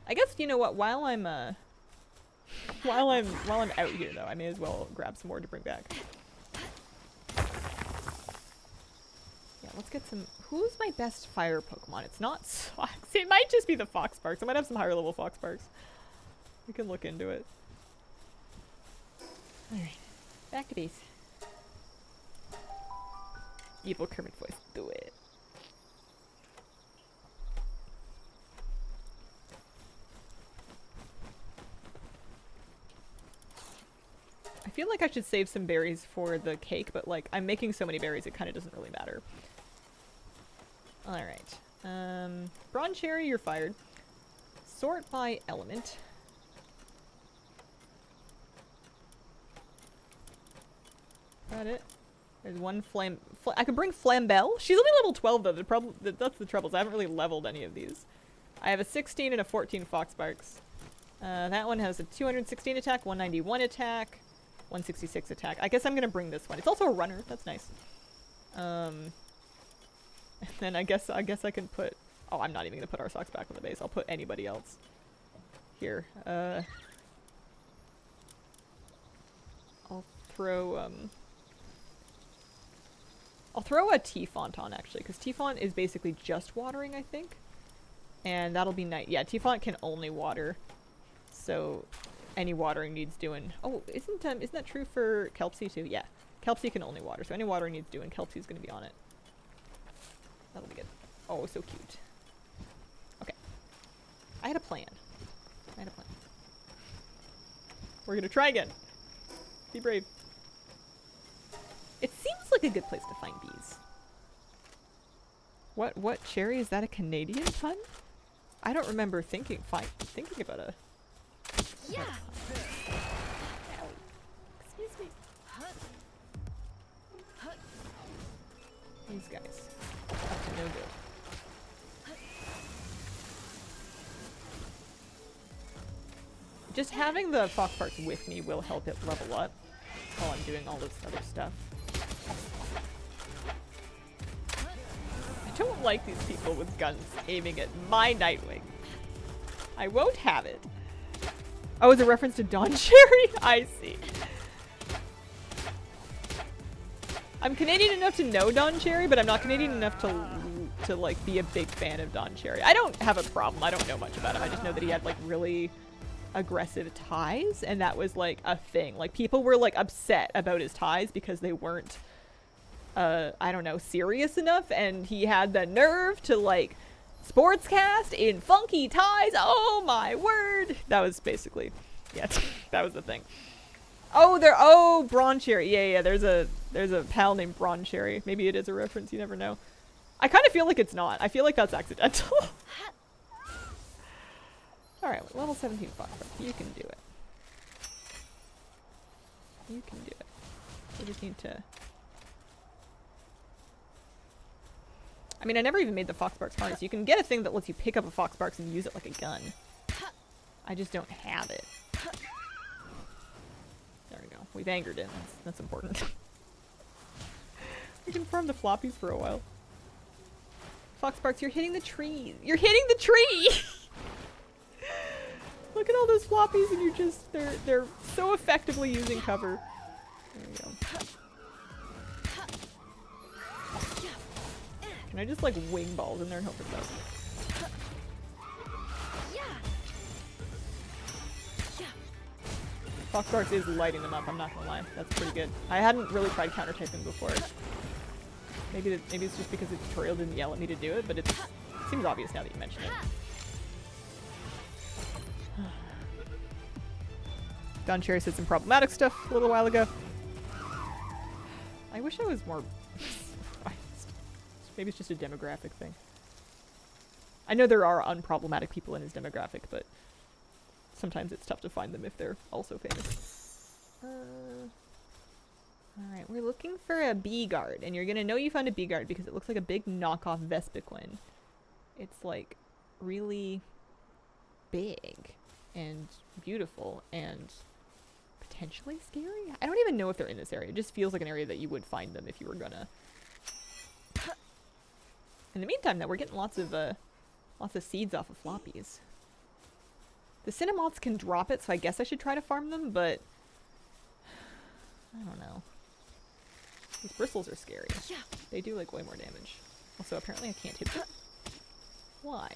I guess, you know what, while I'm out here though, I may as well grab some more to bring back. Yeah, let's get some. Who's my best fire Pokemon? It's not Fox. It might just be the Foxparks. I might have some higher level Foxparks. We can look into it. Alright. Back to base. Evil Kermit voice. Do it. I feel like I should save some berries for the cake, but like I'm making so many berries it kind of doesn't really matter. Alright. Bronze Cherry, you're fired. Sort by element. Got it. There's one flame. I could bring Flambelle. She's only level 12 though. That's the trouble. I haven't really leveled any of these. I have a 16 and a 14 Foxparks. That one has a 216 attack, 191 attack, 166 attack. I guess I'm gonna bring this one. It's also a runner. That's nice. And then I guess I can put. Oh, I'm not even gonna put our socks back on the base. I'll put anybody else. Here. I'll throw a T-Font on, actually, because T-Font is basically just watering, I think. And that'll be nice. Yeah, T-Font can only water. So any watering needs doing. Oh, isn't that true for Kelpsy too? Yeah. Kelpsy can only water, so any watering needs doing, Kelpsy's gonna be on it. That'll be good. Oh, so cute. Okay. I had a plan. We're gonna try again. Be brave. It seems like a good place to find bees. What cherry? Is that a Canadian pun? I don't remember thinking about a... Yeah. Excuse me. These guys. Up to no good. Just having the Foxparks with me will help it level up while I'm doing all this other stuff. I don't like these people with guns aiming at my Nightwing. I won't have it. Oh, it's a reference to Dawn Cherry? I see. I'm Canadian enough to know Don Cherry, but I'm not Canadian enough to like be a big fan of Don Cherry. I don't have a problem. I don't know much about him. I just know that he had like really aggressive ties, and that was like a thing. Like people were like upset about his ties because they weren't I don't know, serious enough, and he had the nerve to like sportscast in funky ties. Oh my word. That was basically, yeah, that was the thing. Oh, Braun Cherry. Yeah, there's a pal named Braun Cherry. Maybe it is a reference, you never know. I kind of feel like it's not. I feel like that's accidental. Alright, level 17 Foxpark. You can do it. You can do it. We just need to... I mean, I never even made the Foxparks harness. You can get a thing that lets you pick up a Foxparks and use it like a gun. I just don't have it. There we go. We've angered it. That's important. We can farm the floppies for a while. Foxparks, you're hitting the tree. You're hitting the tree! Look at all those floppies, and you're just, they're so effectively using cover. There we go. Can I just like wing balls in there and hope it does? Foxparks is lighting them up, I'm not gonna lie. That's pretty good. I hadn't really tried counter-typing before. Maybe it's just because the tutorial didn't yell at me to do it, but it seems obvious now that you mention it. Don Cherry said some problematic stuff a little while ago. I wish I was more surprised. Maybe it's just a demographic thing. I know there are unproblematic people in his demographic, but sometimes it's tough to find them if they're also famous. Alright, we're looking for a bee guard, and you're gonna know you found a bee guard because it looks like a big knockoff Vespiquen. It's like really big and beautiful and potentially scary. I don't even know if they're in this area. It just feels like an area that you would find them if you were gonna. In the meantime, though, we're getting lots of seeds off of floppies. The Cinnamoths can drop it, so I guess I should try to farm them, but I don't know. These bristles are scary. They do like way more damage. Also, apparently I can't hit them. Why?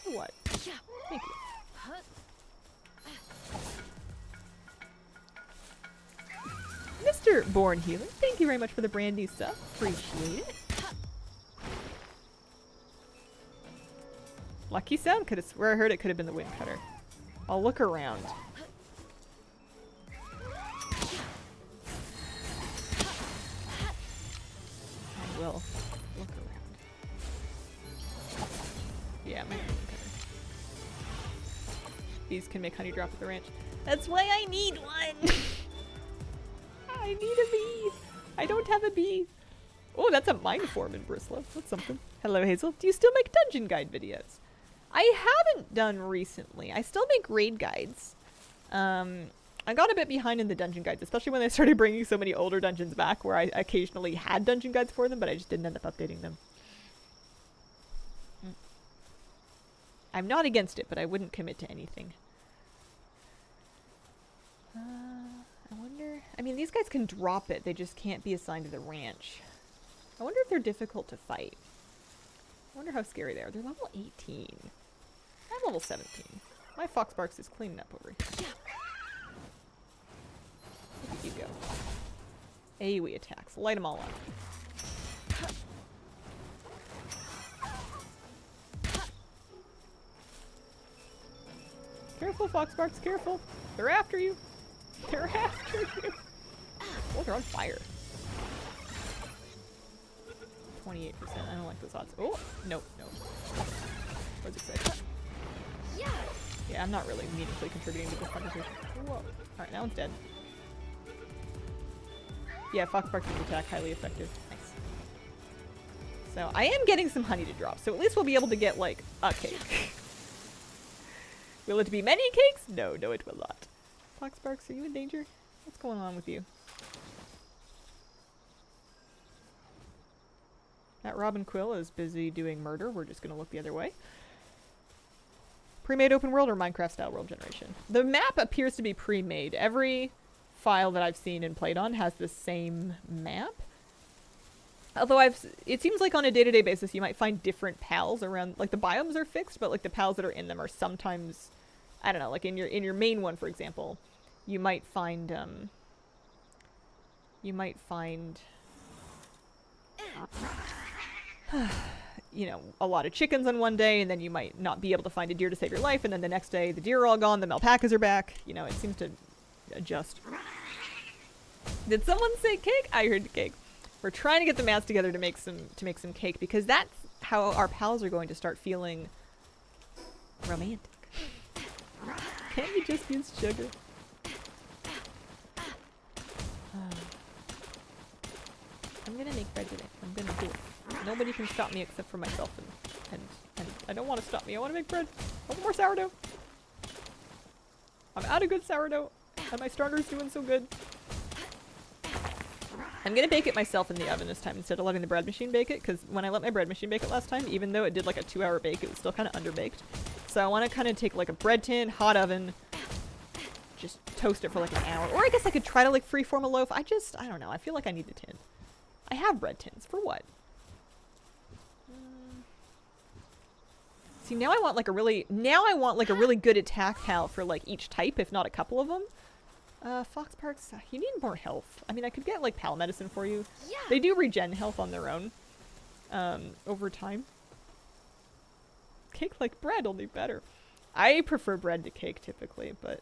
For what? Thank you. Mr. Born Healer, thank you very much for the brand new sub. Appreciate it. Lucky sound? Could have swear I heard it could have been the wind cutter. I'll look around. I will look around. Yeah, my wind cutter. Bees can make honey drop at the ranch. That's why I need one! I need a bee! I don't have a bee! Oh, that's a mine form in Brislow. That's something. Hello, Hazel. Do you still make dungeon guide videos? I haven't done recently. I still make raid guides. I got a bit behind in the dungeon guides, especially when they started bringing so many older dungeons back where I occasionally had dungeon guides for them, but I just didn't end up updating them. I'm not against it, but I wouldn't commit to anything. I wonder... I mean, these guys can drop it. They just can't be assigned to the ranch. I wonder if they're difficult to fight. I wonder how scary they are. They're level 18. I'm level 17. My Foxparks is cleaning up over here. Look at you go. AoE attacks. Light them all up. Careful, Foxparks, careful. They're after you. They're after you. Oh, they're on fire. 28%. I don't like those odds. Oh, nope, nope. I was excited. Yeah, I'm not really meaningfully contributing to this conversation. Whoa. Alright, that one's dead. Yeah, Foxparks' attack, highly effective. Nice. So, I am getting some honey to drop, so at least we'll be able to get, like, a cake. Will it be many cakes? No, no it will not. Foxparks, are you in danger? What's going on with you? That Robin Quill is busy doing murder. We're just going to look the other way. Pre-made open world or Minecraft style world generation? The map appears to be pre-made. Every file that I've seen and played on has the same map. Although it seems like on a day-to-day basis you might find different pals around, like the biomes are fixed, but like the pals that are in them are sometimes, I don't know, like in your main one, for example, you might find you know, a lot of chickens on one day, and then you might not be able to find a deer to save your life, and then the next day the deer are all gone, the alpacas are back. You know, it seems to adjust. Did someone say cake? I heard cake. We're trying to get the mats together to make some cake, because that's how our pals are going to start feeling romantic. Can't you just use sugar? I'm gonna make bread today. I'm gonna do it. Nobody can stop me except for myself, and I don't want to stop me. I want to make bread. I want more sourdough. I'm out of good sourdough, and my starter's doing so good. I'm gonna bake it myself in the oven this time instead of letting the bread machine bake it, because when I let my bread machine bake it last time, even though it did like a 2-hour bake, it was still kind of underbaked. So I want to kind of take like a bread tin, hot oven, just toast it for like an hour. Or I guess I could try to like freeform a loaf. I don't know. I feel like I need the tin. I have bread tins. For what? See, now I want like a really good attack pal for like each type, if not a couple of them. Fox Parks, you need more health. I mean, I could get like pal medicine for you. Yeah. They do regen health on their own, over time. Cake like bread, only better. I prefer bread to cake typically, but...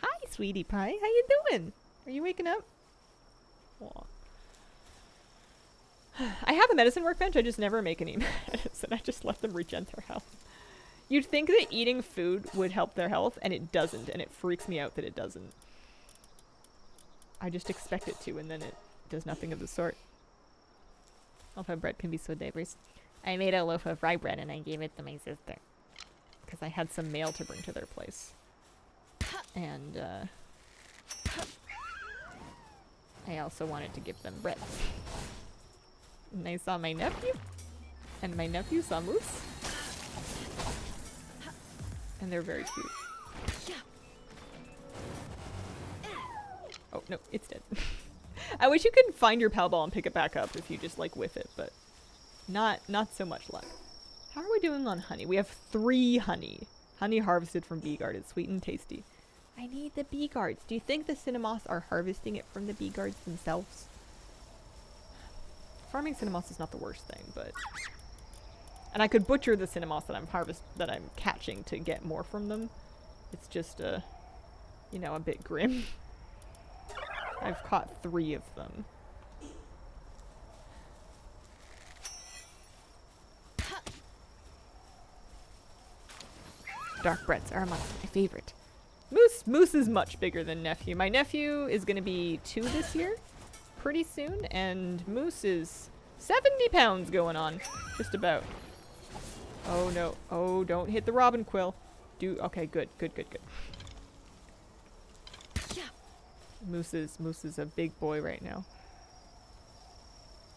Hi, sweetie pie. How you doing? Are you waking up? Aw. I have a medicine workbench, I just never make any medicine. I just let them regen their health. You'd think that eating food would help their health, and it doesn't, and it freaks me out that it doesn't. I just expect it to, and then it does nothing of the sort. Loaf of bread can be so diverse. I made a loaf of rye bread and I gave it to my sister. Because I had some mail to bring to their place. And, I also wanted to give them bread. And I saw my nephew. And my nephew saw Moose. And they're very cute. Oh, no, it's dead. I wish you could find your pal ball and pick it back up if you just, like, whiff it, but not so much luck. How are we doing on honey? We have 3 honey. Honey harvested from bee guard. It's sweet and tasty. I need the bee guards. Do you think the cinnamoths are harvesting it from the bee guards themselves? Farming cinnamoths is not the worst thing, but... And I could butcher the cinnamoths that I'm catching to get more from them. It's just, you know, a bit grim. I've caught 3 of them. Dark breads are among my favorite. Moose is much bigger than nephew. My nephew is gonna be 2 this year, pretty soon, and Moose is 70 pounds going on, just about. Oh no! Oh, don't hit the robin quill. Okay, good. Moose is a big boy right now.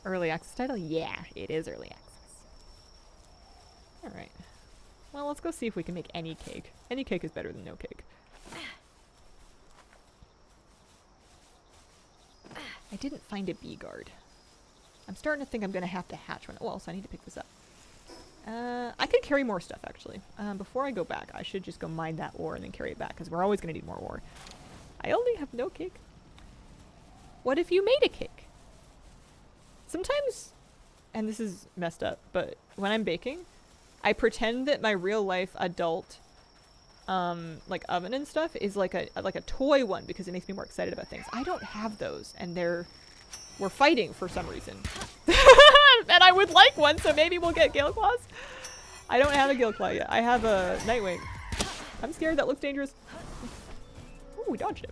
Early access title? Yeah, it is early access. Alright. Well, let's go see if we can make any cake. Any cake is better than no cake. I didn't find a bee guard. I'm starting to think I'm going to have to hatch one. Oh, also I need to pick this up. I could carry more stuff, actually. Before I go back, I should just go mine that ore and then carry it back, because we're always going to need more ore. I only have no cake. What if you made a cake? Sometimes, and this is messed up, but when I'm baking, I pretend that my real life adult, like oven and stuff is like a toy one, because it makes me more excited about things. I don't have those, and we're fighting for some reason. And I would like one, so maybe we'll get Gale Claws. I don't have a Gale Claw yet. I have a Nightwing. I'm scared. That looks dangerous. Ooh, we dodged it.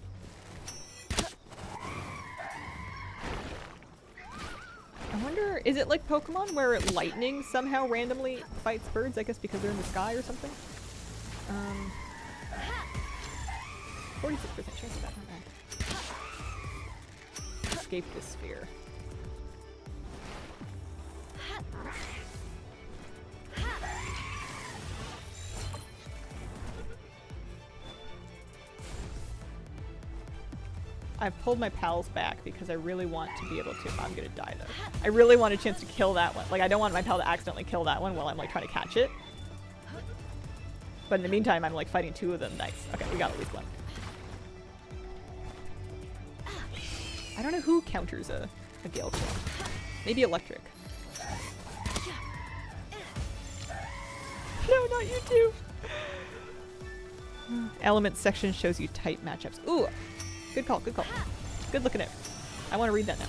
I wonder, is it like Pokemon where lightning somehow randomly fights birds? I guess because they're in the sky or something? 46% chance of that. Okay. Escape the sphere. I've pulled my pals back because I really want to be able to. I'm gonna die though. I really want a chance to kill that one. Like I don't want my pal to accidentally kill that one while I'm like trying to catch it. But in the meantime, I'm like fighting 2 of them. Nice. Okay, we got at least one. I don't know who counters a Gale Storm. Maybe electric. No, not you too. Elements section shows you tight matchups. Ooh, good call, good call. Good looking at. I want to read that now.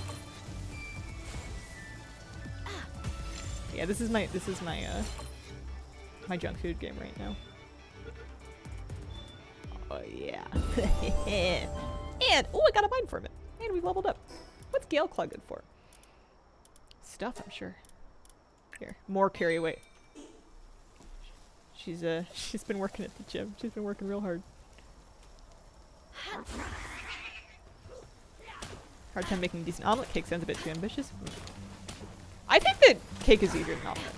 Yeah, this is my my junk food game right now. Oh yeah. And oh, I got a mine from it. And we leveled up. What's Gale Claw good for? Stuff, I'm sure. Here, more carry weight. She's been working at the gym. She's been working real hard. Hard time making decent omelet. Cake sounds a bit too ambitious. I think that cake is easier than omelet.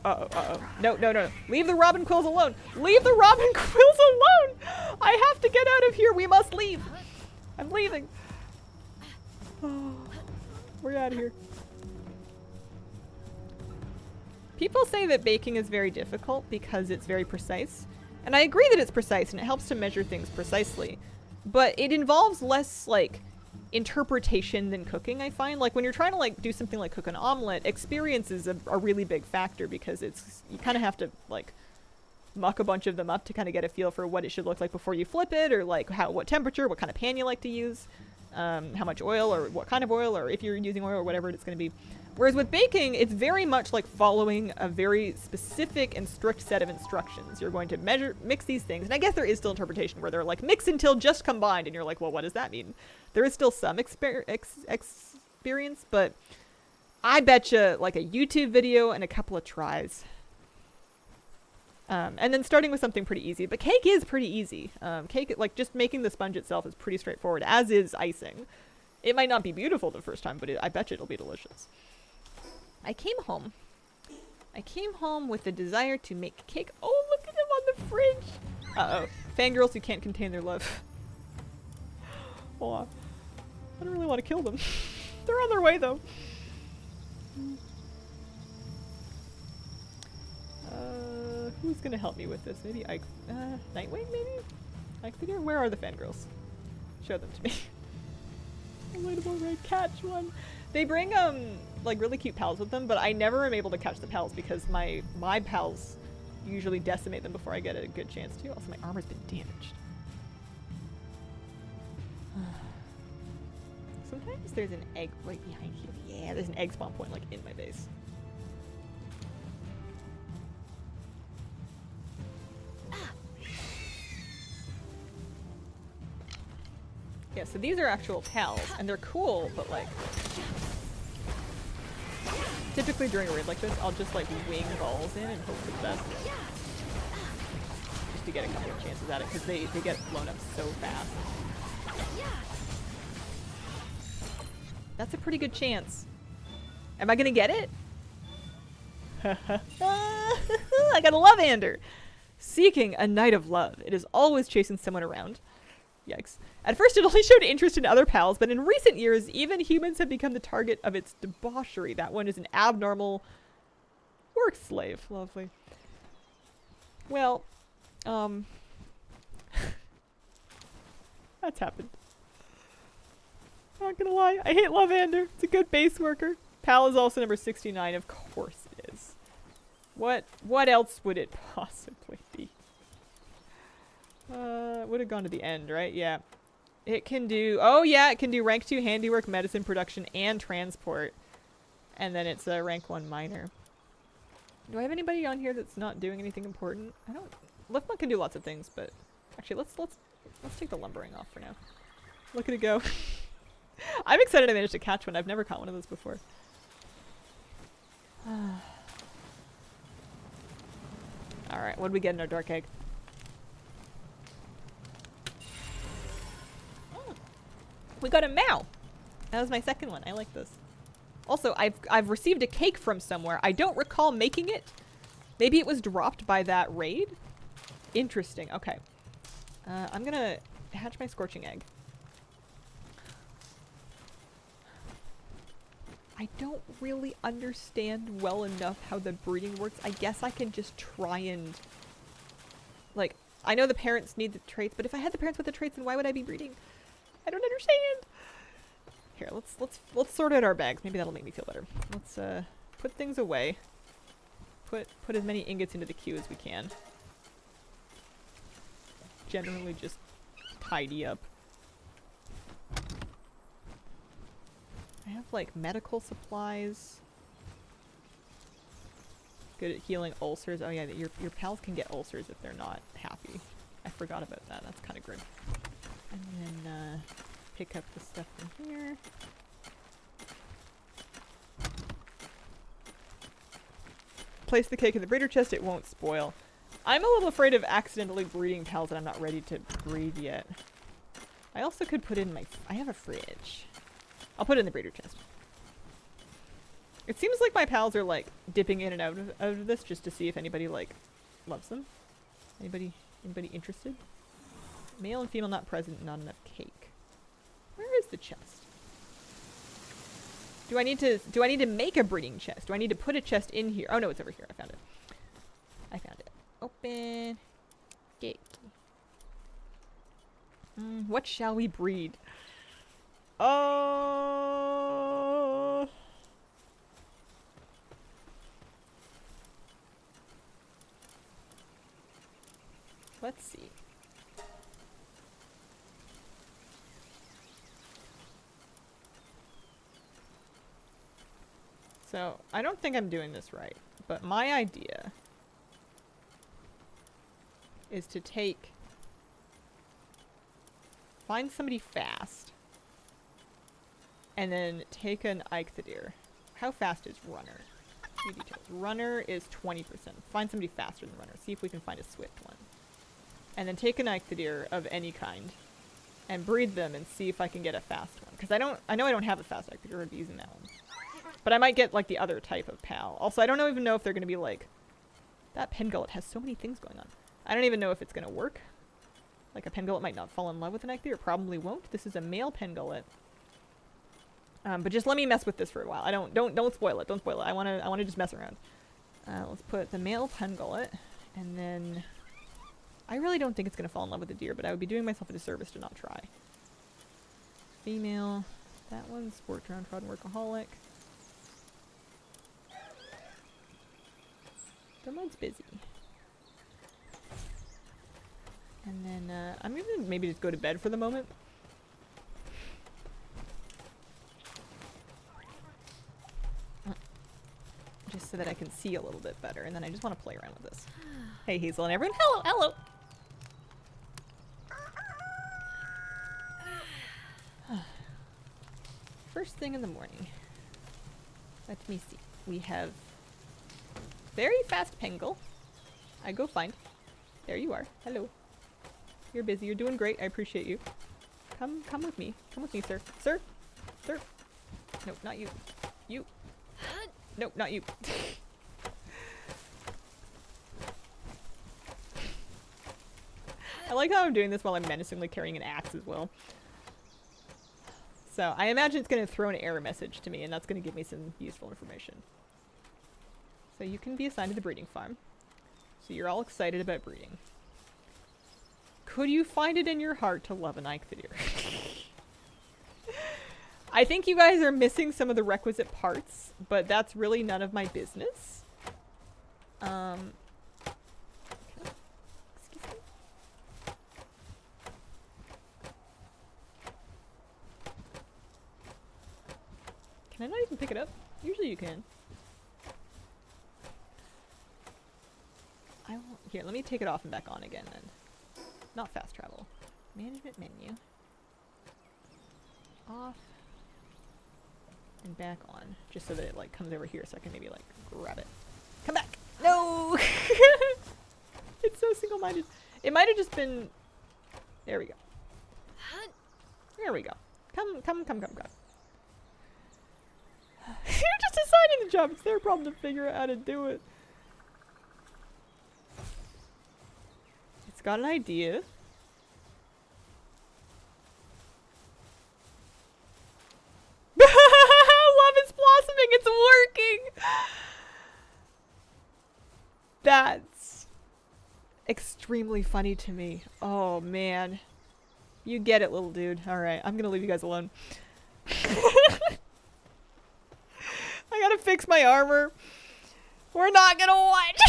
Uh-oh, uh-oh. No, no, no. Leave the robin quills alone. Leave the robin quills alone! I have to get out of here. We must leave. I'm leaving. Oh, we're out of here. People say that baking is very difficult because it's very precise. And I agree that it's precise and it helps to measure things precisely. But it involves less, like, interpretation than cooking, I find. Like, when you're trying to, like, do something like cook an omelet, experience is a really big factor because it's, you kind of have to, like, muck a bunch of them up to kind of get a feel for what it should look like before you flip it, or, like, what temperature, what kind of pan you like to use, how much oil, or what kind of oil, or if you're using oil, or whatever it's going to be. Whereas with baking, it's very much like following a very specific and strict set of instructions. You're going to mix these things. And I guess there is still interpretation where they're like, mix until just combined. And you're like, well, what does that mean? There is still some experience, but I betcha like a YouTube video and a couple of tries. And then starting with something pretty easy. But cake is pretty easy. Cake, like just making the sponge itself is pretty straightforward, as is icing. It might not be beautiful the first time, but I betcha it'll be delicious. I came home with the desire to make cake. Oh, look at him on the fridge. Uh-oh. Fangirls who can't contain their love. Hold on. I don't really want to kill them. They're on their way, though. Who's gonna help me with this? Maybe Nightwing, maybe? Ike, where are the fangirls? Show them to me. Relatable red, catch one. They bring like really cute pals with them, but I never am able to catch the pals because my pals usually decimate them before I get a good chance to. Also, my armor's been damaged. Sometimes there's an egg right behind here. Yeah, there's an egg spawn point like in my base. Yeah, so these are actual pals, and they're cool, but like, typically during a raid like this, I'll just like wing balls in and hope for the best. Just to get a couple of chances at it, because they get blown up so fast. That's a pretty good chance. Am I gonna get it? I got a love-hander! Seeking a knight of love. It is always chasing someone around. Yikes. At first it only showed interest in other pals, but in recent years, even humans have become the target of its debauchery. That one is an abnormal work slave. Lovely. Well, that's happened. Not gonna lie, I hate Lavander. It's a good base worker. Pal is also number 69. Of course it is. What else would it possibly be? Would have gone to the end, right? Yeah. It can do, oh yeah, it can do rank 2 handiwork, medicine, production, and transport. And then it's a rank 1 miner. Do I have anybody on here that's not doing anything important? I don't, Liftmont can do lots of things, but actually let's take the lumbering off for now. Look at it go. I'm excited I managed to catch one. I've never caught one of those before. Alright, what did we get in our dark egg? We got a Mao. That was my second one. I like this. Also, I've received a cake from somewhere. I don't recall making it. Maybe it was dropped by that raid. Interesting. Okay. I'm gonna hatch my scorching egg. I don't really understand well enough how the breeding works. I guess I can just try and, like, I know the parents need the traits, but if I had the parents with the traits, then why would I be breeding? I don't understand. Here, let's sort out our bags. Maybe that'll make me feel better. Let's put things away. Put as many ingots into the queue as we can. Generally just tidy up. I have like medical supplies. Good at healing ulcers. Oh yeah, your pals can get ulcers if they're not happy. I forgot about that. That's kind of grim. And then pick up the stuff from here. Place the cake in the breeder chest. It won't spoil. I'm a little afraid of accidentally breeding pals that I'm not ready to breed yet. I also could put in my... I have a fridge. I'll put it in the breeder chest. It seems like my pals are like dipping in and out of this just to see if anybody like loves them. Anybody interested? Male and female not present, not enough cake. Where is the chest? Do I need to make a breeding chest? Do I need to put a chest in here? Oh no, it's over here. I found it. I found it. Open. Gate. What shall we breed? Let's see. So, I don't think I'm doing this right, but my idea is to find somebody fast, and then take an Eikthadir. How fast is Runner? Few details. Runner is 20%. Find somebody faster than Runner. See if we can find a swift one. And then take an Eikthadir of any kind, and breed them and see if I can get a fast one. Because I know I don't have a fast Eikthadir. I'd be using that one. But I might get like the other type of pal. Also, I don't even know if they're going to be like... That Pengullet has so many things going on. I don't even know if it's going to work. Like a Pengullet might not fall in love with an Eikthadir. Probably won't. This is a male Pengullet. But just let me mess with this for a while. Don't spoil it. Don't spoil it. I wanna just mess around. Let's put the male Pengullet, and then... I really don't think it's going to fall in love with the deer, but I would be doing myself a disservice to not try. Female. That one's sport downtrodden workaholic. The mode's busy. And then I'm going to maybe just go to bed for the moment. Just so that I can see a little bit better, and then I just want to play around with this. Hey Hazel and everyone, hello, hello! First thing in the morning. Let me see. We have very fast Pengull. I go find. There you are. Hello. You're busy. You're doing great. I appreciate you. Come with me. Come with me, sir. Sir? Sir? No, not you. You. No, not you. I like how I'm doing this while I'm menacingly carrying an axe as well. So, I imagine it's going to throw an error message to me, and that's going to give me some useful information. So you can be assigned to the breeding farm. So you're all excited about breeding. Could you find it in your heart to love an Eikthadir? I think you guys are missing some of the requisite parts, but that's really none of my business. Excuse me. Can I not even pick it up? Usually you can. I won't. Here, let me take it off and back on again then. Not fast travel. Management menu. Off. And back on. Just so that it like comes over here so I can maybe like grab it. Come back! No! It's so single-minded. It might have just been... There we go. There we go. Come. You're just assigning the job. It's their problem to figure out how to do it. It's got an idea. Love is blossoming! That's extremely funny to me. Oh, man. You get it, little dude. Alright, I'm gonna leave you guys alone. I gotta fix my armor. We're not gonna watch.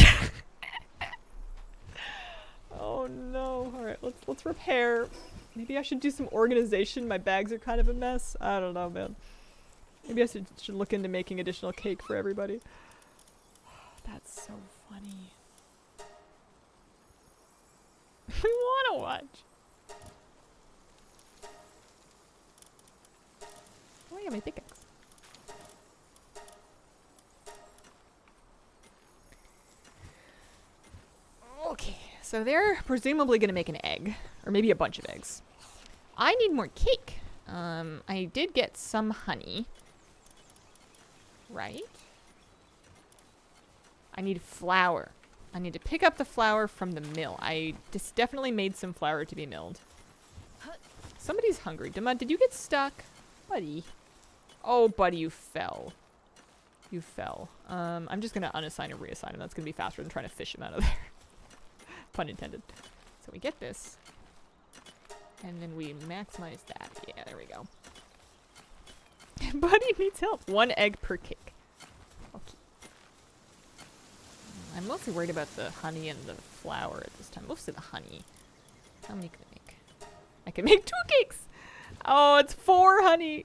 Oh no. Alright, let's repair. Maybe I should do some organization. My bags are kind of a mess. I don't know, man. Maybe I should look into making additional cake for everybody. That's so funny. We wanna watch. Oh yeah, my pickaxe. Okay, so they're presumably gonna make an egg. Or maybe a bunch of eggs. I need more cake. I did get some honey. Right? I need flour. I need to pick up the flour from the mill. I just definitely made some flour to be milled. Somebody's hungry. Dima, did you get stuck? Buddy. Oh, buddy, you fell. You fell. I'm just gonna unassign and reassign him. That's gonna be faster than trying to fish him out of there. Pun intended. So we get this. And then we maximize that. Yeah, there we go. Buddy needs help. 1 egg per cake. Okay. I'm mostly worried about the honey and the flour at this time. Mostly the honey. How many can I make? I can make 2 cakes! Oh, it's 4 honey!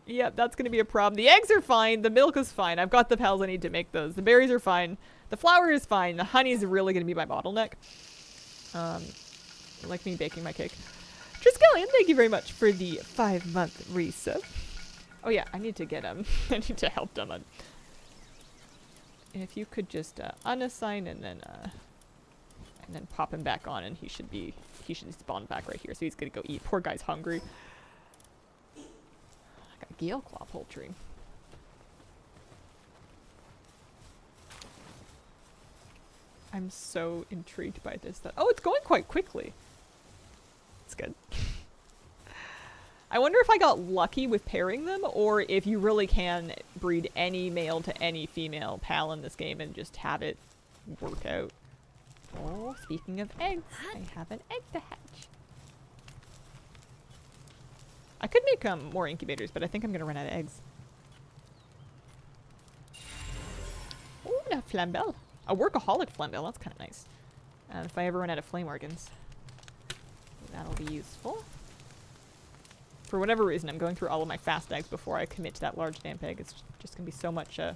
Yep, that's gonna be a problem. The eggs are fine. The milk is fine. I've got the pals I need to make those. The berries are fine. The flour is fine. The honey is really gonna be my bottleneck. Like me baking my cake. Triskelion, thank you very much for the 5-month resub. Oh yeah, I need to get I need to help them. If you could just unassign and then pop him back on, and he should spawn back right here. So he's gonna go eat. Poor guy's hungry. I got Gale Claw poultry. I'm so intrigued by this. Oh, it's going quite quickly. It's good. I wonder if I got lucky with pairing them, or if you really can breed any male to any female pal in this game and just have it work out. Oh, speaking of eggs, I have an egg to hatch. I could make more incubators, but I think I'm gonna run out of eggs. Oh, a flambelle. A workaholic flambelle, that's kind of nice. If I ever run out of flame organs, that'll be useful. For whatever reason, I'm going through all of my fast eggs before I commit to that large damp egg. It's just gonna be so much, so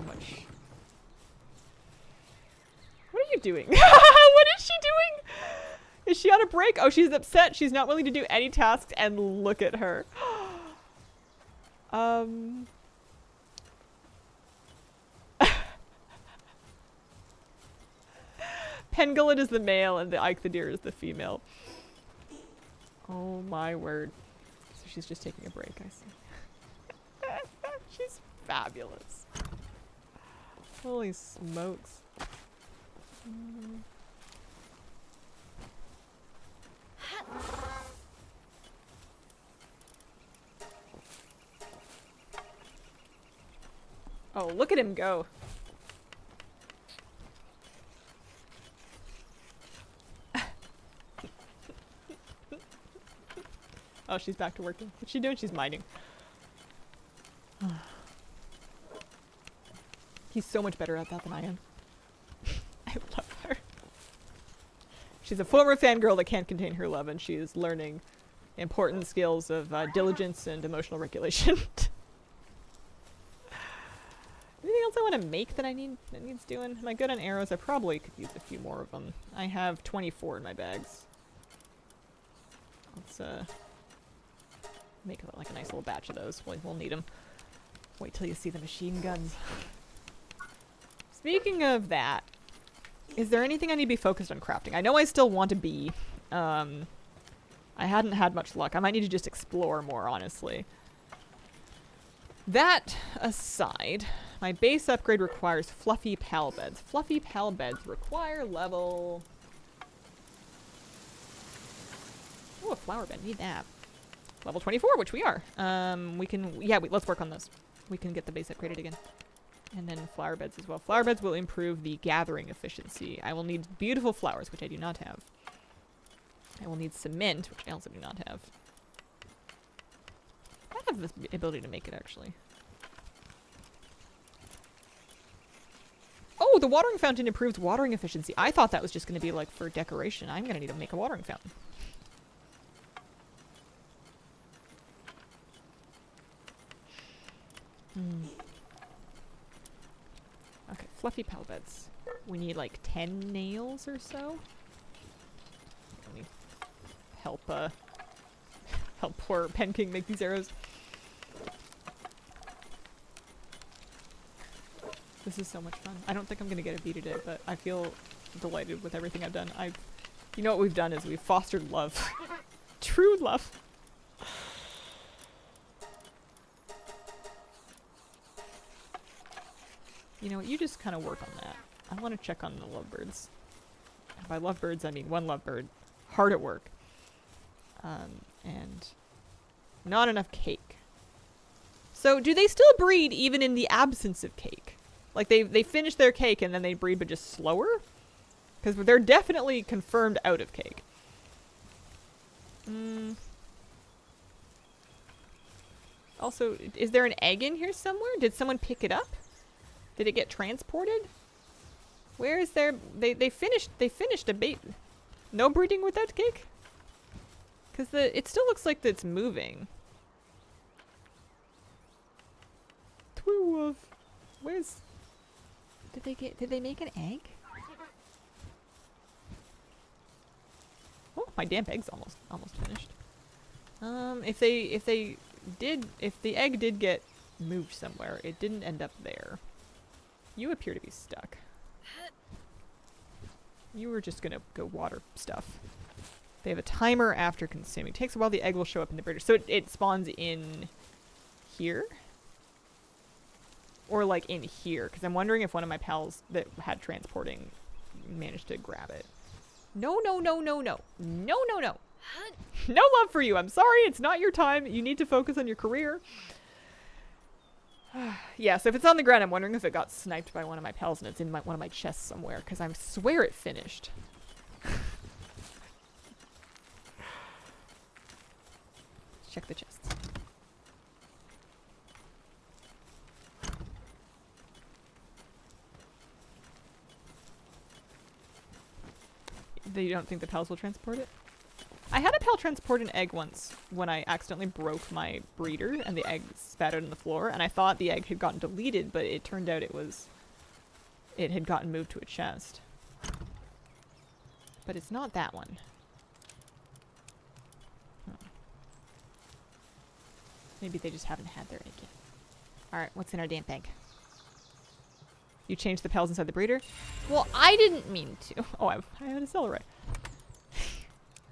much. What are you doing? What is she doing? Is she on a break? Oh, she's upset. She's not willing to do any tasks, and look at her. Pangolin is the male, and the Ike the deer is the female. Oh my word. So she's just taking a break, I see. She's fabulous. Holy smokes. Oh, look at him go. Oh, she's back to working. What's she doing? She's mining. He's so much better at that than I am. I love her. She's a former fangirl that can't contain her love, and she is learning important skills of diligence and emotional regulation. Anything else I want to make that needs doing? Am I good on arrows? I probably could use a few more of them. I have 24 in my bags. Let's make like a nice little batch of those. We'll need them. Wait till you see the machine guns. Speaking of that, is there anything I need to be focused on crafting? I know I still want to be. I hadn't had much luck. I might need to just explore more, honestly. That aside, my base upgrade requires fluffy pal beds. Fluffy pal beds require level... Oh, a flower bed. Need that. Level 24, which we are. Let's work on this. we can get the base upgraded again. And then flower beds as well. Flower beds will improve the gathering efficiency. I will need beautiful flowers, which I do not have. I will need cement, which I also do not have. I have the ability to make it, actually. Oh, the watering fountain improves watering efficiency. I thought that was just going to be, like, for decoration. I'm going to need to make a watering fountain. Okay, fluffy pallet beds. We need, like, 10 nails or so. Let me help, help poor Pen King make these arrows. This is so much fun. I don't think I'm gonna get a beat at it, but I feel delighted with everything I've done. You know what we've done is we've fostered love. True love. You know what, you just kind of work on that. I want to check on the lovebirds. And by lovebirds, I mean one lovebird. Hard at work. And not enough cake. So do they still breed even in the absence of cake? Like they finish their cake and then they breed but just slower? Because they're definitely confirmed out of cake. Also, is there an egg in here somewhere? Did someone pick it up? Did it get transported? Where is there? They finished a bait. No breeding without cake? Because it still looks like it's moving. Twin wolf. Where's? Did they make an egg? Oh, my damp egg's almost finished. If the egg did get moved somewhere, it didn't end up there. You appear to be stuck. You were just gonna go water stuff. They have a timer after consuming. It takes a while, the egg will show up in the breeder. So it spawns in here? Or like in here, because I'm wondering if one of my pals that had transporting managed to grab it. No, no, no, no, no. No, no, no. No love for you. I'm sorry, it's not your time. You need to focus on your career. Yeah, so if it's on the ground, I'm wondering if it got sniped by one of my pals and it's in one of my chests somewhere, because I swear it finished. Check the chests. You don't think the pals will transport it? I had a pal transport an egg once when I accidentally broke my breeder and the egg spattered on the floor, and I thought the egg had gotten deleted, but it turned out it had gotten moved to a chest. But it's not that one. Oh. Maybe they just haven't had their egg yet. Alright, what's in our damp egg? You changed the pals inside the breeder? Well, I didn't mean to. Oh, I had a celery.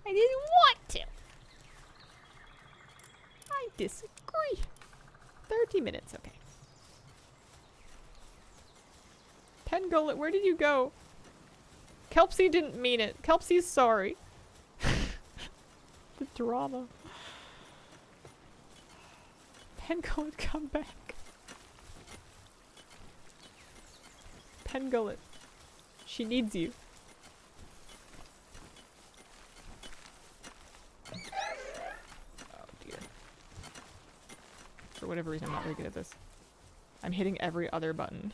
I didn't want to. I disagree. 30 minutes, okay. Pengullet, where did you go? Kelpsy didn't mean it. Kelpsy's sorry. The drama. Pengullet, come back. Pengullet. She needs you. Oh dear. For whatever reason, I'm not very good at this. I'm hitting every other button.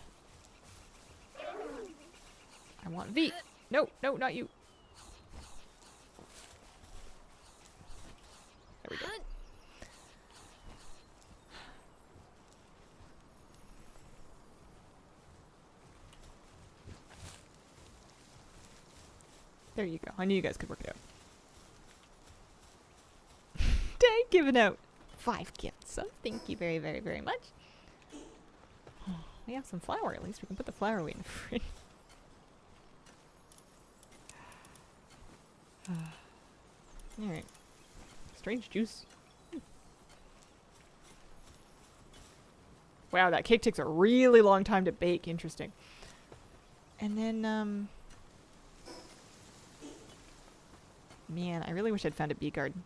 I want V. No, no, not you. There we go. There you go. I knew you guys could work it out. Dang, giving out 5 gifts. So thank you very, very, very much. We have some flour at least. We can put the flour away in the fridge. Alright. Strange juice. Wow, that cake takes a really long time to bake. Interesting. And then, man, I really wish I'd found a bee garden.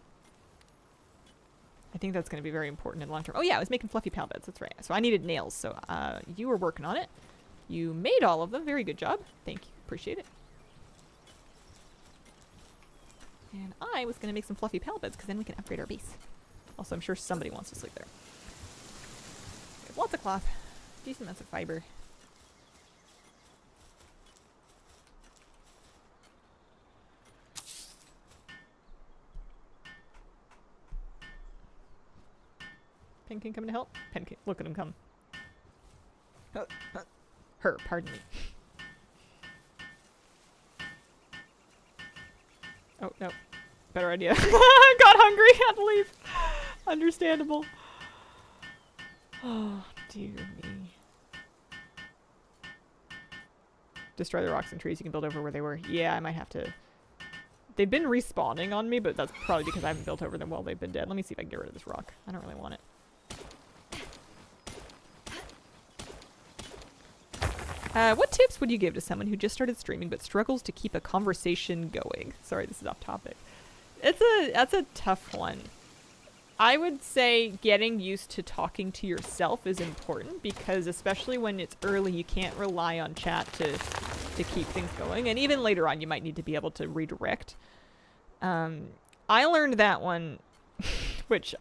I think that's going to be very important in the long term. Oh yeah, I was making fluffy pal beds. That's right. So I needed nails. So you were working on it. You made all of them. Very good job. Thank you. Appreciate it. And I was going to make some fluffy pal beds because then we can upgrade our base. Also, I'm sure somebody wants to sleep there. We have lots of cloth. Decent amounts of fiber. Penkin coming to help? Penkin, look at him come. Her, pardon me. Oh, no. Better idea. Got hungry, had to leave. Understandable. Oh, dear me. Destroy the rocks and trees you can build over where they were. Yeah, I might have to. They've been respawning on me, but that's probably because I haven't built over them while they've been dead. Let me see if I can get rid of this rock. I don't really want it. What tips would you give to someone who just started streaming but struggles to keep a conversation going? Sorry, this is off topic. That's a tough one. I would say getting used to talking to yourself is important because especially when it's early, you can't rely on chat to keep things going. And even later on, you might need to be able to redirect. I learned that one, which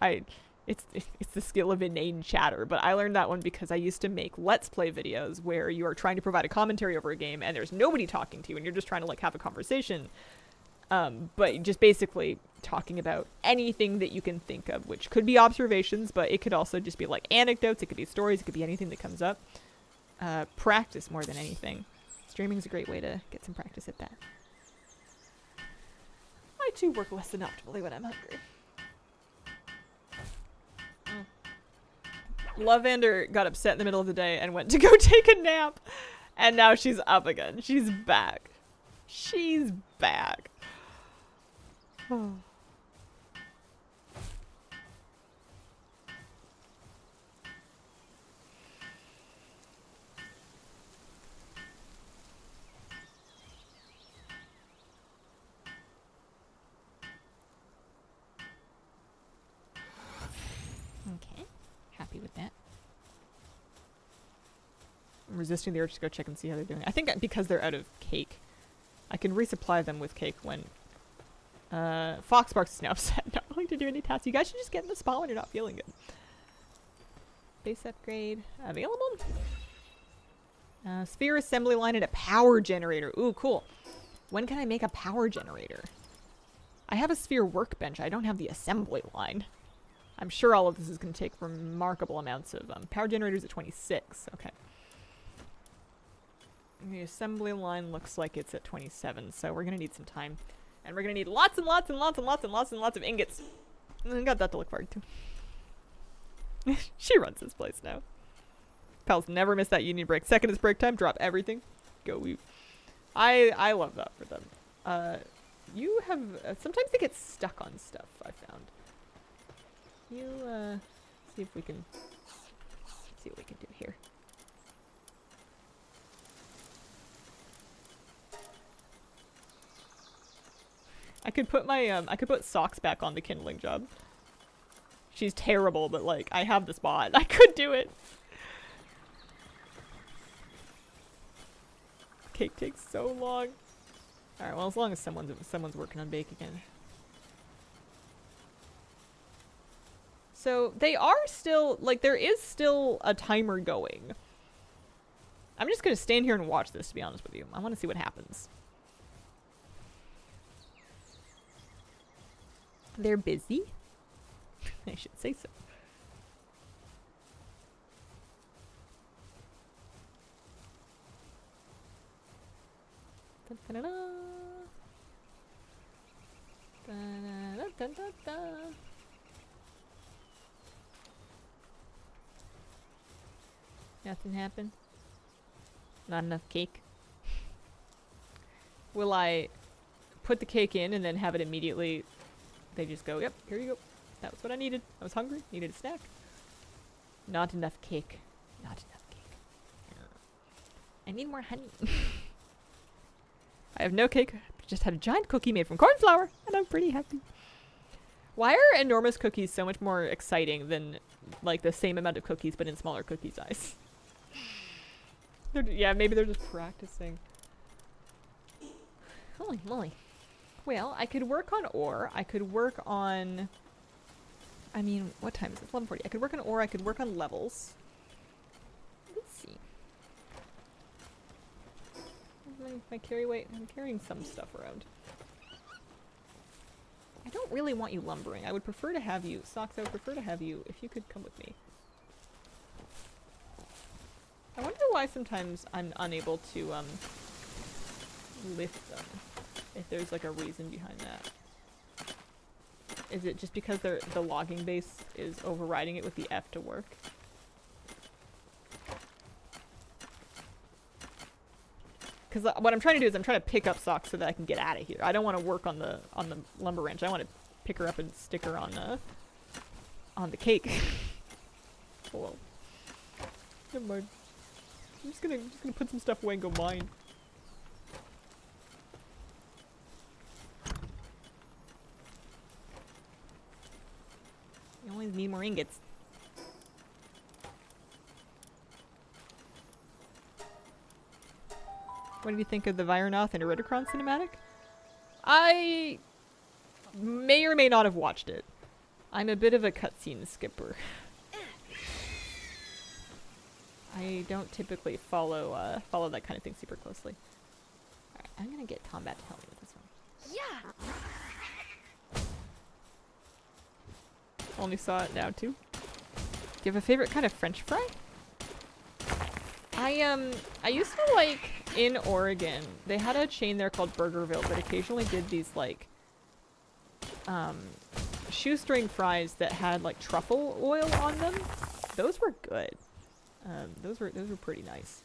it's the skill of inane chatter, but I learned that one because I used to make Let's Play videos where you are trying to provide a commentary over a game and there's nobody talking to you and you're just trying to like have a conversation. But just basically talking about anything that you can think of, which could be observations, but it could also just be like anecdotes, it could be stories, it could be anything that comes up. Practice more than anything. Streaming is a great way to get some practice at that. I too work less than optimally when I'm hungry. Lavender got upset in the middle of the day and went to go take a nap. And now she's up again. She's back. She's back. Oh. Okay. Happy with that. I'm resisting the urge to go check and see how they're doing. I think because they're out of cake. I can resupply them with cake when Foxbarks is now upset, not willing to do any tasks. You guys should just get in the spot when you're not feeling good. Base upgrade available. Sphere assembly line and a power generator. Ooh, cool. When can I make a power generator? I have a sphere workbench. I don't have the assembly line. I'm sure all of this is going to take remarkable amounts of power generators at 26. Okay. The assembly line looks like it's at 27, so we're going to need some time. And we're going to need lots and lots and lots and lots and lots and lots of ingots. And I got that to look forward to. She runs this place now. Pals never miss that union break. Second is break time. Drop everything. Go. I love that for them. You have... sometimes they get stuck on stuff, I found. You, see if we can... see what we can do here. I could put my, I could put socks back on the kindling job. She's terrible, but like, I have the spot. I could do it. Cake takes so long. Alright, well, as long as someone's working on bake again. So, they are still, like, there is still a timer going. I'm just gonna stand here and watch this, to be honest with you. I want to see what happens. They're busy. I should say so. Da, da, da, da. Da, da, da, da. Nothing happened. Not enough cake. Will I put the cake in and then have it immediately? They just go, yep, here you go. That was what I needed. I was hungry. Needed a snack. Not enough cake. Not enough cake. I need more honey. I have no cake. I just had a giant cookie made from corn flour, and I'm pretty happy. Why are enormous cookies so much more exciting than like the same amount of cookies but in smaller cookie size? Yeah, maybe they're just practicing. Holy moly. Well, I could work on ore. I could work on... I mean, what time is it? It's 11:40. I could work on ore. I could work on levels. Let's see. My carry weight. I'm carrying some stuff around. I don't really want you lumbering. I would prefer to have you... Socks, I would prefer to have you if you could come with me. I wonder why sometimes I'm unable to lift them. If there's like a reason behind that. Is it just because the logging base is overriding it with the F to work? Because what I'm trying to do is I'm trying to pick up Socks so that I can get out of here. I don't want to work on the lumber wrench. I want to pick her up and stick her on the cake. Oh well. Never mind. I'm just gonna put some stuff away and go mine. You always need more ingots. What did you think of the Vironoth and Eridicron cinematic? I may or may not have watched it. I'm a bit of a cutscene skipper. I don't typically follow that kind of thing super closely. Alright, I'm gonna get Tombat to help me with this one. Yeah. Only saw it now too. Do you have a favorite kind of French fry? I used to like, in Oregon, they had a chain there called Burgerville that occasionally did these like shoestring fries that had like truffle oil on them. Those were good. Those were pretty nice.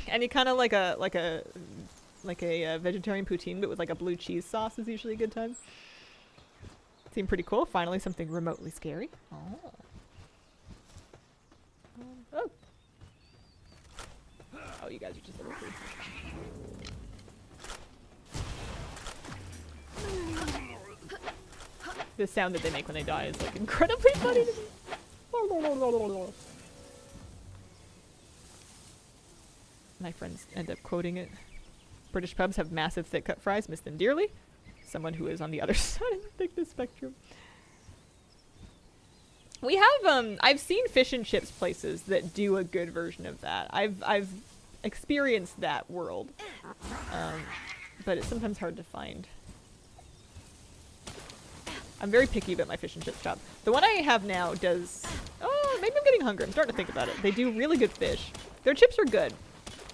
Any kind of like a vegetarian poutine, but with like a blue cheese sauce is usually a good time. Seemed pretty cool. Finally, something remotely scary. Oh. Oh. Oh, you guys are just level 3. The sound that they make when they die is like incredibly funny to me. My friends end up quoting it. British pubs have massive thick cut fries, miss them dearly. Someone who is on the other side of the thickness spectrum. We have I've seen fish and chips places that do a good version of that. I've experienced that world. But it's sometimes hard to find. I'm very picky about my fish and chip shop. The one I have now does... Oh, maybe I'm getting hungry. I'm starting to think about it. They do really good fish. Their chips are good,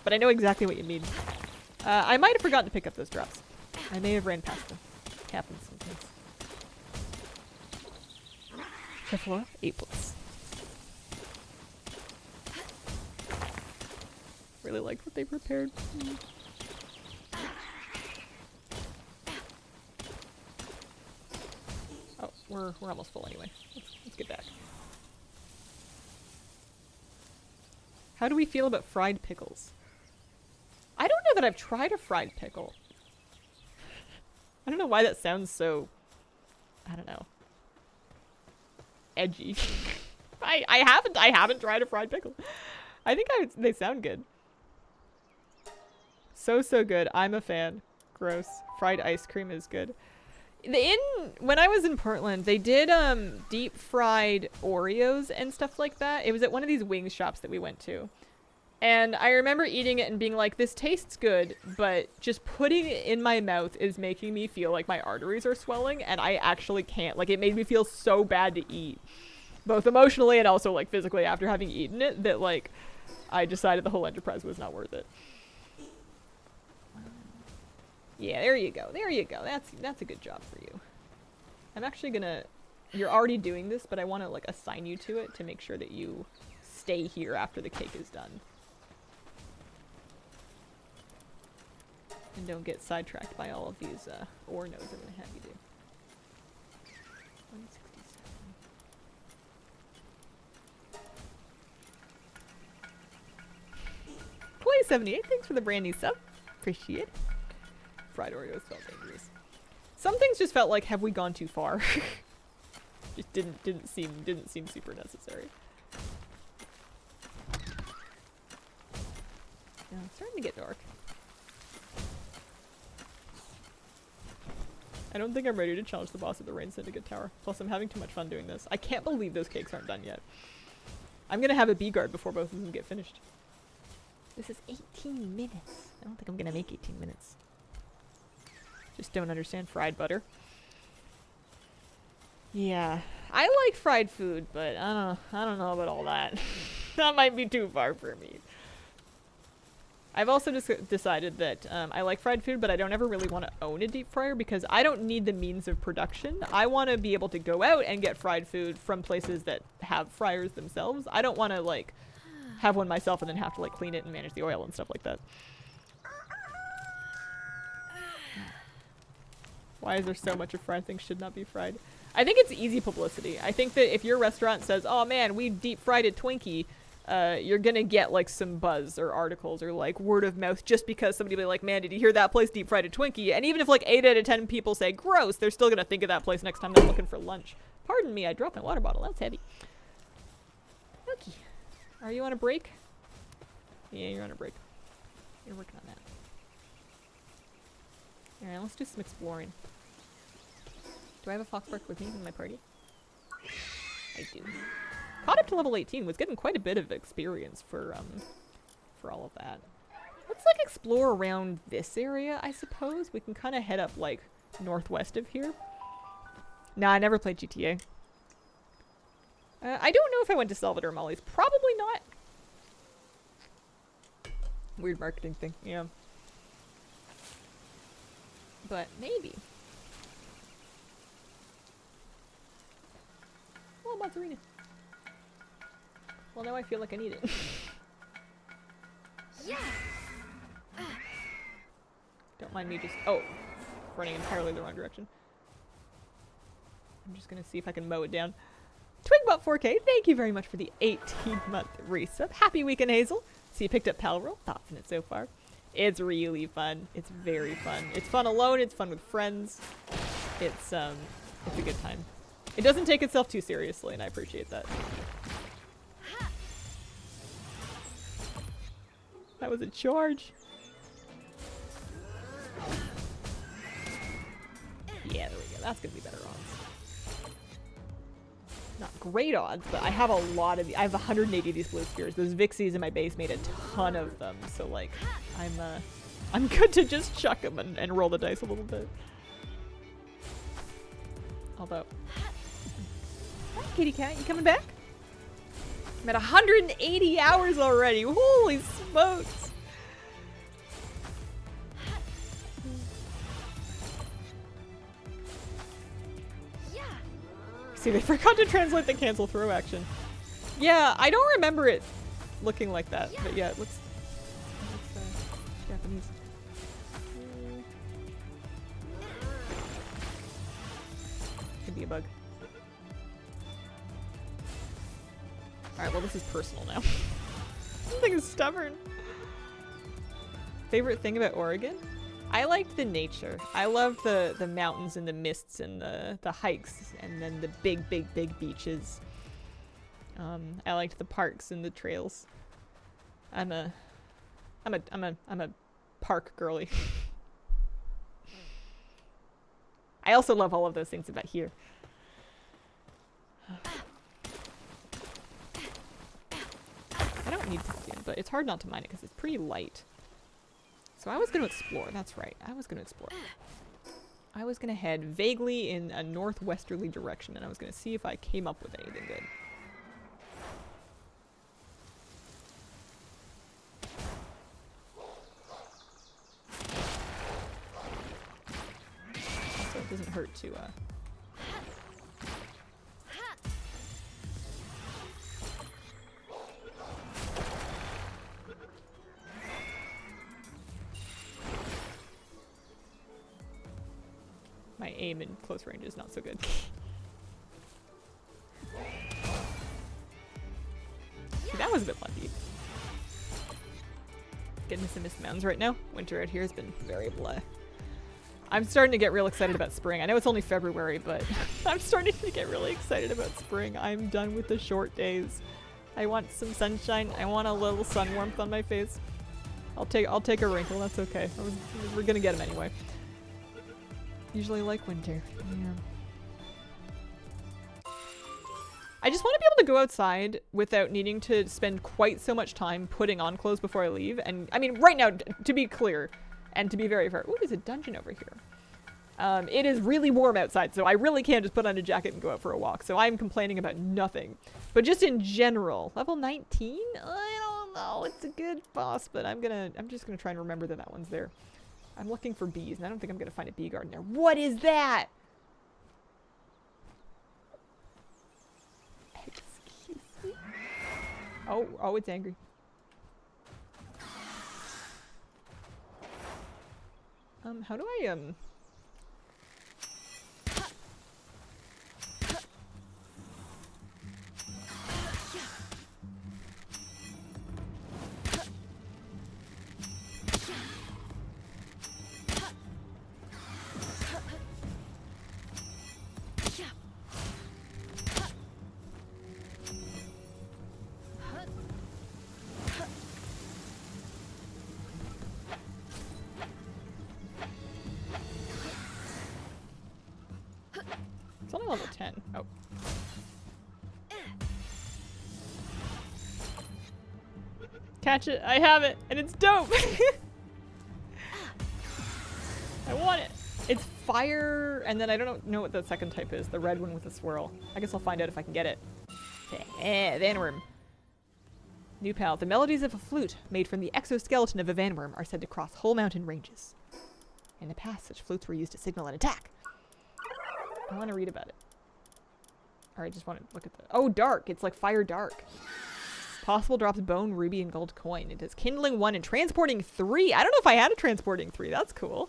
but I know exactly what you mean. I might have forgotten to pick up those drops. I may have ran past them. Happens sometimes. Teflor, 8+. Really liked what they prepared. Oh, we're almost full anyway. Let's get back. How do we feel about fried pickles? I don't know that I've tried a fried pickle. I don't know why that sounds so... I don't know. Edgy. I haven't tried a fried pickle. I think they sound good. So good. I'm a fan. Gross. Fried ice cream is good. When I was in Portland, they did deep fried Oreos and stuff like that. It was at one of these wings shops that we went to. And I remember eating it and being like, this tastes good, but just putting it in my mouth is making me feel like my arteries are swelling, and I actually can't. Like, it made me feel so bad to eat. Both emotionally and also, like, physically after having eaten it, that, like, I decided the whole enterprise was not worth it. Yeah, there you go. There you go. That's a good job for you. I'm actually gonna... You're already doing this, but I want to, like, assign you to it to make sure that you stay here after the cake is done. And don't get sidetracked by all of these ore nodes I'm going to have you do. 167. 78, thanks for the brand new sub. Appreciate it. Fried Oreos felt dangerous. Some things just felt like, have we gone too far? Just didn't seem super necessary. Yeah, it's starting to get dark. I don't think I'm ready to challenge the boss at the Rain Syndicate Tower. Plus, I'm having too much fun doing this. I can't believe those cakes aren't done yet. I'm gonna have a B-guard before both of them get finished. This is 18 minutes. I don't think I'm gonna make 18 minutes. Just don't understand fried butter. Yeah, I like fried food, but I don't know about all that. That might be too far for me. I've also decided that I like fried food, but I don't ever really want to own a deep fryer because I don't need the means of production. I want to be able to go out and get fried food from places that have fryers themselves. I don't want to like have one myself and then have to like clean it and manage the oil and stuff like that. Why is there so much of fried things should not be fried? I think it's easy publicity. I think that if your restaurant says, oh man, we deep fried a Twinkie, you're gonna get like some buzz or articles or like word of mouth just because somebody will be like, man, did you hear that place deep fried a Twinkie? And even if like 8 out of 10 people say gross, they're still gonna think of that place next time they're looking for lunch. Pardon me, I dropped my water bottle. That's heavy. Okay. Are you on a break? Yeah, you're on a break. You're working on that. Alright, let's do some exploring. Do I have a foxbark with me in my party? I do. Caught up to level 18, was getting quite a bit of experience for all of that. Let's like explore around this area, I suppose. We can kind of head up like northwest of here. Nah, I never played GTA. I don't know if I went to Salvador Molly's. Probably not. Weird marketing thing, yeah. But maybe. Oh, Mozzarella. Well, now I feel like I need it. Yeah. Don't mind me just... Oh, running entirely the wrong direction. I'm just gonna see if I can mow it down. Twigbot4K, thank you very much for the 18-month resub. Happy weekend, Hazel. So you picked up Palworld. Thoughts on it so far? It's really fun. It's very fun. It's fun alone. It's fun with friends. It's a good time. It doesn't take itself too seriously, and I appreciate that. That was a charge. Yeah, there we go. That's gonna be better odds. Not great odds, but I have a lot of I have 180 of these blue spheres. Those Vixies in my base made a ton of them, so like I'm good to just chuck them and roll the dice a little bit. Although, hi, kitty cat, you coming back? I'm at 180 hours already. Holy smokes! See, they forgot to translate the cancel throw action. Yeah, I don't remember it looking like that, but yeah, it looks Japanese. Could be a bug. Alright, well this is personal now. This thing is stubborn. Favorite thing about Oregon? I liked the nature. I love the mountains and the mists and the hikes and then the big beaches. I liked the parks and the trails. I'm a park girly. I also love all of those things about here. I don't need to skin, but it's hard not to mine it because it's pretty light. So I was going to explore. That's right. I was going to explore. I was going to head vaguely in a northwesterly direction, and I was going to see if I came up with anything good. Also, it doesn't hurt to, my aim in close range is not so good. See, that was a bit lucky. Getting to some Mist Mountains right now. Winter out here has been very blah. I'm starting to get real excited about spring. I know it's only February, but I'm starting to get really excited about spring. I'm done with the short days. I want some sunshine. I want a little sun warmth on my face. I'll take a wrinkle. That's okay. We're gonna get them anyway. Usually like winter. Yeah. I just want to be able to go outside without needing to spend quite so much time putting on clothes before I leave. And I mean, right now, to be clear, and to be very fair, ooh, there's a dungeon over here. It is really warm outside, so I really can't just put on a jacket and go out for a walk. So I'm complaining about nothing. But just in general, level 19? I don't know. It's a good boss, but I'm just gonna try and remember that one's there. I'm looking for bees, and I don't think I'm gonna find a bee garden there. What is that? Excuse me. Oh, it's angry. How do I, It's only level 10. Oh. Catch it. I have it. And it's dope. I want it. It's fire. And then I don't know what the second type is. The red one with the swirl. I guess I'll find out if I can get it. Vanworm. New pal. The melodies of a flute made from the exoskeleton of a vanworm are said to cross whole mountain ranges. In the past, such flutes were used to signal an attack. I want to read about it. Or I just want to look at the... Oh, dark. It's like fire dark. Possible drops bone, ruby, and gold coin. It does kindling 1 and transporting 3. I don't know if I had a transporting 3. That's cool.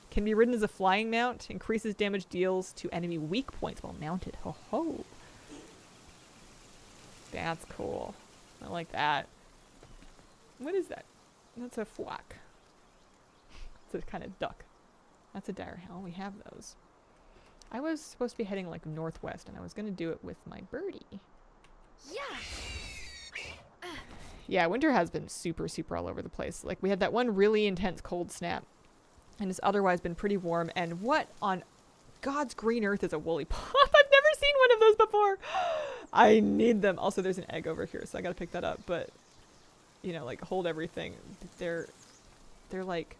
Can be ridden as a flying mount. Increases damage deals to enemy weak points while mounted. Ho ho. That's cool. I like that. What is that? That's a flock. It's a kind of duck. That's a dire hell. We have those. I was supposed to be heading like northwest, and I was gonna do it with my birdie. Yeah. Yeah, winter has been super, super all over the place. Like we had that one really intense cold snap, and it's otherwise been pretty warm. And what on God's green earth is a woolly pop? I've never seen one of those before. I need them. Also, there's an egg over here, so I gotta pick that up. But you know, like hold everything. They're like,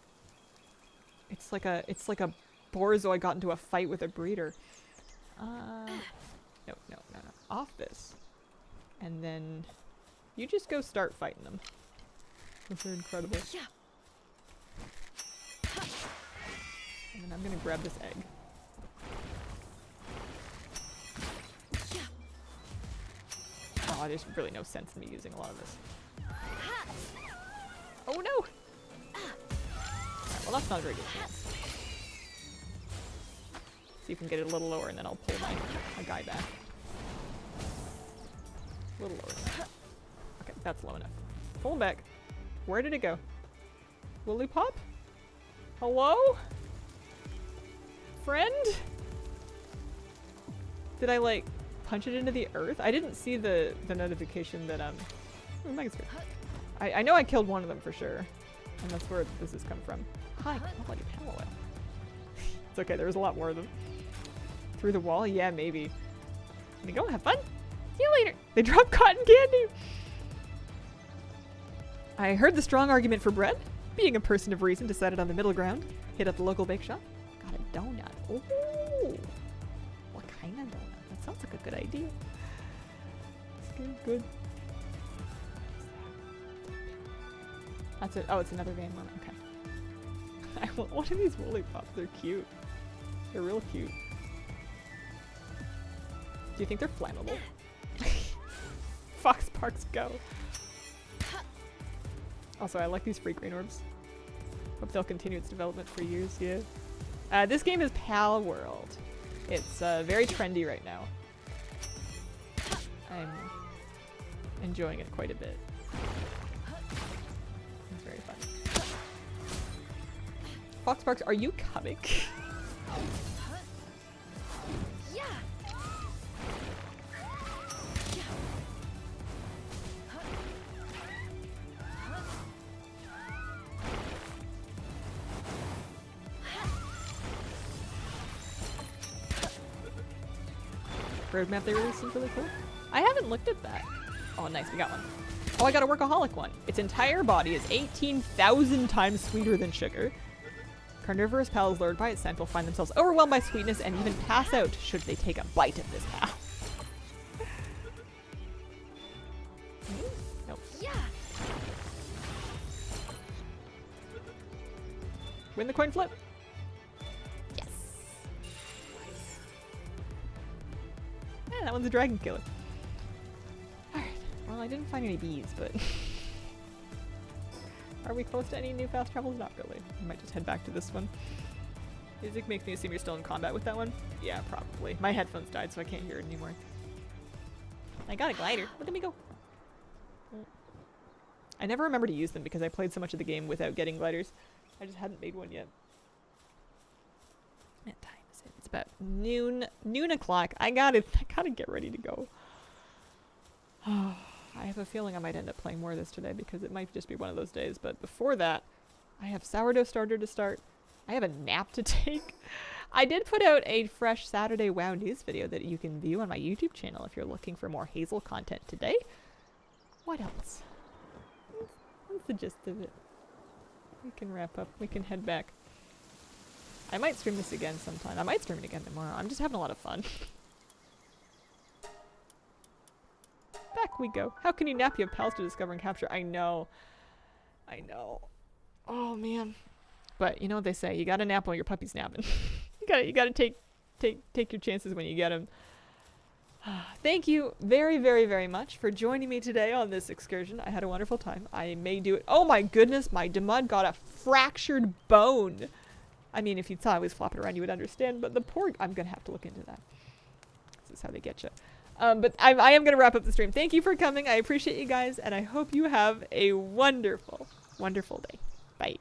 it's like a Borzoi got into a fight with a breeder. No. Off this. And then you just go start fighting them. Those are incredible. And then I'm gonna grab this egg. Oh, there's really no sense in me using a lot of this. Oh no! Alright, well that's not a very good chance. See if we can get it a little lower, and then I'll pull my guy back. A little lower than that. Okay, that's low enough. Pull him back. Where did it go? Woolly pop? Hello? Friend? Did I like punch it into the earth? I didn't see the notification that I know I killed one of them for sure, and that's where this has come from. Hi, quality Palworld. It's okay. There was a lot more of them. Through the wall? Yeah, maybe. Gonna go have fun. See you later. They drop cotton candy. I heard the strong argument for bread. Being a person of reason, decided on the middle ground. Hit up the local bake shop. Got a donut. Ooh. What kind of donut? That sounds like a good idea. It's good. That's it. Oh, it's another van one. Okay. I want one of these woolly pops. They're cute. They're real cute. Do you think they're flammable? Fox Parks go. Also, I like these free green orbs. Hope they'll continue its development for years, yeah. This game is Palworld. It's very trendy right now. I'm enjoying it quite a bit. It's very fun. Fox Parks, are you coming? roadmap they released seems really cool. I haven't looked at that. Oh, nice, we got one. Oh, I got a workaholic one. Its entire body is 18,000 times sweeter than sugar. Carnivorous pals lured by its scent will find themselves overwhelmed by sweetness and even pass out should they take a bite of this pal. Nope. Yeah. Win the coin flip. Yes. Yeah, that one's a dragon killer. Alright. Well, I didn't find any bees, but... Are we close to any new fast travels? Not really. I might just head back to this one. Music makes me assume you're still in combat with that one? Yeah, probably. My headphones died, so I can't hear it anymore. I got a glider. Look at me go. I never remember to use them because I played so much of the game without getting gliders. I just hadn't made one yet. What time is it? It's about noon o'clock. I gotta get ready to go. I have a feeling I might end up playing more of this today because it might just be one of those days. But before that, I have sourdough starter to start. I have a nap to take. I did put out a fresh Saturday WoW News video that you can view on my YouTube channel if you're looking for more Hazel content today. What else? What's the gist of it? We can wrap up. We can head back. I might stream this again sometime. I might stream it again tomorrow. I'm just having a lot of fun. Back we go. How can you nap? You have pals to discover and capture. I know. I know. Oh man. But you know what they say? You gotta nap while your puppy's napping. you gotta take your chances when you get them. Thank you very, very, very much for joining me today on this excursion. I had a wonderful time. I may do it. Oh my goodness, my Demud got a fractured bone. I mean, if you saw I was flopping around, you would understand. But the poor... I'm gonna have to look into that. This is how they get you. But I am going to wrap up the stream. Thank you for coming. I appreciate you guys, and I hope you have a wonderful, wonderful day. Bye.